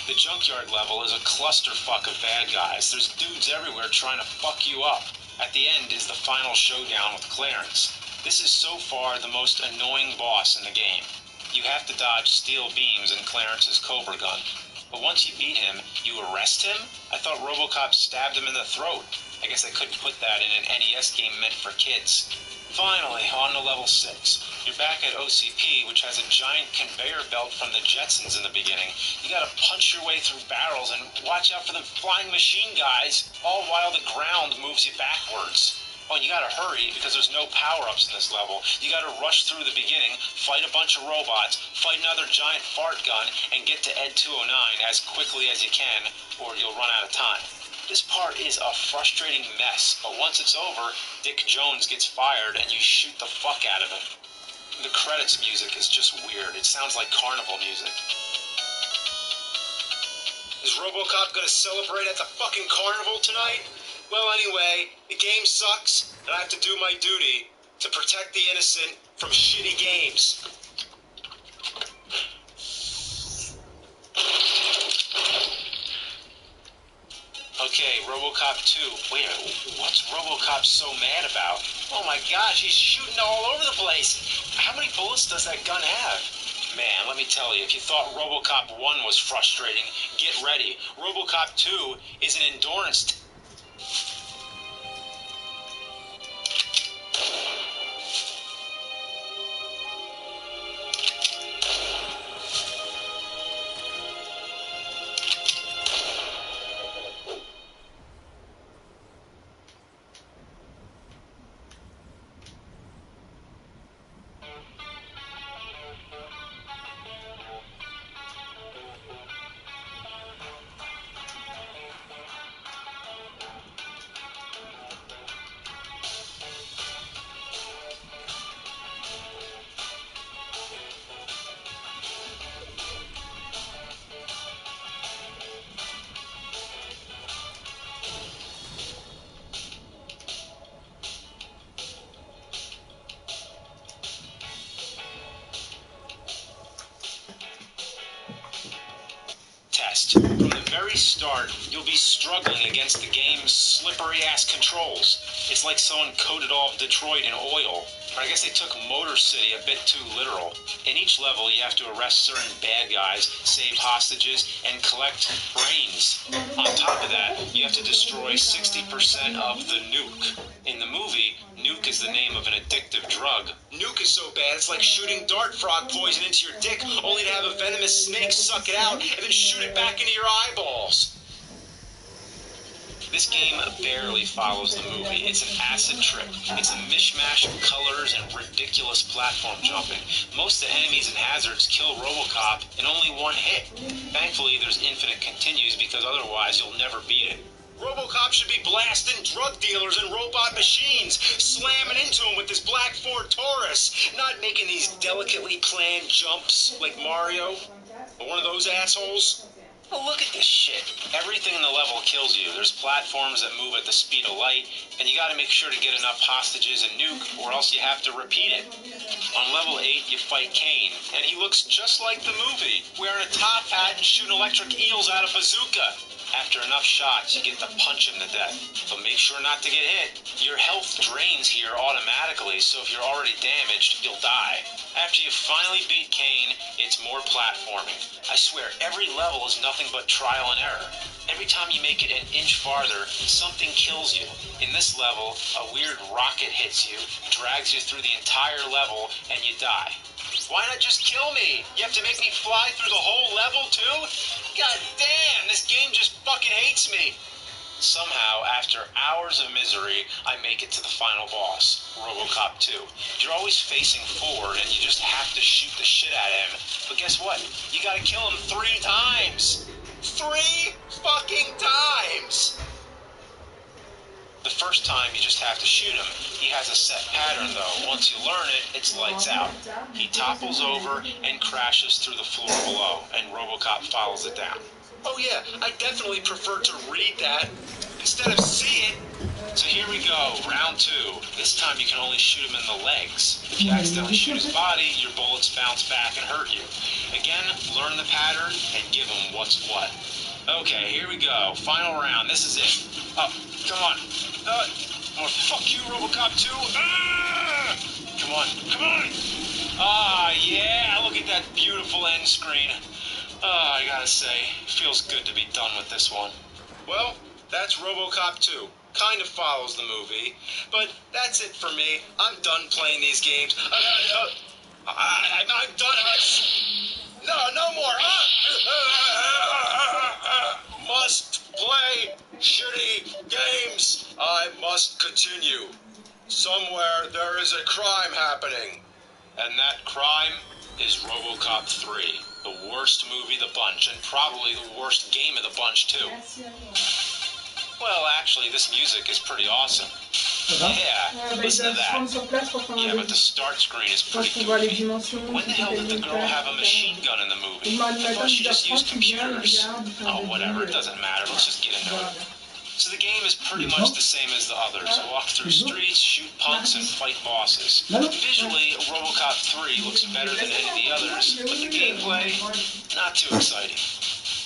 The junkyard level is a clusterfuck of bad guys. There's dudes everywhere trying to fuck you up. At the end is the final showdown with Clarence. This is so far the most annoying boss in the game. You have to dodge steel beams and Clarence's Cobra gun. But once you beat him, you arrest him? I thought RoboCop stabbed him in the throat. I guess I couldn't put that in an NES game meant for kids. Finally, on to level 6. You're back at OCP, which has a giant conveyor belt from the Jetsons in the beginning. You gotta punch your way through barrels and watch out for the flying machine guys, all while the ground moves you backwards. Oh, and you gotta hurry because there's no power-ups in this level. You gotta rush through the beginning, fight a bunch of robots, fight another giant fart gun, and get to Ed 209 as quickly as you can, or you'll run out of time. This part is a frustrating mess, but once it's over, Dick Jones gets fired and you shoot the fuck out of him. The credits music is just weird. It sounds like carnival music. Is RoboCop gonna celebrate at the fucking carnival tonight? Well, anyway, the game sucks, and I have to do my duty to protect the innocent from shitty games. Okay, RoboCop 2. Wait a minute, what's RoboCop so mad about? Oh my gosh, he's shooting all over the place. How many bullets does that gun have? Man, let me tell you, if you thought RoboCop 1 was frustrating, get ready. RoboCop 2 is an endurance From the very start, you'll be struggling against the game's slippery-ass controls. It's like someone coated all of Detroit in oil. Or I guess they took Motor City a bit too literal. In each level, you have to arrest certain bad guys, save hostages, and collect brains. On top of that, you have to destroy 60% of the nuke. In the movie, nuke is the name of an addictive drug. Nuke is so bad, it's like shooting dart frog poison into your dick, only to have a venomous snake suck it out and then shoot it back into your eyeballs. This game barely follows the movie. It's an acid trip. It's a mishmash of colors and ridiculous platform jumping. Most of the enemies and hazards kill RoboCop in only one hit. Thankfully, there's infinite continues because otherwise you'll never beat it. RoboCop should be blasting drug dealers and robot machines, slamming into them with his black Ford Taurus, not making these delicately planned jumps like Mario or one of those assholes. Oh, look at this shit. Everything in the level kills you. There's platforms that move at the speed of light, and you gotta make sure to get enough hostages and nuke, or else you have to repeat it. On level 8, you fight Kane, and he looks just like the movie, wearing a top hat and shooting electric eels out of bazooka. After enough shots, you get to punch him to death, but make sure not to get hit. Your health drains here automatically, so if you're already damaged, you'll die. After you finally beat Kane, it's more platforming. I swear, every level is nothing but trial and error. Every time you make it an inch farther, something kills you. In this level, a weird rocket hits you, drags you through the entire level, and you die. Why not just kill me? You have to make me fly through the whole level, too? God damn, this game just fucking hates me. Somehow, after hours of misery, I make it to the final boss, RoboCop 2. You're always facing forward, and you just have to shoot the shit out of him. But guess what? You gotta kill him 3 times. 3 fucking times! The first time, you just have to shoot him. He has a set pattern, though. Once you learn it, it's lights out. He topples over and crashes through the floor below, and RoboCop follows it down. Oh yeah, I definitely prefer to read that instead of see it. So here we go, round 2. This time you can only shoot him in the legs. If you accidentally shoot his body, your bullets bounce back and hurt you. Again, learn the pattern and give him what's what. Okay, here we go. Final round. This is it. Oh, come on. Oh, fuck you, RoboCop 2. Ah! Come on, come on. Ah, yeah, look at that beautiful end screen. I gotta say, feels good to be done with this one. Well, that's RoboCop 2. Kind of follows the movie, but that's it for me. I'm done playing these games. I'm done. No more. Must play shitty games. I must continue. Somewhere there is a crime happening, and that crime is RoboCop 3. The worst movie of the bunch, and probably the worst game of the bunch, too. Well, actually, this music is pretty awesome. Yeah, listen to that. Yeah, but the start screen is pretty goofy. When the hell did the girl have a machine gun in the movie? I thought she just used computers. Oh, whatever, it doesn't matter. Let's just get into it. So the game is pretty much the same as the others. Walk through streets, shoot punks, and fight bosses. Visually, RoboCop 3 looks better than any of the others, but the gameplay, not too exciting.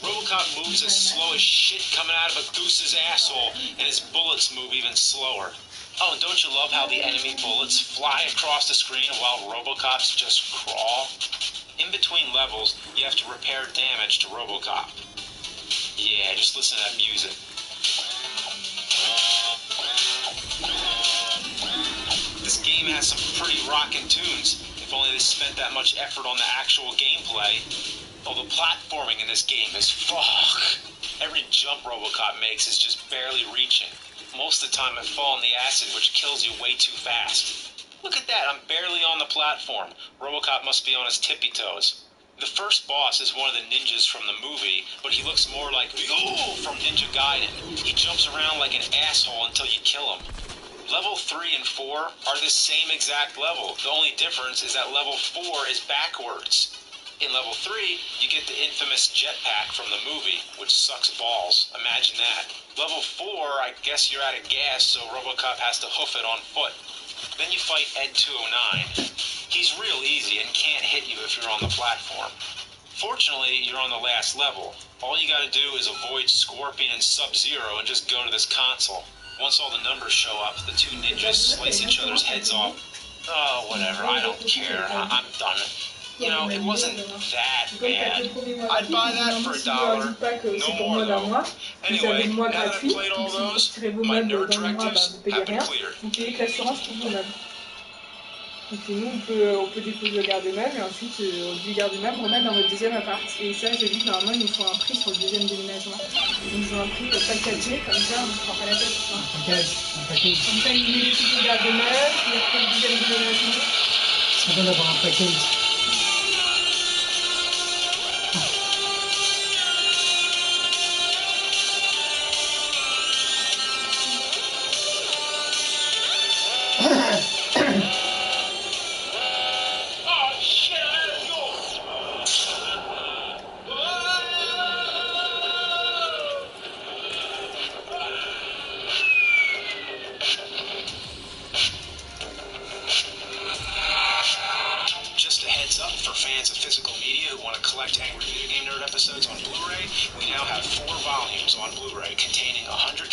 RoboCop moves as slow as shit coming out of a goose's asshole, and his bullets move even slower. Oh, and don't you love how the enemy bullets fly across the screen while RoboCops just crawl? In between levels, you have to repair damage to RoboCop. Yeah, just listen to that music. This game has some pretty rockin' tunes, if only they spent that much effort on the actual gameplay. Oh, the platforming in this game is fuck. Every jump RoboCop makes is just barely reaching. Most of the time I fall in the acid, which kills you way too fast. Look at that, I'm barely on the platform. RoboCop must be on his tippy toes. The first boss is one of the ninjas from the movie, but he looks more like Ryu from Ninja Gaiden. He jumps around like an asshole until you kill him. Level 3 and 4 are the same exact level. The only difference is that level 4 is backwards. In level 3, you get the infamous jetpack from the movie, which sucks balls. Imagine that. Level 4, I guess you're out of gas, so RoboCop has to hoof it on foot. Then you fight Ed 209. He's real easy and can't hit you if you're on the platform. Fortunately, you're on the last level. All you gotta do is avoid Scorpion and Sub-Zero and just go to this console. Once all the numbers show up, the two ninjas slice each other's heads off. Oh, whatever, I don't care. I'm done. You know, it wasn't that bad. I'd buy that for $1. No more, though. Anyway, now that I've played all those, my nerd directives have been cleared. Donc nous, on peut déposer le garde-meuble et ensuite, du garde-meuble, remettre dans votre deuxième appart. Et ça, j'ai vu que normalement, il nous faut un prix sur le deuxième déménagement. Donc je veux un prix packagé, comme ça, on ne se prend pas la tête. Un package. Comme ça, il met tout le garde-meuble, il fait le deuxième déménagement. C'est bien d'avoir un package. Just a heads up for fans of physical media who want to collect Angry Video Game Nerd episodes on Blu-ray, we now have 4 volumes on Blu-ray containing 147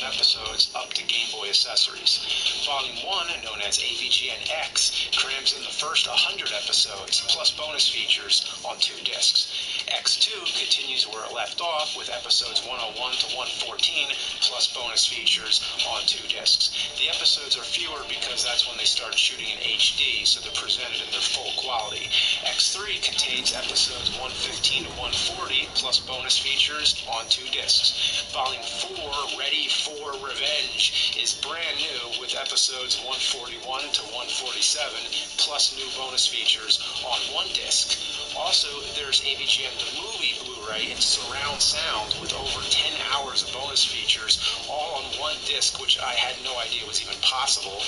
episodes up to Game Boy accessories. Volume 1, known as AVGN-X, crams in the first 100 episodes, plus bonus features, on 2 discs. X2 continues where it left off with episodes 101 to 114, plus bonus features, on 2 discs. The episodes are fewer because that's when they started shooting in HD, so they're presented in their full quality. X3 contains episodes 115 to 140, plus bonus features, on 2 discs. Volume 4, Ready for Revenge, is brand new with episodes 141 to 147, plus new bonus features, on 1 disc. Also, there's AVGN The Movie Blu-ray in surround sound with over 10 hours of bonus features, all on 1 disc, which I had no idea was even possible.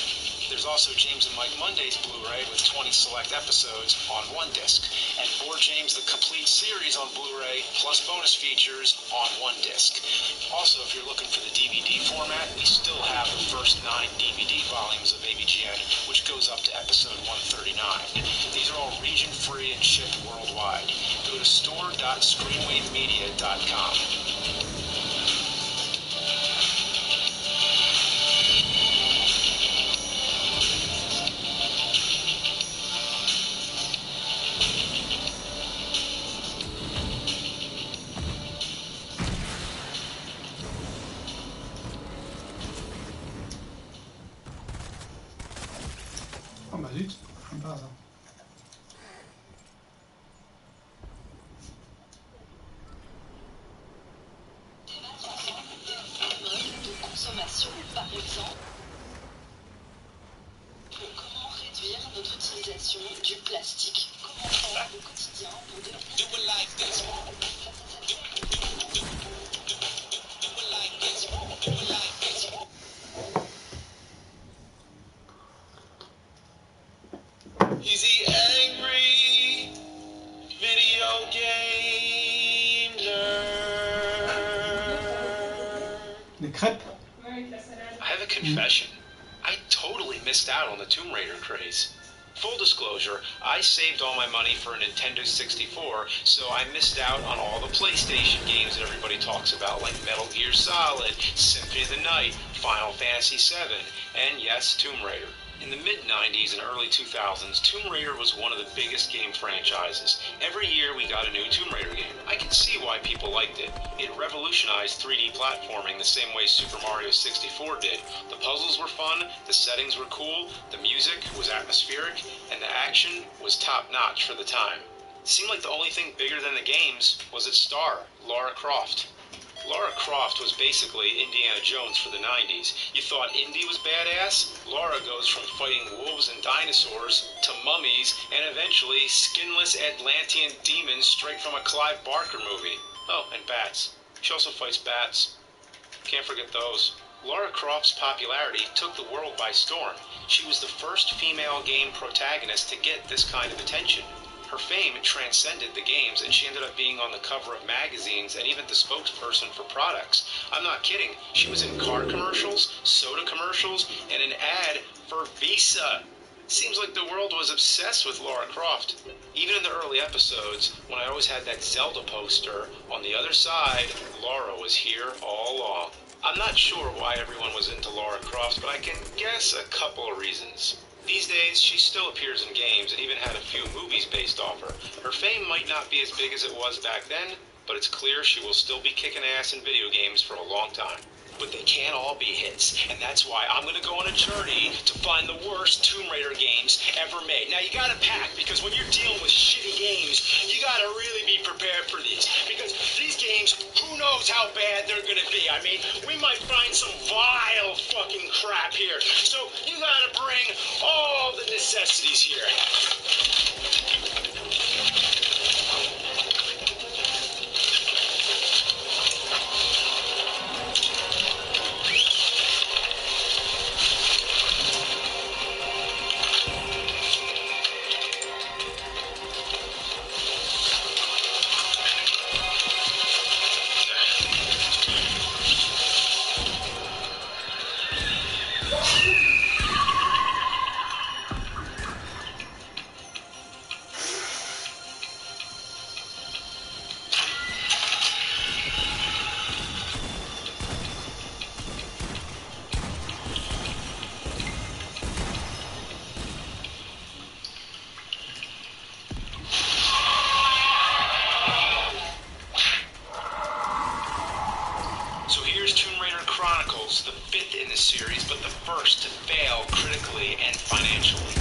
There's also James and Mike Monday's Blu-ray with 20 select episodes on 1 disc, and For James the Complete Series on Blu-ray, plus bonus features, on 1 disc. Also, if you're looking for the DVD format, we still have the first 9 DVD volumes of AVGN, which goes up to episode 139. These are all region-free and shipped worldwide. Go to store.screenwavemedia.com. Oh bah zut, comme par hasard. De consommation, par exemple. Comment réduire notre utilisation du plastique? Comment faire au quotidien pour devenir... He's the angry video game nerd. Des crêpes. Ouais, avec la salade. I have a confession. I totally missed out on the Tomb Raider craze. Full disclosure, I saved all my money for a Nintendo 64, so I missed out on all the PlayStation games that everybody talks about, like Metal Gear Solid, Symphony of the Night, Final Fantasy VII, and yes, Tomb Raider. In the mid-90s and early 2000s, Tomb Raider was one of the biggest game franchises. Every year we got a new Tomb Raider game. I can see why people liked it. It revolutionized 3D platforming the same way Super Mario 64 did. The puzzles were fun, the settings were cool, the music was atmospheric, and the action was top-notch for the time. It seemed like the only thing bigger than the games was its star, Lara Croft. Lara Croft was basically Indiana Jones for the 90s. You thought Indy was badass? Lara goes from fighting wolves and dinosaurs to mummies and eventually skinless Atlantean demons straight from a Clive Barker movie. Oh, and bats. She also fights bats. Can't forget those. Lara Croft's popularity took the world by storm. She was the first female game protagonist to get this kind of attention. Her fame transcended the games, and she ended up being on the cover of magazines and even the spokesperson for products. I'm not kidding. She was in car commercials, soda commercials, and an ad for Visa. Seems like the world was obsessed with Lara Croft. Even in the early episodes, when I always had that Zelda poster, on the other side, Lara was here all along. I'm not sure why everyone was into Lara Croft, but I can guess a couple of reasons. These days, she still appears in games and even had a few movies based off her. Her fame might not be as big as it was back then, but it's clear she will still be kicking ass in video games for a long time. But they can't all be hits, and that's why I'm going to go on a journey to find the worst Tomb Raider games ever made. Now, you got to pack, because when you're dealing with shitty games, you got to really be prepared for these. Because these games, who knows how bad they're going to be. I mean, we might find some vile fucking crap here. So, you got to bring all the necessities here. The fifth in the series, but the first to fail critically and financially.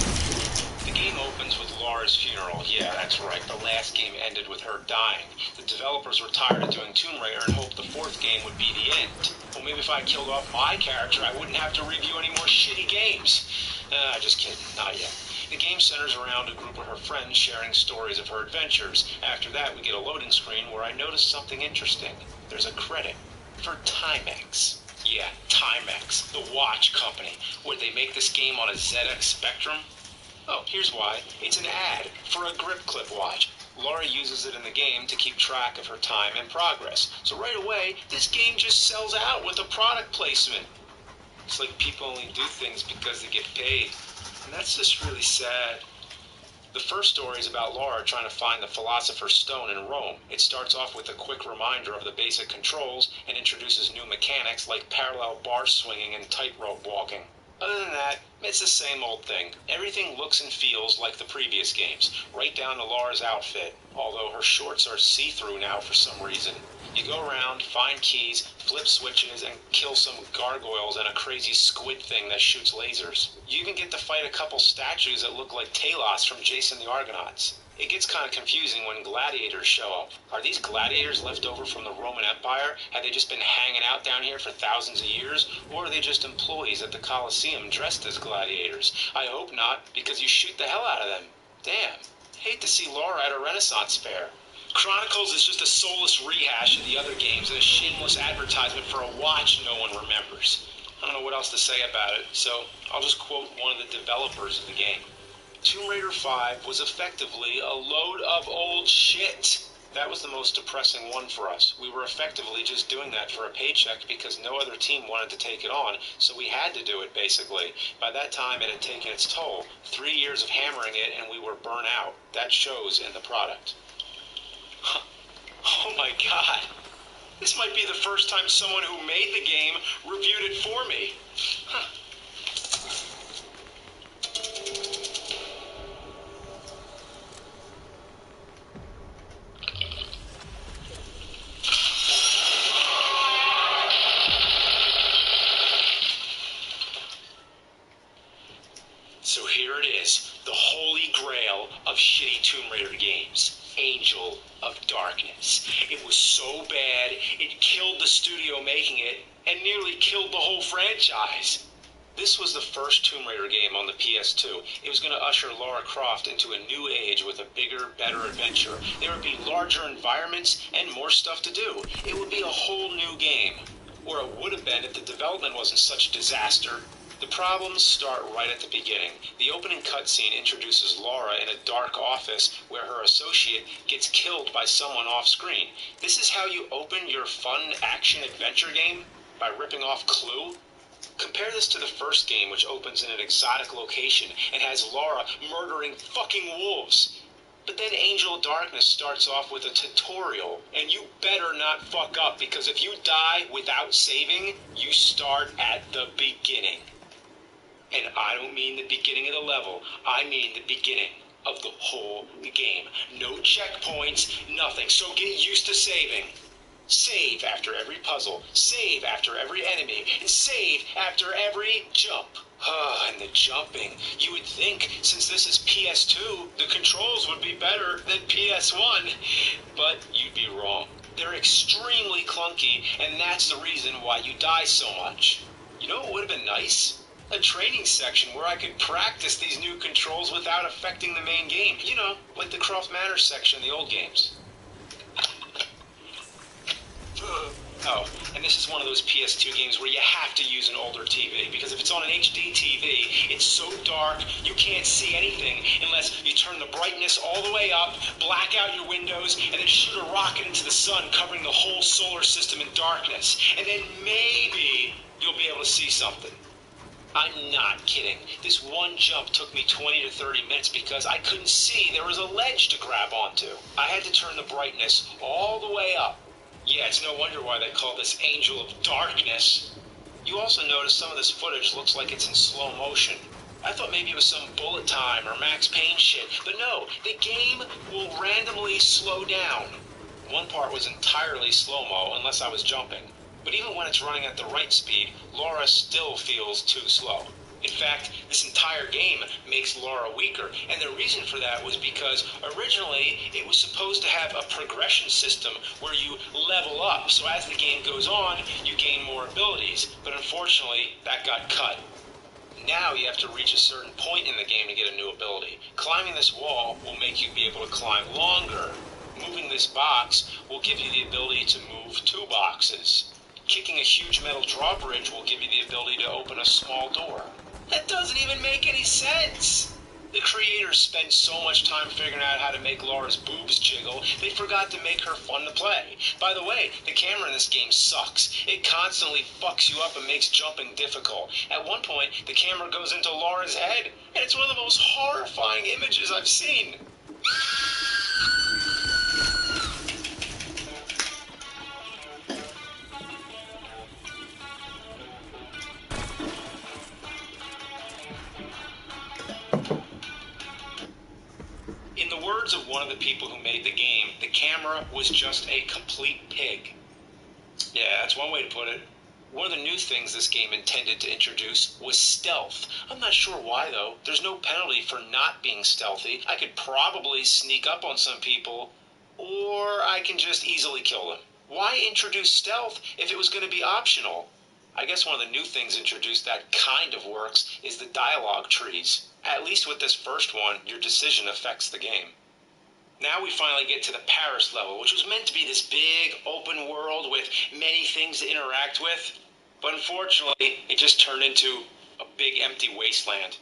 The game opens with Lara's funeral. Yeah, that's right. The last game ended with her dying. The developers were tired of doing Tomb Raider and hoped the fourth game would be the end. Well, maybe if I killed off my character, I wouldn't have to review any more shitty games. Just kidding. Not yet. The game centers around a group of her friends sharing stories of her adventures. After that, we get a loading screen where I noticed something interesting. There's a credit for Timex. Yeah, Timex, the watch company, where they make this game on a ZX Spectrum. Oh, here's why. It's an ad for a grip clip watch. Lara uses it in the game to keep track of her time and progress. So right away, this game just sells out with a product placement. It's like people only do things because they get paid. And that's just really sad. The first story is about Lara trying to find the Philosopher's Stone in Rome. It starts off with a quick reminder of the basic controls and introduces new mechanics like parallel bar swinging and tightrope walking. Other than that, it's the same old thing. Everything looks and feels like the previous games, right down to Lara's outfit, although her shorts are see-through now for some reason. You go around, find keys, flip switches, and kill some gargoyles and a crazy squid thing that shoots lasers. You even get to fight a couple statues that look like Talos from Jason the Argonauts. It gets kind of confusing when gladiators show up. Are these gladiators left over from the Roman Empire? Have they just been hanging out down here for thousands of years? Or are they just employees at the Colosseum dressed as gladiators? I hope not, because you shoot the hell out of them. Damn. Hate to see Lara at a Renaissance fair. Chronicles is just a soulless rehash of the other games and a shameless advertisement for a watch no one remembers. I don't know what else to say about it, so I'll just quote one of the developers of the game. Tomb Raider 5 was effectively a load of old shit. That was the most depressing one for us. We were effectively just doing that for a paycheck because no other team wanted to take it on, so we had to do it, basically. By that time, it had taken its toll. 3 years of hammering it, and we were burnt out. That shows in the product. Oh my god. This might be the first time someone who made the game reviewed it for me. Huh. So here it is, the holy grail of shitty Tomb Raider games. Angel of Darkness. It was so bad, it killed the studio making it, and nearly killed the whole franchise. This was the first Tomb Raider game on the PS2. It was going to usher Lara Croft into a new age with a bigger, better adventure. There would be larger environments and more stuff to do. It would be a whole new game. Or it would have been if the development wasn't such a disaster. The problems start right at the beginning. The opening cutscene introduces Lara in a dark office where her associate gets killed by someone off-screen. This is how you open your fun action-adventure game? By ripping off Clue? Compare this to the first game, which opens in an exotic location and has Laura murdering fucking wolves. But then Angel of Darkness starts off with a tutorial, and you better not fuck up, because if you die without saving, you start at the beginning. And I don't mean the beginning of the level, I mean the beginning of the whole game. No checkpoints, nothing, so get used to saving. Save after every puzzle, save after every enemy, and save after every jump. And the jumping. You would think, since this is PS2, the controls would be better than PS1. But you'd be wrong. They're extremely clunky, and that's the reason why you die so much. You know what would have been nice? A training section where I could practice these new controls without affecting the main game. You know, like the Croft Manor section in the old games. Oh, and this is one of those PS2 games where you have to use an older TV, because if it's on an HD TV, it's so dark you can't see anything unless you turn the brightness all the way up, black out your windows, and then shoot a rocket into the sun, covering the whole solar system in darkness. And then maybe you'll be able to see something. I'm not kidding. This one jump took me 20 to 30 minutes because I couldn't see there was a ledge to grab onto. I had to turn the brightness all the way up. Yeah, it's no wonder why they call this Angel of Darkness. You also notice some of this footage looks like it's in slow motion. I thought maybe it was some bullet time or Max Payne shit, but no, the game will randomly slow down. One part was entirely slow-mo unless I was jumping. But even when it's running at the right speed, Laura still feels too slow. In fact, this entire game makes Laura weaker, and the reason for that was because originally it was supposed to have a progression system where you level up, so as the game goes on, you gain more abilities, but unfortunately, that got cut. Now you have to reach a certain point in the game to get a new ability. Climbing this wall will make you be able to climb longer. Moving this box will give you the ability to move 2 boxes. Kicking a huge metal drawbridge will give you the ability to open a small door. That doesn't even make any sense. The creators spent so much time figuring out how to make Laura's boobs jiggle, they forgot to make her fun to play. By the way, the camera in this game sucks. It constantly fucks you up and makes jumping difficult. At one point, the camera goes into Laura's head, and it's one of the most horrifying images I've seen. In the words of one of the people who made the game, the camera was just a complete pig. Yeah, that's one way to put it. One of the new things this game intended to introduce was stealth. I'm not sure why, though. There's no penalty for not being stealthy. I could probably sneak up on some people, or I can just easily kill them. Why introduce stealth if it was going to be optional? I guess one of the new things introduced that kind of works is the dialogue trees. At least with this first one, your decision affects the game. Now we finally get to the Paris level, which was meant to be this big open world with many things to interact with, but unfortunately it just turned into a big empty wasteland.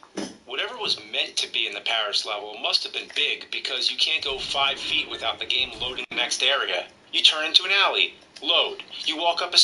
Whatever was meant to be in the Paris level must have been big, because you can't go 5 feet without the game loading the next area. You turn into an alley, load. You walk up a